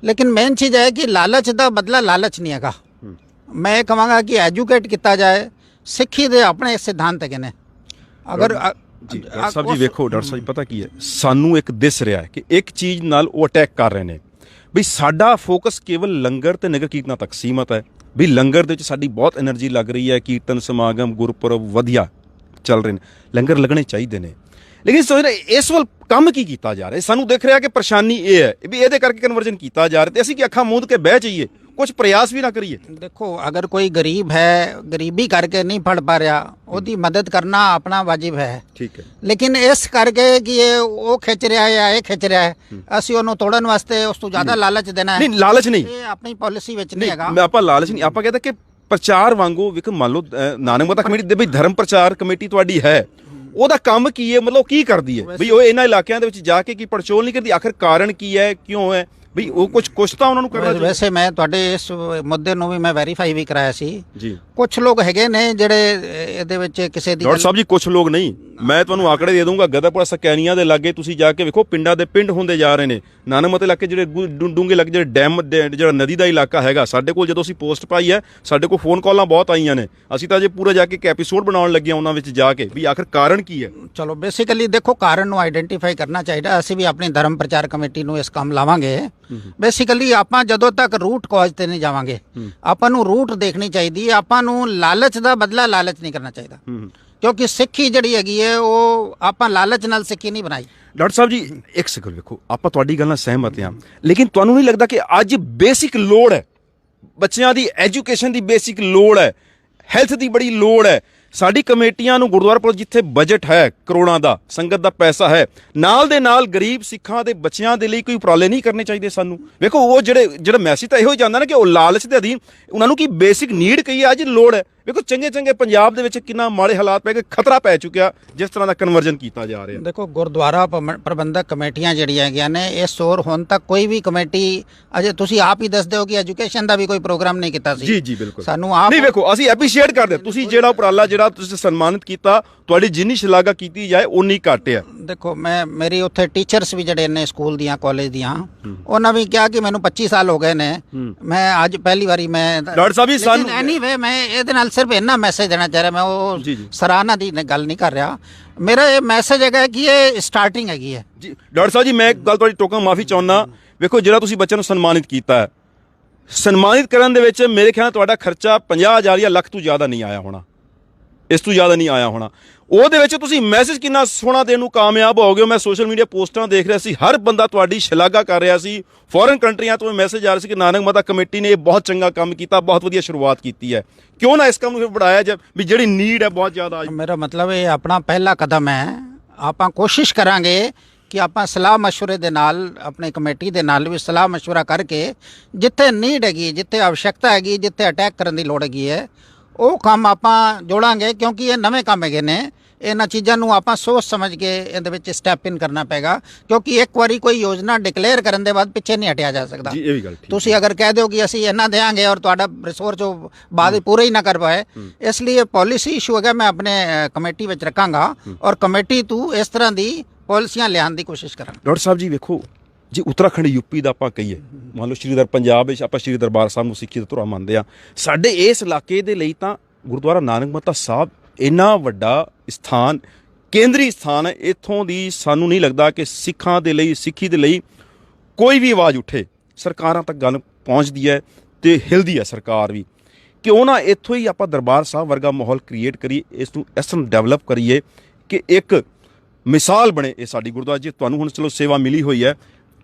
ਲੇਕਿਨ ਮੇਨ ਚੀਜ਼ ਹੈ ਕਿ ਲਾਲਚ ਦਾ ਬਦਲਾ ਲਾਲਚ ਨਹੀਂ ਹੈਗਾ। ਮੈਂ ਇਹ ਕਹਾਂਗਾ ਕਿ ਐਜੂਕੇਟ ਕੀਤਾ ਜਾਏ। ਸਿੱਖੀ ਦੇ ਆਪਣੇ ਸਿਧਾਂਤ ਹੈਗੇ ਨੇ। ਅਗਰ ਜੀ ਡਾਕਟਰ ਸਾਹਿਬ ਜੀ ਵੇਖੋ, ਡਾਕਟਰ ਸਾਹਿਬ ਪਤਾ ਕੀ ਹੈ, ਸਾਨੂੰ ਇੱਕ ਦਿਸ ਰਿਹਾ ਹੈ ਕਿ ਇੱਕ ਚੀਜ਼ ਨਾਲ ਉਹ ਅਟੈਕ ਕਰ ਰਹੇ ਨੇ ਵੀ ਸਾਡਾ ਫੋਕਸ ਕੇਵਲ ਲੰਗਰ ਤੇ ਨਗਰ ਕੀਰਤਨਾਂ ਤੱਕ ਸੀਮਤ ਹੈ। ਵੀ ਲੰਗਰ ਦੇ ਵਿੱਚ ਸਾਡੀ ਬਹੁਤ ਐਨਰਜੀ ਲੱਗ ਰਹੀ ਹੈ, ਕੀਰਤਨ ਸਮਾਗਮ ਗੁਰਪੁਰਬ ਵਧੀਆ ਚੱਲ ਰਹੇ ਨੇ, ਲੰਗਰ ਲੱਗਣੇ ਚਾਹੀਦੇ ਨੇ, ਲੇਕਿਨ ਸੋਚ ਰਹੇ ਇਸ ਵੱਲ ਕੰਮ ਕੀ ਕੀਤਾ ਜਾ ਰਿਹਾ? ਸਾਨੂੰ ਦਿਖ ਰਿਹਾ ਕਿ ਪਰੇਸ਼ਾਨੀ ਇਹ ਹੈ ਵੀ ਇਹਦੇ ਕਰਕੇ ਕਨਵਰਜਨ ਕੀਤਾ ਜਾ ਰਿਹਾ ਤੇ ਅਸੀਂ ਕਿ ਅੱਖਾਂ ਮੂੰਦ ਕੇ ਬਹਿ ਜਾਈਏ, ਕੁਝ ਪ੍ਰਯਾਸ ਵੀ ਨਾ ਕਰੀਏ। ਦੇਖੋ, ਅਗਰ ਕੋਈ ਗਰੀਬ ਹੈ, ਗਰੀਬੀ ਕਰਕੇ ਨਹੀਂ ਪੜ ਪਾ ਰਿਹਾ, ਉਹਦੀ ਮਦਦ ਕਰਨਾ ਆਪਣਾ ਵਾਜਿਬ ਹੈ। ਠੀਕ ਹੈ, ਲੇਕਿਨ ਇਸ ਕਰਕੇ ਕਿ ਇਹ ਉਹ ਖਿੱਚ ਰਿਹਾ ਹੈ ਜਾਂ ਇਹ ਖਿੱਚ ਰਿਹਾ ਹੈ, ਅਸੀਂ ਉਹਨੂੰ ਤੋੜਨ ਵਾਸਤੇ ਉਸ ਤੋਂ ਜ਼ਿਆਦਾ ਲਾਲਚ ਦੇਣਾ ਹੈ? ਨਹੀਂ, ਲਾਲਚ ਨਹੀਂ, ਇਹ ਆਪਣੀ ਪਾਲਿਸੀ ਵਿੱਚ ਨਹੀਂ ਹੈਗਾ। ਆਪਾਂ ਲਾਲਚ ਨਹੀਂ, ਆਪਾਂ ਕਹਿੰਦਾ ਕਿ ਪ੍ਰਚਾਰ ਵਾਂਗੂ ਵੇਖ, ਮੰਨ ਲਓ ਨਾਨਕ ਮਤਾ ਕਮੇਟੀ ਦੇ ਵੀ ਧਰਮ ਪ੍ਰਚਾਰ ਕਮੇਟੀ ਤੁਹਾਡੀ ਹੈ, ਉਹਦਾ ਕੰਮ ਕੀ ਹੈ? ਮਤਲਬ ਕੀ ਕਰਦੀ ਹੈ ਵੀ ਉਹ ਇਹਨਾਂ ਇਲਾਕਿਆਂ ਦੇ ਵਿੱਚ ਜਾ ਕੇ ਕੀ ਪੜਚੋਲ ਨਹੀਂ ਕਰਦੀ? ਆਖਿਰ ਕਾਰਨ ਕੀ ਹੈ, ਕਿਉਂ ਹੈ ਵੀ ਉਹ ਕੁਛ ਤਾਂ ਉਹਨਾਂ ਨੂੰ ਕਰਨਾ ਚਾਹੀਦਾ। ਵੈਸੇ ਮੈਂ ਤੁਹਾਡੇ ਇਸ ਮੁੱਦੇ ਨੂੰ ਵੀ ਮੈਂ ਵੈਰੀਫਾਈ ਵੀ ਕਰਾਇਆ ਸੀ ਜੀ। ਕੁਝ ਲੋਕ ਹੈਗੇ ਨੇ ਜਿਹੜੇ ਇਹਦੇ ਵਿੱਚ ਕਿਸੇ ਦੀ ਡਾਕਟਰ ਸਾਹਿਬ ਜੀ, ਕੁਝ ਲੋਕ ਨਹੀਂ, ਮੈਂ ਤੁਹਾਨੂੰ ਆંકੜੇ ਦੇ ਦੂੰਗਾ। ਗਦਰਪੁਰਾ ਸਕੈਨੀਆਂ ਦੇ ਲਾਗੇ ਤੁਸੀਂ ਜਾ ਕੇ ਵੇਖੋ, ਪਿੰਡਾਂ ਦੇ ਪਿੰਡ ਹੁੰਦੇ ਜਾ ਰਹੇ ਨੇ। ਨਾਨਕਮਤੇ ਇਲਾਕੇ ਜਿਹੜੇ ਡੂੰਘੇ ਲੱਗੇ, ਜਿਹੜੇ ਡੈਮ ਜਿਹੜਾ ਨਦੀ ਦਾ ਇਲਾਕਾ ਹੈਗਾ, ਸਾਡੇ ਕੋਲ ਜਦੋਂ ਅਸੀਂ ਪੋਸਟ ਪਾਈ ਹੈ ਸਾਡੇ ਕੋਲ ਫੋਨ ਕਾਲਾਂ ਬਹੁਤ ਆਈਆਂ ਨੇ। ਅਸੀਂ ਤਾਂ ਜੇ ਪੂਰਾ ਜਾ ਕੇ ਇੱਕ ਐਪੀਸੋਡ ਬਣਾਉਣ ਲੱਗੇ ਉਹਨਾਂ ਵਿੱਚ ਜਾ ਕੇ ਵੀ ਆਖਿਰ ਕਾਰਨ ਕੀ ਹੈ। ਚਲੋ, ਬੇਸਿਕਲੀ ਦੇਖੋ, ਕਾਰਨ ਨੂੰ ਆਈਡੈਂਟੀਫਾਈ ਕਰਨਾ ਚਾਹੀਦਾ। ਅਸੀਂ ਵੀ ਆਪਣੀ ਧਰਮ ਪ੍ਰਚਾਰ ਕਮੇਟੀ ਨੂੰ ਇਸ ਕੰਮ ਲਾਵਾਂਗੇ। ਬੇਸਿਕਲੀ ਆਪਾਂ ਜਦੋਂ ਤੱਕ ਰੂਟ ਕਾਜ਼ ਤੇ ਨਹੀਂ ਜਾਵਾਂਗੇ, ਆਪਾਂ ਨੂੰ ਰੂਟ ਦੇਖਣੀ ਚਾਹੀਦੀ ਹੈ। ਆਪਾਂ ਨੂੰ ਲਾਲਚ ਦਾ ਬਦਲਾ ਲਾਲਚ ਨਹੀਂ ਕਰਨਾ ਚਾਹੀਦਾ, ਕਿਉਂਕਿ ਸਿੱਖੀ ਜਿਹੜੀ ਹੈਗੀ ਹੈ ਉਹ ਆਪਾਂ ਲਾਲਚ ਨਾਲ ਸਿੱਖੀ ਨਹੀਂ ਬਣਾਈ। ਡਾਕਟਰ ਸਾਹਿਬ ਜੀ, ਇੱਕ ਸੈਕਿੰਡ ਵੇਖੋ, ਆਪਾਂ ਤੁਹਾਡੀ ਗੱਲ ਨਾਲ ਸਹਿਮਤ ਹਾਂ, ਲੇਕਿਨ ਤੁਹਾਨੂੰ ਨਹੀਂ ਲੱਗਦਾ ਕਿ ਅੱਜ ਬੇਸਿਕ ਲੋੜ ਹੈ, ਬੱਚਿਆਂ ਦੀ ਐਜੂਕੇਸ਼ਨ ਦੀ ਬੇਸਿਕ ਲੋੜ ਹੈ, ਹੈਲਥ ਦੀ ਬੜੀ ਲੋੜ ਹੈ, ਸਾਡੀ ਕਮੇਟੀਆਂ ਨੂੰ ਗੁਰਦੁਆਰਾ ਪ੍ਰਬੰਧਕ ਜਿੱਥੇ ਬਜਟ ਹੈ ਕਰੋੜਾਂ ਦਾ, ਸੰਗਤ ਦਾ ਪੈਸਾ ਹੈ, ਨਾਲ ਦੇ ਨਾਲ ਗਰੀਬ ਸਿੱਖਾਂ ਦੇ ਬੱਚਿਆਂ ਦੇ ਲਈ ਕੋਈ ਉਪਰਾਲੇ ਨਹੀਂ ਕਰਨੇ ਚਾਹੀਦੇ ਸਾਨੂੰ? ਵੇਖੋ ਉਹ ਜਿਹੜਾ ਮੈਸੇਜ ਤਾਂ ਇਹੋ ਹੀ ਜਾਂਦਾ ਨਾ ਕਿ ਉਹ ਲਾਲਚ ਦੇ ਅਧੀਨ ਉਹਨਾਂ ਨੂੰ ਕੀ ਬੇਸਿਕ ਨੀਡ ਕਹੀ ਹੈ, ਅੱਜ ਲੋੜ ਹੈ। ਵੇਖੋ ਚੰਗੇ ਪੰਜਾਬ ਦੇ ਵਿੱਚ ਕਿੰਨਾ ਮਾੜੇ ਹਾਲਾਤ ਪੈ ਗਏ, ਖਤਰਾ ਪੈ ਚੁੱਕਿਆ ਜਿਸ ਤਰ੍ਹਾਂ ਦਾ ਕਨਵਰਜਨ ਕੀਤਾ ਜਾ ਰਿਹਾ। ਦੇਖੋ ਗੁਰਦੁਆਰਾ ਪ੍ਰਬੰਧਕ ਕਮੇਟੀਆਂ ਜਿਹੜੀਆਂ ਹੈਗੀਆਂ ਨੇ, ਇਸ ਔਰ ਹੁਣ ਤੱਕ ਕੋਈ ਵੀ ਕਮੇਟੀ, ਅਜੇ ਤੁਸੀਂ ਆਪ ਹੀ ਦੱਸਦੇ ਹੋ ਕਿ ਐਜੂਕੇਸ਼ਨ ਦਾ ਵੀ ਕੋਈ ਪ੍ਰੋਗਰਾਮ ਨਹੀਂ ਕੀਤਾ ਸੀ। ਜੀ ਬਿਲਕੁਲ। ਸਾਨੂੰ ਆਪ ਨਹੀਂ, ਵੇਖੋ ਅਸੀਂ ਐਪਰੀਸ਼ੀਏਟ ਕਰਦੇ ਹਾਂ ਤੁਸੀਂ ਜਿਹੜਾ ਉਪਰਾਲਾ ਜਿਹੜਾ ਤੁਸੀਂ ਸਨਮਾਨਿਤ ਕੀਤਾ, ਤੁਹਾਡੀ ਜਿੰਨੀ ਸ਼ਲਾਘਾ ਕੀਤੀ ਜਾਏ ਉਨੀ ਘੱਟ ਹੈ। ਦੇਖੋ ਮੇਰੀ ਉੱਥੇ ਟੀਚਰਸ ਵੀ ਜਿਹੜੇ ਨੇ ਸਕੂਲ ਦੀਆਂ, ਕਾਲਜ ਦੀਆਂ, ਉਹਨਾਂ ਵੀ ਕਿਹਾ ਕਿ ਮੈਨੂੰ 25 ਸਾਲ ਹੋ ਗਏ ਨੇ, ਮੈਂ ਅੱਜ ਪਹਿਲੀ ਵਾਰੀ ਮੈਂ ਡਾਕਟਰ ਸਾਹਿਬ ਜੀ ਸਾਨੂੰ ਐਨੀਵੇ ਮੈਂ ਇਹਦੇ ਨਾਲ ਸਿਰਫ ਇੰਨਾ ਮੈਸੇਜ ਦੇਣਾ ਚਾਹ ਰਿਹਾ, ਮੈਂ ਉਹ ਸਰਾਹਨਾ ਦੀ ਗੱਲ ਨਹੀਂ ਕਰ ਰਿਹਾ। ਮੇਰਾ ਇਹ ਮੈਸੇਜ ਹੈਗਾ ਕਿ ਇਹ ਸਟਾਰਟਿੰਗ ਹੈਗੀ ਹੈ। ਜੀ ਡਾਕਟਰ ਸਾਹਿਬ ਜੀ, ਮੈਂ ਇੱਕ ਗੱਲ ਤੁਹਾਡੀ ਟੋਕਾ ਮਾਫੀ ਚਾਹੁੰਦਾ। ਵੇਖੋ ਜਿਹੜਾ ਤੁਸੀਂ ਬੱਚਿਆਂ ਨੂੰ ਸਨਮਾਨਿਤ ਕੀਤਾ ਹੈ, ਸਨਮਾਨਿਤ ਕਰਨ ਦੇ ਵਿੱਚ ਮੇਰੇ ਖਿਆਲ ਤੁਹਾਡਾ ਖਰਚਾ 50,000 ਜਾਂ ਲੱਖ ਤੋਂ ਜ਼ਿਆਦਾ ਨਹੀਂ ਆਇਆ ਹੋਣਾ, ਇਸ ਤੋਂ ਜ਼ਿਆਦਾ ਨਹੀਂ ਆਇਆ ਹੋਣਾ। ਉਹਦੇ ਵਿੱਚ ਤੁਸੀਂ ਮੈਸੇਜ ਕਿੰਨਾ ਸੋਹਣਾ ਦੇਣ ਨੂੰ ਕਾਮਯਾਬ ਹੋ ਗਏ ਹੋ। ਮੈਂ ਸੋਸ਼ਲ ਮੀਡੀਆ ਪੋਸਟਾਂ ਦੇਖ ਰਿਹਾ ਸੀ, ਹਰ ਬੰਦਾ ਤੁਹਾਡੀ ਸ਼ਲਾਘਾ ਕਰ ਰਿਹਾ ਸੀ। ਫੋਰਨ ਕੰਟਰੀਆਂ ਤੋਂ ਮੈਸੇਜ ਆ ਰਿਹਾ ਸੀ ਕਿ ਨਾਨਕ ਮਾਤਾ ਕਮੇਟੀ ਨੇ ਇਹ ਬਹੁਤ ਚੰਗਾ ਕੰਮ ਕੀਤਾ, ਬਹੁਤ ਵਧੀਆ ਸ਼ੁਰੂਆਤ ਕੀਤੀ ਹੈ। ਕਿਉਂ ਨਾ ਇਸ ਕੰਮ ਨੂੰ ਫਿਰ ਵਧਾਇਆ ਜਾਏ ਵੀ ਜਿਹੜੀ ਨੀਡ ਹੈ ਬਹੁਤ ਜ਼ਿਆਦਾ। ਮੇਰਾ ਮਤਲਬ ਇਹ ਆਪਣਾ ਪਹਿਲਾ ਕਦਮ ਹੈ। ਆਪਾਂ ਕੋਸ਼ਿਸ਼ ਕਰਾਂਗੇ ਕਿ ਆਪਾਂ ਸਲਾਹ ਮਸ਼ਵਰੇ ਦੇ ਨਾਲ, ਆਪਣੇ ਕਮੇਟੀ ਦੇ ਨਾਲ ਵੀ ਸਲਾਹ ਮਸ਼ਵਰਾ ਕਰਕੇ ਜਿੱਥੇ ਨੀਡ ਹੈਗੀ, ਜਿੱਥੇ ਆਵਸ਼ਕਤਾ ਹੈਗੀ, ਜਿੱਥੇ ਅਟੈਕ ਕਰਨ ਦੀ ਲੋੜ ਹੈਗੀ ਹੈ, ਉਹ ਕੰਮ ਆਪਾਂ ਜੋੜਾਂਗੇ। ਕਿਉਂਕਿ ਇਹ ਨਵੇਂ ਕੰਮ ਹੈਗੇ ਨੇ, ਇਹਨਾਂ ਚੀਜ਼ਾਂ ਨੂੰ ਆਪਾਂ ਸੋਚ ਸਮਝ ਕੇ ਇਹਦੇ ਵਿੱਚ ਸਟੈਪ ਇਨ ਕਰਨਾ ਪਏਗਾ। ਕਿਉਂਕਿ ਇੱਕ ਵਾਰੀ ਕੋਈ ਯੋਜਨਾ ਡਿਕਲੇਅਰ ਕਰਨ ਦੇ ਬਾਅਦ ਪਿੱਛੇ ਨਹੀਂ ਹਟਿਆ ਜਾ ਸਕਦਾ। ਜੀ ਇਹ ਵੀ ਗੱਲ ਠੀਕ। ਤੁਸੀਂ ਅਗਰ ਕਹਿ ਦਿਓ ਕਿ ਅਸੀਂ ਇਹਨਾਂ ਦੇਾਂਗੇ ਔਰ ਤੁਹਾਡਾ ਰਿਸੋਰਸ ਜੋ ਬਾਅਦ ਪੂਰਾ ਹੀ ਨਾ ਕਰ ਪਾਏ, ਇਸ ਲਈ ਇਹ ਪਾਲਿਸੀ ਇਸ਼ੂ ਹੈਗਾ। ਮੈਂ ਆਪਣੇ ਕਮੇਟੀ ਵਿੱਚ ਰੱਖਾਂਗਾ ਔਰ ਕਮੇਟੀ ਤੋਂ ਇਸ ਤਰ੍ਹਾਂ ਦੀ ਪਾਲਿਸੀਆਂ ਲਿਆਉਣ ਦੀ ਕੋਸ਼ਿਸ਼ ਕਰਾਂਗਾ। ਡਾਕਟਰ ਸਾਹਿਬ ਜੀ ਵੇਖੋ, ਜੇ ਉੱਤਰਾਖੰਡ ਯੂਪੀ ਦਾ ਆਪਾਂ ਕਹੀਏ, ਮੰਨ ਲਓ ਸ਼੍ਰੀ ਪੰਜਾਬ ਵਿੱਚ ਆਪਾਂ ਸ਼੍ਰੀ ਦਰਬਾਰ ਸਾਹਿਬ ਨੂੰ ਸਿੱਖੀ ਦਾ ਧੁਰਾ ਮੰਨਦੇ ਹਾਂ, ਸਾਡੇ ਇਸ ਇਲਾਕੇ ਦੇ ਲਈ ਤਾਂ ਗੁਰਦੁਆਰਾ ਨਾਨਕ ਮੱਤਾ ਸਾਹਿਬ ਇੰਨਾ ਵੱਡਾ ਸਥਾਨ, ਕੇਂਦਰੀ ਸਥਾਨ ਹੈ। ਇੱਥੋਂ ਦੀ ਸਾਨੂੰ ਨਹੀਂ ਲੱਗਦਾ ਕਿ ਸਿੱਖਾਂ ਦੇ ਲਈ, ਸਿੱਖੀ ਦੇ ਲਈ ਕੋਈ ਵੀ ਆਵਾਜ਼ ਉੱਠੇ, ਸਰਕਾਰਾਂ ਤੱਕ ਗੱਲ ਪਹੁੰਚਦੀ ਹੈ ਤੇ ਹਿਲਦੀ ਹੈ ਸਰਕਾਰ ਵੀ। ਕਿਉਂ ਨਾ ਇੱਥੋਂ ਹੀ ਆਪਾਂ ਦਰਬਾਰ ਸਾਹਿਬ ਵਰਗਾ ਮਾਹੌਲ ਕ੍ਰੀਏਟ ਕਰੀਏ, ਇਸ ਨੂੰ ਇਸ ਤਰ੍ਹਾਂ ਡਿਵੈਲਪ ਕਰੀਏ ਕਿ ਇੱਕ ਮਿਸਾਲ ਬਣੇ ਇਹ ਸਾਡੀ ਗੁਰਦੁਆਰਾ ਜੀ। ਤੁਹਾਨੂੰ ਹੁਣ ਚਲੋ ਸੇਵਾ ਮਿਲੀ ਹੋਈ ਹੈ,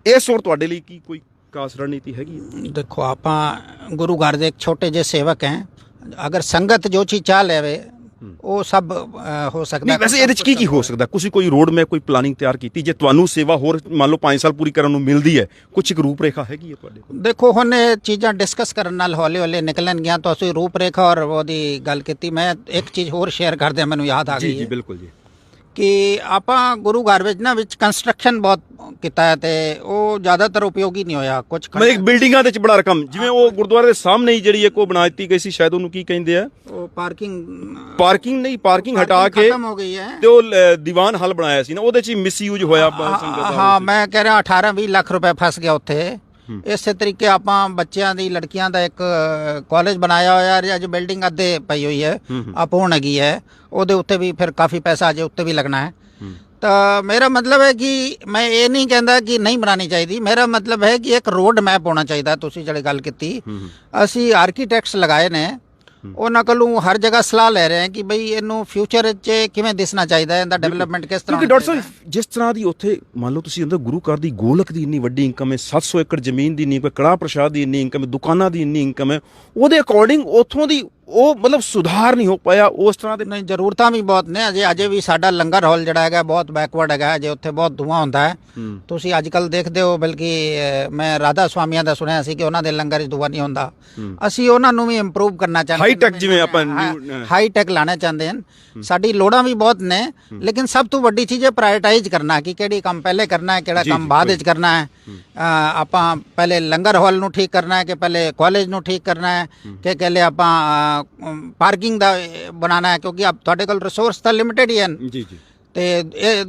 ਇਸ ਹੋਰ ਤੁਹਾਡੇ ਲਈ ਕੀ ਕੋਈ ਖਾਸ ਰਣਨੀਤੀ ਹੈਗੀ ਹੈ? ਦੇਖੋ ਆਪਾਂ ਗੁਰੂ ਘਰ ਦੇ ਇੱਕ ਛੋਟੇ ਜਿਹੇ ਸੇਵਕ ਹੈ। ਅਗਰ ਸੰਗਤ ਜੋ ਚੀਜ਼ ਚਾਹ ਲੈਵੇ ਉਹ ਸਭ ਹੋ ਸਕਦਾ। ਨਹੀਂ ਵੈਸੇ ਇਹਦੇ ਚ ਕੀ ਹੋ ਸਕਦਾ? ਤੁਸੀਂ ਕੋਈ ਰੋਡ ਮੈਪ, ਕੋਈ ਪਲਾਨਿੰਗ ਤਿਆਰ ਕੀਤੀ? ਜੇ ਤੁਹਾਨੂੰ ਸੇਵਾ ਹੋਰ ਮੰਨ ਲਓ 5 ਸਾਲ ਪੂਰੀ ਕਰਨ ਨੂੰ ਮਿਲਦੀ ਹੈ, ਕੁਝ ਇੱਕ ਰੂਪ ਰੇਖਾ ਹੈਗੀ ਹੈ ਤੁਹਾਡੇ ਕੋਲ? ਦੇਖੋ ਹੁਣ ਇਹ ਚੀਜ਼ਾਂ ਡਿਸਕਸ ਕਰਨ ਨਾਲ ਹੌਲੇ ਹੌਲੇ ਨਿਕਲਣਗੀਆਂ। ਤਾਂ ਅਸੀਂ ਰੂਪ ਰੇਖਾ ਔਰ ਉਹਦੀ ਗੱਲ ਕੀਤੀ। ਮੈਂ ਇੱਕ ਚੀਜ਼ ਹੋਰ ਸ਼ੇਅਰ ਕਰਦੇ, ਮੈਨੂੰ ਯਾਦ ਆ ਗਈ ਜੀ ਬਿਲਕੁਲ ਜੀ, ਕਿ ਆਪਾਂ ਗੁਰੂ ਘਰ ਵਿੱਚ ਨਾ ਵਿੱਚ ਕੰਸਟਰਕਸ਼ਨ ਬਹੁਤ ਕੀਤਾ ਹੈ ਤੇ ਉਹ ਜ਼ਿਆਦਾਤਰ ਉਪਯੋਗੀ ਨਹੀਂ ਹੋਇਆ। ਕੁਝ ਇੱਕ ਬਿਲਡਿੰਗਾਂ ਦੇ ਚ ਬੜਾ ਰਕਮ, ਜਿਵੇਂ ਉਹ ਗੁਰਦੁਆਰੇ ਦੇ ਸਾਹਮਣੇ ਹੀ ਜਿਹੜੀ ਇੱਕ ਉਹ ਬਣਾ ਦਿੱਤੀ ਗਈ ਸੀ, ਸ਼ਾਇਦ ਉਹਨੂੰ ਕੀ ਕਹਿੰਦੇ ਆ, ਉਹ ਪਾਰਕਿੰਗ ਨਹੀਂ, ਪਾਰਕਿੰਗ ਹਟਾ ਕੇ ਖਤਮ ਹੋ ਗਈ ਹੈ ਤੇ ਉਹ ਦੀਵਾਨ ਹਾਲ ਬਣਾਇਆ ਸੀ ਨਾ, ਉਹਦੇ ਚ ਮਿਸਯੂਜ਼ ਹੋਇਆ ਸੰਗਤ ਦਾ। ਹਾਂ, ਮੈਂ ਕਹਿ ਰਿਹਾ 18-20 ਲੱਖ ਰੁਪਏ ਫਸ ਗਿਆ ਉੱਥੇ। ਇਸੇ ਤਰੀਕੇ ਆਪਾਂ ਬੱਚਿਆਂ ਦੀ, ਲੜਕੀਆਂ ਦਾ ਇੱਕ ਕਾਲਜ ਬਣਾਇਆ ਹੋਇਆ, ਅੱਜ ਬਿਲਡਿੰਗ ਅੱਧੇ ਪਈ ਹੋਈ ਹੈ, ਅਪੂਰਨ ਹੈਗੀ ਹੈ। ਉਹਦੇ ਉੱਤੇ ਵੀ ਫਿਰ ਕਾਫੀ ਪੈਸਾ ਅਜੇ ਉੱਤੇ ਵੀ ਲੱਗਣਾ ਹੈ। ਤਾਂ ਮੇਰਾ ਮਤਲਬ ਹੈ ਕਿ ਮੈਂ ਇਹ ਨਹੀਂ ਕਹਿੰਦਾ ਕਿ ਨਹੀਂ ਬਣਾਉਣੀ ਚਾਹੀਦੀ। ਮੇਰਾ ਮਤਲਬ ਹੈ ਕਿ ਇੱਕ ਰੋਡ ਮੈਪ ਹੋਣਾ ਚਾਹੀਦਾ। ਤੁਸੀਂ ਜਿਹੜੀ ਗੱਲ ਕੀਤੀ, ਅਸੀਂ ਆਰਕੀਟੈਕਟਸ ਲਗਾਏ ਨੇ, ਉਹਨਾਂ ਕੋਲੋਂ ਹਰ ਜਗ੍ਹਾ ਸਲਾਹ ਲੈ ਰਹੇ ਹਾਂ ਕਿ ਬਈ ਇਹਨੂੰ ਫਿਊਚਰ 'ਚ ਕਿਵੇਂ ਦਿਸਣਾ ਚਾਹੀਦਾ ਹੈ, ਇਹਦਾ ਡਿਵੈਲਪਮੈਂਟ ਕਿਸ ਤਰ੍ਹਾਂ। ਕਿਉਂਕਿ ਡਾਕਟਰ ਸਾਹਿਬ ਜਿਸ ਤਰ੍ਹਾਂ ਦੀ ਉੱਥੇ ਮੰਨ ਲਓ ਤੁਸੀਂ ਅੰਦਰ ਗੁਰੂ ਘਰ ਦੀ ਗੋਲਕ ਦੀ ਇੰਨੀ ਵੱਡੀ ਇਨਕਮ ਹੈ, 700 ਏਕੜ ਜ਼ਮੀਨ ਦੀ ਇੰਨੀ, ਕੜਾਹ ਪ੍ਰਸ਼ਾਦ ਦੀ ਇੰਨੀ ਇਨਕਮ ਹੈ, ਦੁਕਾਨਾਂ ਦੀ ਇੰਨੀ ਇਨਕਮ ਹੈ, ਉਹਦੇ ਅਕੋਰਡਿੰਗ ਉੱਥੋਂ ਦੀ ਉਹ ਮਤਲਬ ਸੁਧਾਰ ਨਹੀਂ ਹੋ ਪਾਇਆ ਉਸ ਤਰ੍ਹਾਂ ਦੇ। ਨਹੀਂ, ਜ਼ਰੂਰਤਾਂ ਵੀ ਬਹੁਤ ਨੇ। ਅਜੇ ਵੀ ਸਾਡਾ ਲੰਗਰ ਹਾਲ ਜਿਹੜਾ ਹੈਗਾ ਬਹੁਤ ਬੈਕਵਰਡ ਹੈਗਾ, ਅਜੇ ਉੱਥੇ ਬਹੁਤ ਧੂੰਆਂ ਹੁੰਦਾ ਹੈ। ਤੁਸੀਂ ਅੱਜ ਕੱਲ੍ਹ ਦੇਖਦੇ ਹੋ, ਬਲਕਿ ਮੈਂ ਰਾਧਾ ਸਵਾਮੀਆਂ ਦਾ ਸੁਣਿਆ ਸੀ ਕਿ ਉਹਨਾਂ ਦੇ ਲੰਗਰ 'ਚ ਧੂੰਆਂ ਨਹੀਂ ਹੁੰਦਾ। ਅਸੀਂ ਉਹਨਾਂ ਨੂੰ ਵੀ ਇੰਪਰੂਵ ਕਰਨਾ ਚਾਹੁੰਦੇ ਹਾਂ, ਹਾਈਟੈਕ ਜਿਵੇਂ ਆਪਾਂ ਹਾਈਟੈਕ ਲਾਣਾ ਚਾਹੁੰਦੇ ਹਨ। ਸਾਡੀ ਲੋੜਾਂ ਵੀ ਬਹੁਤ ਨੇ, ਲੇਕਿਨ ਸਭ ਤੋਂ ਵੱਡੀ ਚੀਜ਼ ਹੈ ਪ੍ਰਾਇੋਰਟਾਈਜ਼ ਕਰਨਾ ਕਿ ਕਿਹੜੀ ਕੰਮ ਪਹਿਲੇ ਕਰਨਾ ਹੈ, ਕਿਹੜਾ ਕੰਮ ਬਾਅਦ ਵਿੱਚ ਕਰਨਾ ਹੈ। ਆਪਾਂ ਪਹਿਲੇ ਲੰਗਰ ਹਾਲ ਨੂੰ ਠੀਕ ਕਰਨਾ ਹੈ ਕਿ ਪਹਿਲੇ ਕਾਲਜ ਨੂੰ ਠੀਕ ਕਰਨਾ ਹੈ ਕਿ ਪਹਿਲੇ ਆਪਾਂ ਪਾਰਕਿੰਗ ਦਾ ਬਣਾਉਣਾ ਹੈ, ਕਿਉਂਕਿ ਤੁਹਾਡੇ ਕੋਲ ਰਿਸੋਰਸ ਤਾਂ ਲਿਮਿਟਡ ਹੀ ਹਨ। ਜੀ ਜੀ। ਤੇ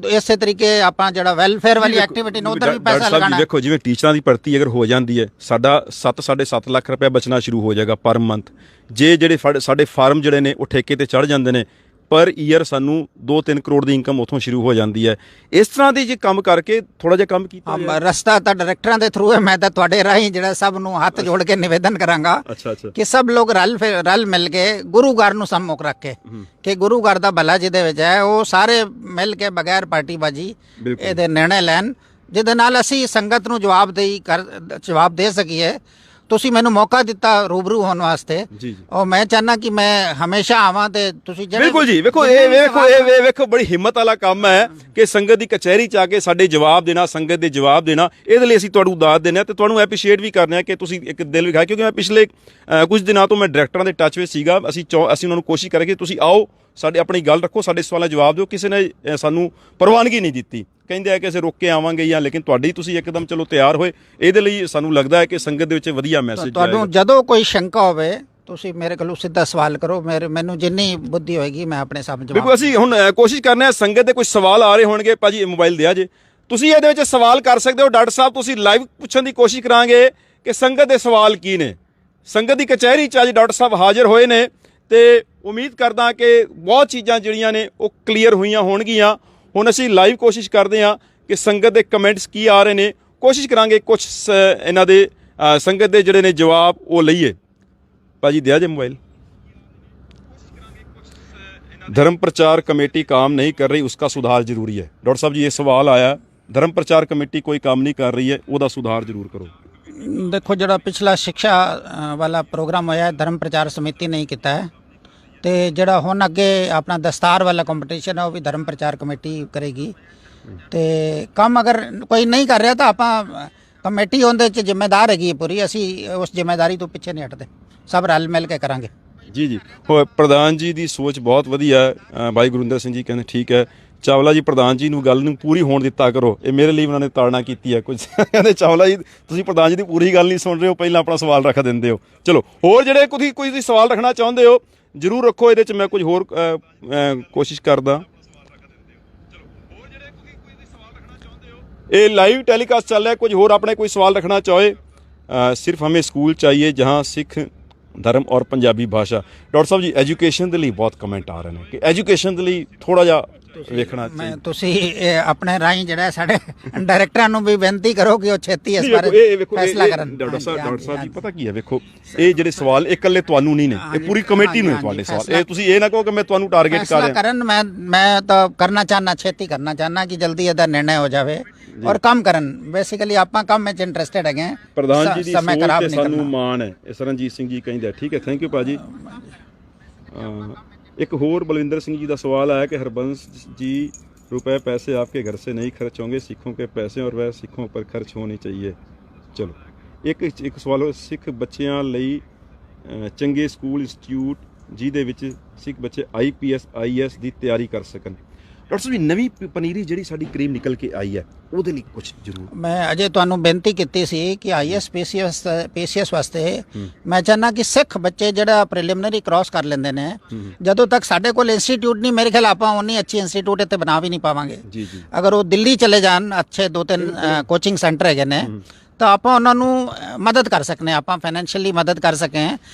ਇਸੇ ਤਰੀਕੇ ਆਪਾਂ ਜਿਹੜਾ ਵੈਲਫੇਅਰ ਵਾਲੀ ਐਕਟੀਵਿਟੀ ਨੂੰ ਉਧਰ ਵੀ ਪੈਸਾ ਲਗਾਉਣਾ। ਦੇਖੋ ਜਿਵੇਂ ਟੀਚਰਾਂ ਦੀ ਭਰਤੀ ਅਗਰ ਹੋ ਜਾਂਦੀ ਹੈ, ਸਾਡਾ 7.5 ਲੱਖ ਰੁਪਏ ਬਚਣਾ ਸ਼ੁਰੂ ਹੋ ਜਾਏਗਾ ਪਰ ਮੰਥ। ਜੇ ਜਿਹੜੇ ਸਾਡੇ ਫਾਰਮ ਜਿਹੜੇ ਨੇ ਉਹ ਠੇਕੇ ਤੇ ਚੜ ਜਾਂਦੇ ਨੇ, ਪਰ ਈਅਰ ਸਾਨੂੰ 2-3 ਕਰੋੜ ਦੀ ਇਨਕਮ ਉੱਥੋਂ ਸ਼ੁਰੂ ਹੋ ਜਾਂਦੀ ਹੈ। ਇਸ ਤਰ੍ਹਾਂ ਦੀ ਜੇ ਕੰਮ ਕਰਕੇ ਥੋੜਾ ਜਿਹਾ ਕੰਮ ਕੀਤਾ ਰਸਤਾ ਤਾਂ ਡਾਇਰੈਕਟਰਾਂ ਦੇ ਥਰੂ ਹੈ। ਮੈਂ ਤਾਂ ਤੁਹਾਡੇ ਰਾਹੀਂ ਜਿਹੜਾ ਸਭ ਨੂੰ ਹੱਥ ਜੋੜ ਕੇ ਨਿਵੇਦਨ ਕਰਾਂਗਾ ਕਿ ਸਭ ਲੋਕ ਰਲ ਮਿਲ ਕੇ ਗੁਰੂ ਘਰ ਨੂੰ ਸੰਮੁਖ ਰੱਖ ਕੇ ਕਿ ਗੁਰੂ ਘਰ ਦਾ ਭਲਾ ਜਿਹਦੇ ਵਿੱਚ ਹੈ, ਉਹ ਸਾਰੇ ਮਿਲ ਕੇ ਬਗੈਰ ਪਾਰਟੀਬਾਜੀ ਇਹਦੇ ਨਿਰਣੇ ਲੈਣ, ਜਿਹਦੇ ਨਾਲ ਅਸੀਂ ਸੰਗਤ ਨੂੰ ਜਵਾਬ ਦੇ ਸਕੀਏ। ਤੁਸੀਂ ਮੈਨੂੰ ਮੌਕਾ ਦਿੱਤਾ ਰੂਬਰੂ ਹੋਣ ਵਾਸਤੇ ਜੀ ਜੀ ਔਰ ਮੈਂ ਚਾਹਨਾ ਕਿ ਮੈਂ ਹਮੇਸ਼ਾ ਆਵਾਂ ਤੇ ਤੁਸੀਂ ਬਿਲਕੁਲ ਜੀ ਵੇਖੋ ਇਹ ਵੇਖੋ ਬੜੀ ਹਿੰਮਤ ਵਾਲਾ ਕੰਮ ਹੈ ਕਿ ਸੰਗਤ ਦੀ ਕਚਹਿਰੀ ਚ ਆ ਕੇ ਸਾਡੇ ਜਵਾਬ ਦੇਣਾ, ਸੰਗਤ ਦੇ ਜਵਾਬ ਦੇਣਾ, ਇਹਦੇ ਲਈ ਅਸੀਂ ਤੁਹਾਨੂੰ ਦਾਤ ਦਿੰਦੇ ਹਾਂ ਤੇ ਤੁਹਾਨੂੰ ਐਪਰੀਸ਼ੀਏਟ ਵੀ ਕਰਨੇ ਆ ਕਿ ਤੁਸੀਂ ਇੱਕ ਦਿਲ ਵਿਖਾਇਆ। ਕਿਉਂਕਿ ਮੈਂ ਪਿਛਲੇ ਕੁਝ ਦਿਨਾਂ ਤੋਂ ਮੈਂ ਡਾਇਰੈਕਟਰਾਂ ਦੇ ਟੱਚ ਵਿੱਚ ਸੀਗਾ, ਅਸੀਂ ਉਹਨਾਂ ਨੂੰ ਕੋਸ਼ਿਸ਼ ਕਰਾਂਗੇ ਤੁਸੀਂ ਆਓ, ਸਾਡੇ ਆਪਣੀ ਗੱਲ ਰੱਖੋ, ਸਾਡੇ ਸਵਾਲਾਂ ਜਵਾਬ ਦਿਓ। ਕਿਸੇ ਨੇ ਸਾਨੂੰ ਪ੍ਰਵਾਨਗੀ ਨਹੀਂ ਦਿੱਤੀ, ਕਹਿੰਦੇ ਆ ਕਿ ਅਸੀਂ ਰੁਕ ਕੇ ਆਵਾਂਗੇ ਜਾਂ, ਲੇਕਿਨ ਤੁਹਾਡੀ ਤੁਸੀਂ ਇੱਕਦਮ ਚਲੋ ਤਿਆਰ ਹੋਏ, ਇਹਦੇ ਲਈ ਸਾਨੂੰ ਲੱਗਦਾ ਹੈ ਕਿ ਸੰਗਤ ਦੇ ਵਿੱਚ ਵਧੀਆ ਮੈਸੇਜ ਤੁਹਾਨੂੰ ਜਦੋਂ ਕੋਈ ਸ਼ੰਕਾ ਹੋਵੇ ਤੁਸੀਂ ਮੇਰੇ ਕੋਲੋਂ ਸਿੱਧਾ ਸਵਾਲ ਕਰੋ, ਮੈਨੂੰ ਜਿੰਨੀ ਬੁੱਧੀ ਹੋਏਗੀ ਮੈਂ ਆਪਣੇ ਸਾਹਮਣੇ ਜਵਾਬ। ਬਿਲਕੁਲ ਅਸੀਂ ਹੁਣ ਕੋਸ਼ਿਸ਼ ਕਰਨੇ ਆ, ਸੰਗਤ ਦੇ ਕੋਈ ਸਵਾਲ ਆ ਰਹੇ ਹੋਣਗੇ, ਭਾਜੀ ਇਹ ਮੋਬਾਈਲ ਦਿਆ ਜੇ, ਤੁਸੀਂ ਇਹਦੇ ਵਿੱਚ ਸਵਾਲ ਕਰ ਸਕਦੇ ਹੋ। ਡਾਕਟਰ ਸਾਹਿਬ ਤੁਸੀਂ ਲਾਈਵ ਪੁੱਛਣ ਦੀ ਕੋਸ਼ਿਸ਼ ਕਰਾਂਗੇ ਕਿ ਸੰਗਤ ਦੇ ਸਵਾਲ ਕੀ ਨੇ। ਸੰਗਤ ਦੀ ਕਚਹਿਰੀ 'ਚ ਅੱਜ ਡਾਕਟਰ ਸਾਹਿਬ ਹਾਜ਼ਰ ਹੋਏ ਨੇ ਤੇ ਉਮੀਦ ਕਰਦਾ ਕਿ ਬਹੁਤ ਚੀਜ਼ਾਂ ਜਿਹੜੀਆਂ ਨੇ ਉਹ ਕਲੀਅਰ ਹੋਈਆਂ ਹੋਣਗੀਆਂ। ਹੁਣ ਅਸੀਂ ਲਾਈਵ ਕੋਸ਼ਿਸ਼ ਕਰਦੇ ਹਾਂ ਕਿ ਸੰਗਤ ਦੇ ਕਮੈਂਟਸ ਕੀ ਆ ਰਹੇ ਨੇ, ਕੋਸ਼ਿਸ਼ ਕਰਾਂਗੇ ਕੁਝ ਇਹਨਾਂ ਦੇ ਸੰਗਤ ਦੇ ਜਿਹੜੇ ਨੇ ਜਵਾਬ ਉਹ ਲਈਏ। ਭਾਜੀ ਦਿਆ ਜੇ मोबाइल। धर्म प्रचार कमेटी काम नहीं कर रही, उसका सुधार जरूरी है। डॉक्टर साहब जी ये सवाल आया, धर्म प्रचार कमेटी कोई काम नहीं कर रही है, ਉਹਦਾ ਸੁਧਾਰ ਜ਼ਰੂਰ ਕਰੋ। ਦੇਖੋ ਜਿਹੜਾ ਪਿਛਲਾ ਸਿੱਖਿਆ ਵਾਲਾ ਪ੍ਰੋਗਰਾਮ ਹੋਇਆ ਧਰਮ ਪ੍ਰਚਾਰ ਸਮਿਤੀ ਨਹੀਂ ਕੀਤਾ ਹੈ ਤੇ ਜਿਹੜਾ ਹੁਣ ਅੱਗੇ ਆਪਣਾ ਦਸਤਾਰ ਵਾਲਾ ਕੰਪੀਟੀਸ਼ਨ ਹੈ ਉਹ ਵੀ ਧਰਮ ਪ੍ਰਚਾਰ ਕਮੇਟੀ ਕਰੇਗੀ ਤੇ ਕੰਮ ਅਗਰ ਕੋਈ ਨਹੀਂ ਕਰ ਰਿਹਾ ਤਾਂ ਆਪਾਂ ਕਮੇਟੀ ਉਹਦੇ 'ਚ ਜ਼ਿੰਮੇਦਾਰ ਹੈਗੀ ਪੂਰੀ, ਅਸੀਂ ਉਸ ਜ਼ਿੰਮੇਦਾਰੀ ਤੋਂ ਪਿੱਛੇ ਨਹੀਂ ਹਟਦੇ, ਸਭ ਰਲ ਮਿਲ ਕੇ ਕਰਾਂਗੇ। ਜੀ ਜੀ ਹੋ ਪ੍ਰਧਾਨ ਜੀ ਦੀ ਸੋਚ ਬਹੁਤ ਵਧੀਆ ਹੈ। ਭਾਈ ਗੁਰਿੰਦਰ ਸਿੰਘ ਜੀ ਕਹਿੰਦੇ ਠੀਕ ਹੈ। ਚਾਵਲਾ ਜੀ ਪ੍ਰਧਾਨ ਜੀ ਨੂੰ ਗੱਲ ਨੂੰ ਪੂਰੀ ਹੋਣ ਦਿੱਤਾ ਕਰੋ, ਇਹ ਮੇਰੇ ਲਈ ਉਹਨਾਂ ਨੇ ਤਾੜਨਾ ਕੀਤੀ ਹੈ। ਕੁਝ ਕਹਿੰਦੇ ਚਾਵਲਾ ਜੀ ਤੁਸੀਂ ਪ੍ਰਧਾਨ ਜੀ ਦੀ ਪੂਰੀ ਗੱਲ ਨਹੀਂ ਸੁਣ ਰਹੇ ਹੋ, ਪਹਿਲਾਂ ਆਪਣਾ ਸਵਾਲ ਰੱਖ ਦਿੰਦੇ ਹੋ। ਚਲੋ ਹੋਰ ਜਿਹੜੇ ਕੋਈ ਸਵਾਲ ਰੱਖਣਾ ਚਾਹੁੰਦੇ ਹੋ ਜ਼ਰੂਰ ਰੱਖੋ, ਇਹਦੇ 'ਚ ਮੈਂ ਕੁਝ ਹੋਰ ਕੋਸ਼ਿਸ਼ ਕਰਦਾ। ਇਹ ਲਾਈਵ ਟੈਲੀਕਾਸਟ ਚੱਲ ਰਿਹਾ, ਕੁਝ ਹੋਰ ਆਪਣੇ ਕੋਈ ਸਵਾਲ ਰੱਖਣਾ ਚਾਹੇ। ਸਿਰਫ ਹमें ਸਕੂਲ ਚਾਹੀਏ ਜਹਾਂ ਸਿੱਖ ਧਰਮ ਔਰ ਪੰਜਾਬੀ ਭਾਸ਼ਾ। ਡਾਕਟਰ ਸਾਹਿਬ ਜੀ ਐਜੂਕੇਸ਼ਨ ਦੇ ਲਈ ਬਹੁਤ ਕਮੈਂਟ ਆ ਰਹੇ ਨੇ ਕਿ ਐਜੂਕੇਸ਼ਨ ਦੇ ਲਈ ਥੋੜਾ ਜਿਹਾ ਵੇਖਣਾ ਚਾਹੀਦਾ। ਤੁਸੀਂ ਆਪਣੇ ਰਾਹੀਂ ਜਿਹੜਾ ਸਾਡੇ ਡਾਇਰੈਕਟਰਾਂ ਨੂੰ ਵੀ ਬੇਨਤੀ ਕਰੋ ਕਿ ਉਹ ਛੇਤੀ ਇਸ ਬਾਰੇ ਫੈਸਲਾ ਕਰਨ। ਡਾਕਟਰ ਸਾਹਿਬ ਜੀ ਪਤਾ ਕੀ ਹੈ, ਵੇਖੋ ਇਹ ਜਿਹੜੇ ਸਵਾਲ ਇਹ ਇਕੱਲੇ ਤੁਹਾਨੂੰ ਨਹੀਂ ਨੇ, ਇਹ ਪੂਰੀ ਕਮੇਟੀ ਨੂੰ ਨੇ ਤੁਹਾਡੇ ਸਵਾਲ। ਇਹ ਤੁਸੀਂ ਇਹ ਨਾ ਕਹੋ ਕਿ ਮੈਂ ਤੁਹਾਨੂੰ ਟਾਰਗੇਟ ਕਰ ਰਿਹਾ ਕਰਨ। ਮੈਂ ਤਾਂ ਕਰਨਾ ਚਾਹਨਾ, ਛੇਤੀ ਕਰਨਾ ਚਾਹਨਾ ਕਿ ਜਲਦੀ ਇਹਦਾ ਨਿਰਣਾ ਹੋ ਜਾਵੇ ਔਰ ਕੰਮ ਕਰਨ। ਬੇਸਿਕਲੀ ਆਪਾਂ ਕੰਮ ਵਿੱਚ ਇੰਟਰਸਟਿਡ ਹੈਗੇ। ਪ੍ਰਧਾਨ ਜੀ ਦੀ ਸੋਚ ਤੇ ਸਾਨੂੰ ਮਾਣ ਹੈ, ਇਹ ਸਰਨਜੀਤ ਸਿੰਘ ਜੀ ਕਹਿੰਦੇ। ਠੀਕ ਹੈ, ਥੈਂਕ ਯੂ ਭਾਜੀ। एक और बलविंदर सिंह जी का सवाल आया कि हरबंस जी रुपए पैसे आपके घर से नहीं खर्च होंगे, सिखों के पैसे और वह सिखों पर खर्च होने चाहिए। चलो एक सवाल हो, सिख बच्चों ਲਈ ਚੰਗੇ ਸਕੂਲ ਇੰਸਟੀਚਿਊਟ ਜਿਹਦੇ ਵਿੱਚ ਸਿੱਖ ਬੱਚੇ IPS IAS ਦੀ ਤਿਆਰੀ ਕਰ ਸਕਣ। ਡਾਕਟਰ ਸਾਹਿਬ ਨਵੀਂ ਪਨੀਰੀ ਜਿਹੜੀ ਸਾਡੀ ਕਰੀਮ ਨਿਕਲ ਕੇ ਆਈ ਹੈ ਉਹਦੇ ਲਈ ਕੁਝ ਜ਼ਰੂਰ ਮੈਂ ਅਜੇ ਤੁਹਾਨੂੰ ਬੇਨਤੀ ਕੀਤੀ ਸੀ ਕਿ IAS PCS ਵਾਸਤੇ ਮੈਂ ਚਾਹਨਾ ਕਿ ਸਿੱਖ ਬੱਚੇ ਜਿਹੜਾ ਪ੍ਰੀਲਿਮਿਨਰੀ ਕ੍ਰਾਸ ਕਰ ਲੈਂਦੇ ਨੇ, ਜਦੋਂ ਤੱਕ ਸਾਡੇ ਕੋਲ ਇੰਸਟੀਚਿਊਟ ਨਹੀਂ, ਮੇਰੇ ਖਿਆਲ ਆਪਾਂ ਉਨੀ ਅੱਛੀ ਇੰਸਟੀਚਿਊਟ ਇੱਥੇ ਬਣਾ ਵੀ ਨਹੀਂ ਪਾਵਾਂਗੇ। ਅਗਰ ਉਹ ਦਿੱਲੀ ਚਲੇ ਜਾਣ, ਅੱਛੇ 2-3 ਕੋਚਿੰਗ ਸੈਂਟਰ ਹੈਗੇ ਨੇ ਤਾਂ ਆਪਾਂ ਉਹਨਾਂ ਨੂੰ ਮਦਦ ਕਰ ਸਕਨੇ, ਆਪਾਂ ਫਾਈਨੈਂਸ਼ੀਅਲੀ ਮਦਦ ਕਰ ਸਕੇ।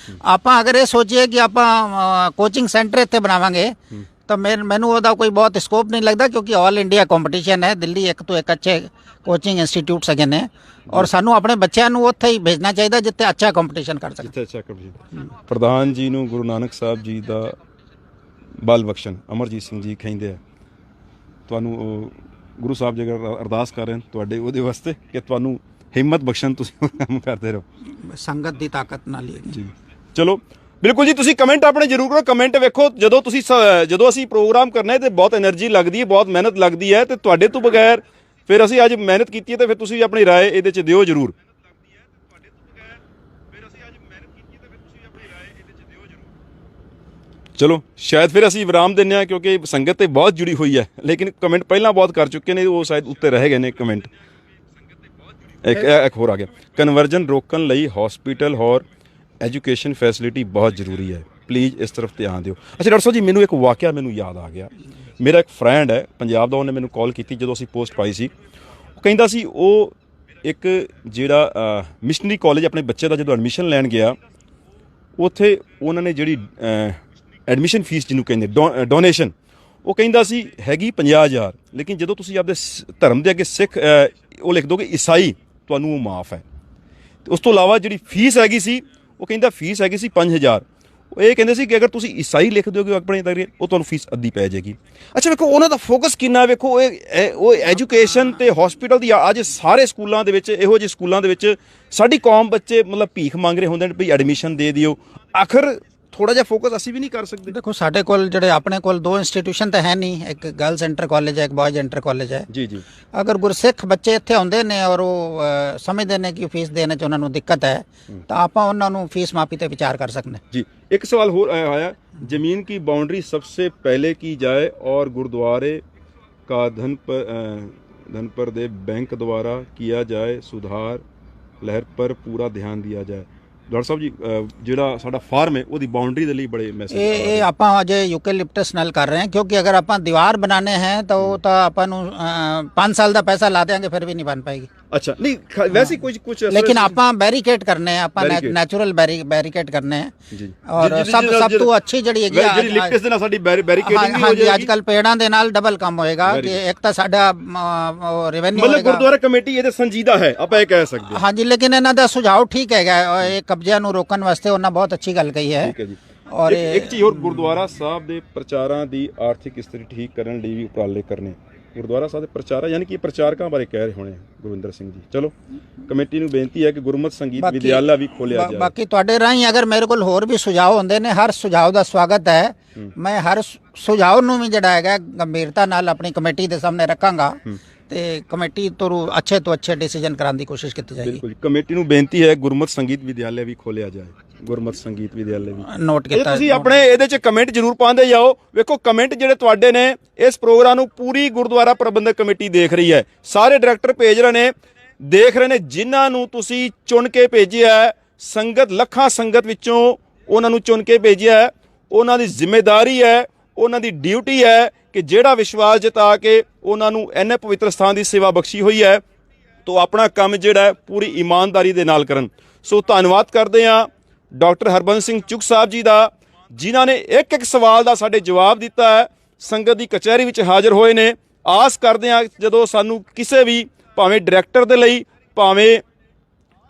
ਆਪਾਂ ਅਗਰ ਇਹ ਸੋਚੀਏ ਕਿ ਆਪਾਂ ਕੋਚਿੰਗ ਸੈਂਟਰ ਇੱਥੇ ਬਣਾਵਾਂਗੇ ਤਾਂ ਮੈਨੂੰ ਉਹਦਾ ਕੋਈ ਬਹੁਤ ਸਕੋਪ ਨਹੀਂ ਲੱਗਦਾ, ਕਿਉਂਕਿ ਆਲ ਇੰਡੀਆ ਕੰਪੀਟੀਸ਼ਨ ਹੈ। ਦਿੱਲੀ ਇੱਕ ਤੋਂ ਇੱਕ ਅੱਛੇ ਕੋਚਿੰਗ ਇੰਸਟੀਚਿਊਟਸ ਹੈਗੇ ਨੇ ਔਰ ਸਾਨੂੰ ਆਪਣੇ ਬੱਚਿਆਂ ਨੂੰ ਉੱਥੇ ਹੀ ਭੇਜਣਾ ਚਾਹੀਦਾ ਜਿੱਥੇ ਅੱਛਾ ਕੰਪੀਟੀਸ਼ਨ ਕਰ ਸਕਣ। ਪ੍ਰਧਾਨ ਜੀ ਨੂੰ ਗੁਰੂ ਨਾਨਕ ਸਾਹਿਬ ਜੀ ਦਾ ਬਲ ਬਖਸ਼ਣ। ਅਮਰਜੀਤ ਸਿੰਘ ਜੀ ਕਹਿੰਦੇ ਆ ਤੁਹਾਨੂੰ ਗੁਰੂ ਸਾਹਿਬ ਜੀ ਅਰਦਾਸ ਕਰ ਰਹੇ ਤੁਹਾਡੇ ਉਹਦੇ ਵਾਸਤੇ ਕਿ ਤੁਹਾਨੂੰ ਹਿੰਮਤ ਬਖਸ਼ਣ, ਤੁਸੀਂ ਕੰਮ ਕਰਦੇ ਰਹੋ ਸੰਗਤ ਦੀ ਤਾਕਤ ਨਾਲ ਹੀ ਜੀ। ਚਲੋ ਬਿਲਕੁਲ ਜੀ, ਤੁਸੀਂ ਕਮੈਂਟ ਆਪਣੇ ਜ਼ਰੂਰ ਕਰੋ। ਕਮੈਂਟ ਵੇਖੋ, ਜਦੋਂ ਅਸੀਂ ਪ੍ਰੋਗਰਾਮ ਕਰਨਾ ਹੈ ਤੇ ਬਹੁਤ એનર્ਜੀ ਲੱਗਦੀ ਹੈ, ਬਹੁਤ ਮਿਹਨਤ ਲੱਗਦੀ ਹੈ ਤੇ ਤੁਹਾਡੇ ਤੋਂ ਬਗੈਰ ਫਿਰ ਅਸੀਂ ਅੱਜ ਮਿਹਨਤ ਕੀਤੀ ਹੈ ਤੇ ਫਿਰ ਤੁਸੀਂ ਆਪਣੀ ਰਾਏ ਇਹਦੇ 'ਚ ਦਿਓ ਜ਼ਰੂਰ। ਚਲੋ ਸ਼ਾਇਦ ਫਿਰ ਅਸੀਂ ਵਿਰਾਮ ਦਿੰਦੇ ਹਾਂ ਕਿਉਂਕਿ ਸੰਗਤ ਤੇ ਬਹੁਤ ਜੁੜੀ ਹੋਈ ਹੈ, ਲੇਕਿਨ ਕਮੈਂਟ ਪਹਿਲਾਂ ਬਹੁਤ ਕਰ ਚੁੱਕੇ ਨੇ, ਉਹ ਸ਼ਾਇਦ ਉੱਤੇ ਰਹਿ ਗਏ ਨੇ ਕਮੈਂਟ। ਇੱਕ ਹੋਰ ਆ ਗਿਆ, ਕਨਵਰਜਨ ਰੋਕਣ ਲਈ ਹਸਪੀਟਲ ਔਰ ਐਜੂਕੇਸ਼ਨ ਫੈਸਿਲਿਟੀ ਬਹੁਤ ਜ਼ਰੂਰੀ ਹੈ, ਪਲੀਜ਼ ਇਸ ਤਰਫ ਧਿਆਨ ਦਿਓ। ਅੱਛਾ ਡਾਕਟਰ ਸਾਹਿਬ ਜੀ, ਮੈਨੂੰ ਇੱਕ ਵਾਕਿਆ ਮੈਨੂੰ ਯਾਦ ਆ ਗਿਆ। ਮੇਰਾ ਇੱਕ ਫਰੈਂਡ ਹੈ ਪੰਜਾਬ ਦਾ, ਉਹਨੇ ਮੈਨੂੰ ਕਾਲ ਕੀਤੀ ਜਦੋਂ ਅਸੀਂ ਪੋਸਟ ਪਾਈ ਸੀ। ਉਹ ਕਹਿੰਦਾ ਸੀ ਉਹ ਇੱਕ ਜਿਹੜਾ ਮਿਸ਼ਨਰੀ ਕਾਲਜ ਆਪਣੇ ਬੱਚੇ ਦਾ ਜਦੋਂ ਐਡਮਿਸ਼ਨ ਲੈਣ ਗਿਆ, ਉੱਥੇ ਉਹਨਾਂ ਨੇ ਜਿਹੜੀ ਐਡਮਿਸ਼ਨ ਫੀਸ ਜਿਹਨੂੰ ਕਹਿੰਦੇ ਡੋਨੇਸ਼ਨ, ਉਹ ਕਹਿੰਦਾ ਸੀ ਹੈਗੀ 50,000, ਲੇਕਿਨ ਜਦੋਂ ਤੁਸੀਂ ਆਪਦੇ ਧਰਮ ਦੇ ਅੱਗੇ ਸਿੱਖ ਉਹ ਲਿਖ ਦੋਗੇ ਈਸਾਈ, ਤੁਹਾਨੂੰ ਉਹ ਮਾਫ ਹੈ। ਉਸ ਤੋਂ ਇਲਾਵਾ ਜਿਹੜੀ ਫੀਸ ਹੈਗੀ ਸੀ, ਉਹ ਕਹਿੰਦਾ ਫੀਸ ਹੈਗੀ ਸੀ 5,000, ਉਹ ਇਹ ਕਹਿੰਦੇ ਸੀ ਕਿ ਅਗਰ ਤੁਸੀਂ ਈਸਾਈ ਲਿਖ ਦਿਓਗੇ ਆਪਣੇ ਤਗਰੀ ਉਹ ਤੁਹਾਨੂੰ ਫੀਸ ਅੱਧੀ ਪੈ ਜਾਏਗੀ। ਅੱਛਾ ਵੇਖੋ ਉਹਨਾਂ ਦਾ ਫੋਕਸ ਕਿੰਨਾ, ਵੇਖੋ ਉਹ ਐਜੂਕੇਸ਼ਨ ਤੇ ਹਸਪੀਟਲ ਦੀ ਅੱਜ ਸਾਰੇ ਸਕੂਲਾਂ ਦੇ ਵਿੱਚ ਇਹੋ ਜਿਹੇ ਸਕੂਲਾਂ ਦੇ ਵਿੱਚ ਸਾਡੀ ਕੌਮ ਬੱਚੇ ਮਤਲਬ ਭੀਖ ਮੰਗ ਰਹੇ ਹੁੰਦੇ ਨੇ ਵੀ ਐਡਮਿਸ਼ਨ ਦੇ ਦਿਓ। ਆਖਰ ਥੋੜਾ ਜਿਹਾ ਫੋਕਸ ਅਸੀਂ ਵੀ ਨਹੀਂ ਕਰ ਸਕਦੇ। ਦੇਖੋ ਸਾਡੇ ਕੋਲ ਜਿਹੜੇ ਆਪਣੇ ਕੋਲ ਦੋ ਇੰਸਟੀਟਿਊਸ਼ਨ ਤਾਂ ਹੈ ਨਹੀਂ, ਇੱਕ ਗਰਲਸ ਇੰਟਰ ਕਾਲਜ ਹੈ, ਇੱਕ ਬॉयਜ਼ ਇੰਟਰ ਕਾਲਜ ਹੈ ਜੀ ਜੀ। ਅਗਰ ਗੁਰਸਿੱਖ ਬੱਚੇ ਇੱਥੇ ਆਉਂਦੇ ਨੇ ਔਰ ਉਹ ਸਮਝਦੇ ਨੇ ਕਿ ਫੀਸ ਦੇਣ 'ਚ ਉਹਨਾਂ ਨੂੰ ਦਿੱਕਤ ਹੈ ਤਾਂ ਆਪਾਂ ਉਹਨਾਂ ਨੂੰ ਫੀਸ ਮਾਫੀ ਤੇ ਵਿਚਾਰ ਕਰ ਸਕਦੇ ਹਾਂ जी। एक सवाल हो आया, जमीन की बाउंड्री सबसे पहले की जाए और गुरुद्वारे का धन पर दे बैंक द्वारा किया जाए सुधार लहर पर पूरा ध्यान दिया जाए। ਡਾਕਟਰ ਸਾਹਿਬ ਜੀ ਜਿਹੜਾ ਸਾਡਾ ਫਾਰਮ ਹੈ ਉਹਦੀ ਬਾਉਂਡਰੀ ਦੇ ਲਈ ਬੜੇ ਮੈਸੇਜ ਇਹ ਆਪਾਂ ਅਜੇ ਯੂਕੈਲਿਪਟਸ ਨਾਲ ਕਰ ਰਹੇ ਹਾਂ ਕਿਉਂਕਿ ਅਗਰ ਆਪਾਂ ਦੀਵਾਰ ਬਣਾਣੇ ਹੈ ਤਾਂ ਉਹ ਤਾਂ ਆਪਾਂ ਨੂੰ 5 ਸਾਲ ਦਾ ਪੈਸਾ ਲਾ ਦੇਾਂਗੇ ਫਿਰ ਵੀ ਨਹੀਂ ਬਣ ਪਾਏਗੀ। ਅੱਛਾ ਨਹੀਂ ਵੈਸੇ ਕੁਝ ਲੇਕਿਨ ਆਪਾਂ ਬੈਰੀਕੇਡ ਕਰਨੇ ਆ, ਆਪਾਂ ਨੈਚੁਰਲ ਬੈਰੀਕੇਡ ਕਰਨੇ ਆ ਜੀ। ਔਰ ਸਭ ਤੋਂ ਅੱਛੀ ਜਿਹੜੀ ਹੈਗੀ ਜਿਹੜੀ ਲਿਪਟਸ ਦੇ ਨਾਲ ਸਾਡੀ ਬੈਰੀਕੇਡਿੰਗ ਵੀ ਹੋ ਜਾਏਗੀ। ਅੱਜ ਕੱਲ ਪੇੜਾਂ ਦੇ ਨਾਲ ਡਬਲ ਕੰਮ ਹੋਏਗਾ ਕਿ ਇੱਕ ਤਾਂ ਸਾਡਾ ਰੈਵਨਿਊ ਮਤਲਬ ਗੁਰਦੁਆਰਾ ਕਮੇਟੀ ਇਹਦੇ ਸੰਜੀਦਾ ਹੈ ਆਪਾਂ ਇਹ ਕਹਿ ਸਕਦੇ ਹਾਂ। ਹਾਂਜੀ ਲੇਕਿਨ ਇਹਨਾਂ ਦਾ ਸੁਝਾਅ ਠੀਕ ਹੈਗਾ, ਇਹ ਕਬਜ਼ਿਆਂ ਨੂੰ ਰੋਕਣ ਵਾਸਤੇ ਉਹਨਾਂ ਬਹੁਤ ਅੱਛੀ ਗੱਲ ਕਹੀ ਹੈ। ਠੀਕ ਹੈ ਜੀ। ਔਰ ਇੱਕ ਚੀਜ਼ ਹੋਰ, ਗੁਰਦੁਆਰਾ ਸਾਹਿਬ ਦੇ ਪ੍ਰਚਾਰਾਂ ਦੀ ਆਰਥਿਕ ਸਥਿਤੀ ਠੀਕ ਕਰਨ ਲਈ ਵੀ ਉਪਰਾਲੇ ਕਰਨੇ। ਗੁਰਦੁਆਰਾ ਸਾਹਿਬ ਦੇ ਪ੍ਰਚਾਰ ਯਾਨੀ ਕਿ ਪ੍ਰਚਾਰਕਾਂ ਬਾਰੇ ਕਹਿ ਰਹੇ ਹੋਣੇ ਗੁਰਵਿੰਦਰ ਸਿੰਘ ਜੀ। ਚਲੋ ਕਮੇਟੀ ਨੂੰ ਬੇਨਤੀ ਹੈ ਕਿ ਗੁਰਮਤਿ ਸੰਗੀਤ ਵਿਦਿਆਲਾ ਵੀ ਖੋਲਿਆ ਜਾਏ। ਬਾਕੀ ਤੁਹਾਡੇ ਰਾਹੀਂ ਅਗਰ ਮੇਰੇ ਕੋਲ ਹੋਰ ਵੀ ਸੁਝਾਅ ਹੁੰਦੇ ਨੇ, ਹਰ ਸੁਝਾਅ ਦਾ ਸਵਾਗਤ ਹੈ। ਮੈਂ ਹਰ ਸੁਝਾਅ ਨੂੰ ਵੀ ਜਿਹੜਾ ਹੈਗਾ ਗੰਭੀਰਤਾ ਨਾਲ ਆਪਣੀ ਕਮੇਟੀ ਦੇ ਸਾਹਮਣੇ ਰੱਖਾਂਗਾ ਤੇ ਕਮੇਟੀ ਤੋਂ ਅੱਛੇ ਤੋਂ ਅੱਛੇ ਡਿਸੀਜਨ ਕਰਾਉਣ ਦੀ ਕੋਸ਼ਿਸ਼ ਕੀਤੀ ਜਾਏਗੀ। ਬਿਲਕੁਲ ਕਮੇਟੀ ਨੂੰ ਬੇਨਤੀ ਹੈ ਗੁਰਮਤਿ ਸੰਗੀਤ ਵਿਦਿਆਲਾ ਵੀ ਖੋਲਿਆ ਜਾਏ। ਗੁਰਮਤਿ ਸੰਗੀਤ ਵਿਦਿਆਲਾ ਵੀ ਨੋਟ ਕੀਤਾ। ਤੁਸੀਂ ਆਪਣੇ ਇਹਦੇ 'ਚ ਕਮੈਂਟ ਜ਼ਰੂਰ ਪਾਉਂਦੇ ਜਾਓ। ਵੇਖੋ ਕਮੈਂਟ ਜਿਹੜੇ ਤੁਹਾਡੇ ਨੇ ਇਸ ਪ੍ਰੋਗਰਾਮ ਨੂੰ ਪੂਰੀ ਗੁਰਦੁਆਰਾ ਪ੍ਰਬੰਧਕ ਕਮੇਟੀ ਦੇਖ ਰਹੀ ਹੈ, ਸਾਰੇ ਡਾਇਰੈਕਟਰ ਭੇਜ ਰਹੇ ਨੇ, ਦੇਖ ਰਹੇ ਨੇ, ਜਿਨ੍ਹਾਂ ਨੂੰ ਤੁਸੀਂ ਚੁਣ ਕੇ ਭੇਜਿਆ ਸੰਗਤ, ਲੱਖਾਂ ਸੰਗਤ ਵਿੱਚੋਂ ਉਹਨਾਂ ਨੂੰ ਚੁਣ ਕੇ ਭੇਜਿਆ। ਉਹਨਾਂ ਦੀ ਜ਼ਿੰਮੇਵਾਰੀ ਹੈ, ਉਹਨਾਂ ਦੀ ਡਿਊਟੀ ਹੈ ਕਿ ਜਿਹੜਾ ਵਿਸ਼ਵਾਸ ਜਤਾ ਕੇ ਉਹਨਾਂ ਨੂੰ ਇੰਨੇ ਪਵਿੱਤਰ ਸਥਾਨ ਦੀ ਸੇਵਾ ਬਖਸ਼ੀ ਹੋਈ ਹੈ ਤਾਂ ਆਪਣਾ ਕੰਮ ਜਿਹੜਾ ਹੈ ਪੂਰੀ ਇਮਾਨਦਾਰੀ ਦੇ ਨਾਲ ਕਰਨ। ਸੋ ਧੰਨਵਾਦ ਕਰਦੇ ਹਾਂ ਡਾਕਟਰ ਹਰਬੰਸ ਸਿੰਘ ਚੁੱਗ ਸਾਹਿਬ ਜੀ ਦਾ, ਜਿਨ੍ਹਾਂ ਨੇ ਇੱਕ ਇੱਕ ਸਵਾਲ ਦਾ ਸਾਡੇ ਜਵਾਬ ਦਿੱਤਾ ਹੈ, ਸੰਗਤ ਦੀ ਕਚਹਿਰੀ ਵਿੱਚ ਹਾਜ਼ਰ ਹੋਏ ਨੇ। ਆਸ ਕਰਦੇ ਹਾਂ ਜਦੋਂ ਸਾਨੂੰ ਕਿਸੇ ਵੀ ਭਾਵੇਂ ਡਾਇਰੈਕਟਰ ਦੇ ਲਈ ਭਾਵੇਂ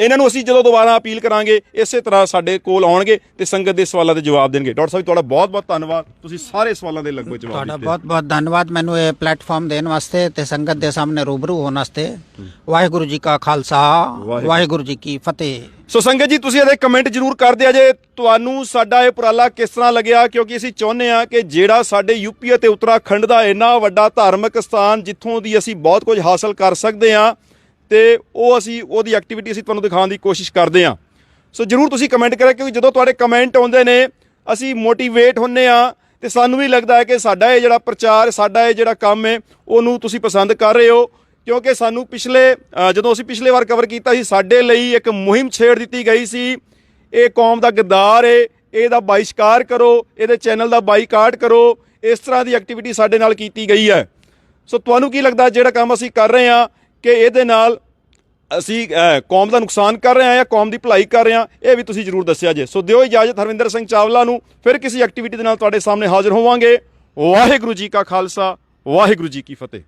ਇਹਨਾਂ ਨੂੰ ਅਸੀਂ ਜਦੋਂ ਦੁਬਾਰਾ ਅਪੀਲ ਕਰਾਂਗੇ ਇਸੇ ਤਰ੍ਹਾਂ ਸਾਡੇ ਕੋਲ ਆਉਣਗੇ ਤੇ ਸੰਗਤ ਦੇ ਸਵਾਲਾਂ ਦੇ ਜਵਾਬ ਦੇਣਗੇ। ਡਾਕਟਰ ਸਾਹਿਬ ਤੁਹਾਡਾ ਬਹੁਤ ਬਹੁਤ ਧੰਨਵਾਦ, ਤੁਸੀਂ ਸਾਰੇ ਸਵਾਲਾਂ ਦੇ ਲਗਭਗ ਜਵਾਬ ਦਿੱਤੇ। ਤੁਹਾਡਾ ਬਹੁਤ ਬਹੁਤ ਧੰਨਵਾਦ ਮੈਨੂੰ ਇਹ ਪਲੇਟਫਾਰਮ ਦੇਣ ਵਾਸਤੇ ਤੇ ਸੰਗਤ ਦੇ ਸਾਹਮਣੇ ਰੂਬਰੂ ਹੋਣ ਵਾਸਤੇ। ਵਾਹਿਗੁਰੂ ਜੀ ਕਾ ਖਾਲਸਾ, ਵਾਹਿਗੁਰੂ ਜੀ ਕੀ ਫਤਿਹ। ਸੋ ਸੰਗਤ ਜੀ ਤੁਸੀਂ ਇਹਦੇ ਕਮੈਂਟ ਜ਼ਰੂਰ ਕਰ ਦਿਆ ਜੇ ਤੁਹਾਨੂੰ ਸਾਡਾ ਇਹ ਉਪਰਾਲਾ ਕਿਸ ਤਰ੍ਹਾਂ ਲੱਗਿਆ, ਕਿਉਂਕਿ ਅਸੀਂ ਚਾਹੁੰਦੇ ਹਾਂ ਕਿ ਜਿਹੜਾ ਸਾਡੇ ਯੂਪੀ ਅਤੇ ਉੱਤਰਾਖੰਡ ਦਾ ਇੰਨਾ ਵੱਡਾ ਧਾਰਮਿਕ ਸਥਾਨ ਜਿੱਥੋਂ ਦੀ ਅਸੀਂ ਬਹੁਤ ਕੁਝ ਹਾਸਲ ਕਰ ਸਕਦੇ ਹਾਂ ਤੇ ਉਹ ਅਸੀਂ ਉਹਦੀ ਐਕਟੀਵਿਟੀ ਅਸੀਂ ਤੁਹਾਨੂੰ ਦਿਖਾਉਣ ਦੀ ਕੋਸ਼ਿਸ਼ ਕਰਦੇ ਹਾਂ। ਸੋ ਜ਼ਰੂਰ ਤੁਸੀਂ ਕਮੈਂਟ ਕਰਿਆ, ਕਿਉਂਕਿ ਜਦੋਂ ਤੁਹਾਡੇ ਕਮੈਂਟ ਆਉਂਦੇ ਨੇ ਅਸੀਂ ਮੋਟੀਵੇਟ ਹੁੰਦੇ ਹਾਂ ਤੇ ਸਾਨੂੰ ਵੀ ਲੱਗਦਾ ਹੈ ਕਿ ਸਾਡਾ ਇਹ ਜਿਹੜਾ ਪ੍ਰਚਾਰ, ਸਾਡਾ ਇਹ ਜਿਹੜਾ ਕੰਮ ਹੈ ਉਹਨੂੰ ਤੁਸੀਂ ਪਸੰਦ ਕਰ ਰਹੇ ਹੋ। ਕਿਉਂਕਿ ਸਾਨੂੰ ਜਦੋਂ ਅਸੀਂ ਪਿਛਲੇ ਵਾਰ ਕਵਰ ਕੀਤਾ ਸੀ, ਸਾਡੇ ਲਈ ਇੱਕ ਮੁਹਿੰਮ ਛੇੜ ਦਿੱਤੀ ਗਈ ਸੀ, ਇਹ ਕੌਮ ਦਾ ਗੱਦਾਰ ਹੈ, ਇਹਦਾ ਬਹਿਸ਼ਕਾਰ ਕਰੋ, ਇਹਦੇ ਚੈਨਲ ਦਾ ਬਾਈਕਾਟ ਕਰੋ, ਇਸ ਤਰ੍ਹਾਂ ਦੀ ਐਕਟੀਵਿਟੀ ਸਾਡੇ ਨਾਲ ਕੀਤੀ ਗਈ ਹੈ। ਸੋ ਤੁਹਾਨੂੰ ਕੀ ਲੱਗਦਾ ਜਿਹੜਾ ਕੰਮ ਅਸੀਂ ਕਰ ਰਹੇ ਹਾਂ ਕਿ ਇਹਦੇ ਨਾਲ ਅਸੀਂ ਕੌਮ ਦਾ ਨੁਕਸਾਨ ਕਰ ਰਹੇ ਹਾਂ ਜਾਂ ਕੌਮ ਦੀ ਭਲਾਈ ਕਰ ਰਹੇ ਹਾਂ, ਇਹ ਵੀ ਤੁਸੀਂ ਜ਼ਰੂਰ ਦੱਸਿਆ ਜੇ। ਸੋ ਦਿਓ ਇਜਾਜ਼ਤ, ਹਰਵਿੰਦਰ ਸਿੰਘ ਚਾਵਲਾ ਨੂੰ ਫਿਰ ਕਿਸੇ ਐਕਟੀਵਿਟੀ ਦੇ ਨਾਲ ਤੁਹਾਡੇ ਸਾਹਮਣੇ ਹਾਜ਼ਰ ਹੋਵਾਂਗੇ। ਵਾਹਿਗੁਰੂ ਜੀ ਕਾ ਖਾਲਸਾ, ਵਾਹਿਗੁਰੂ ਜੀ ਕੀ ਫਤਿਹ।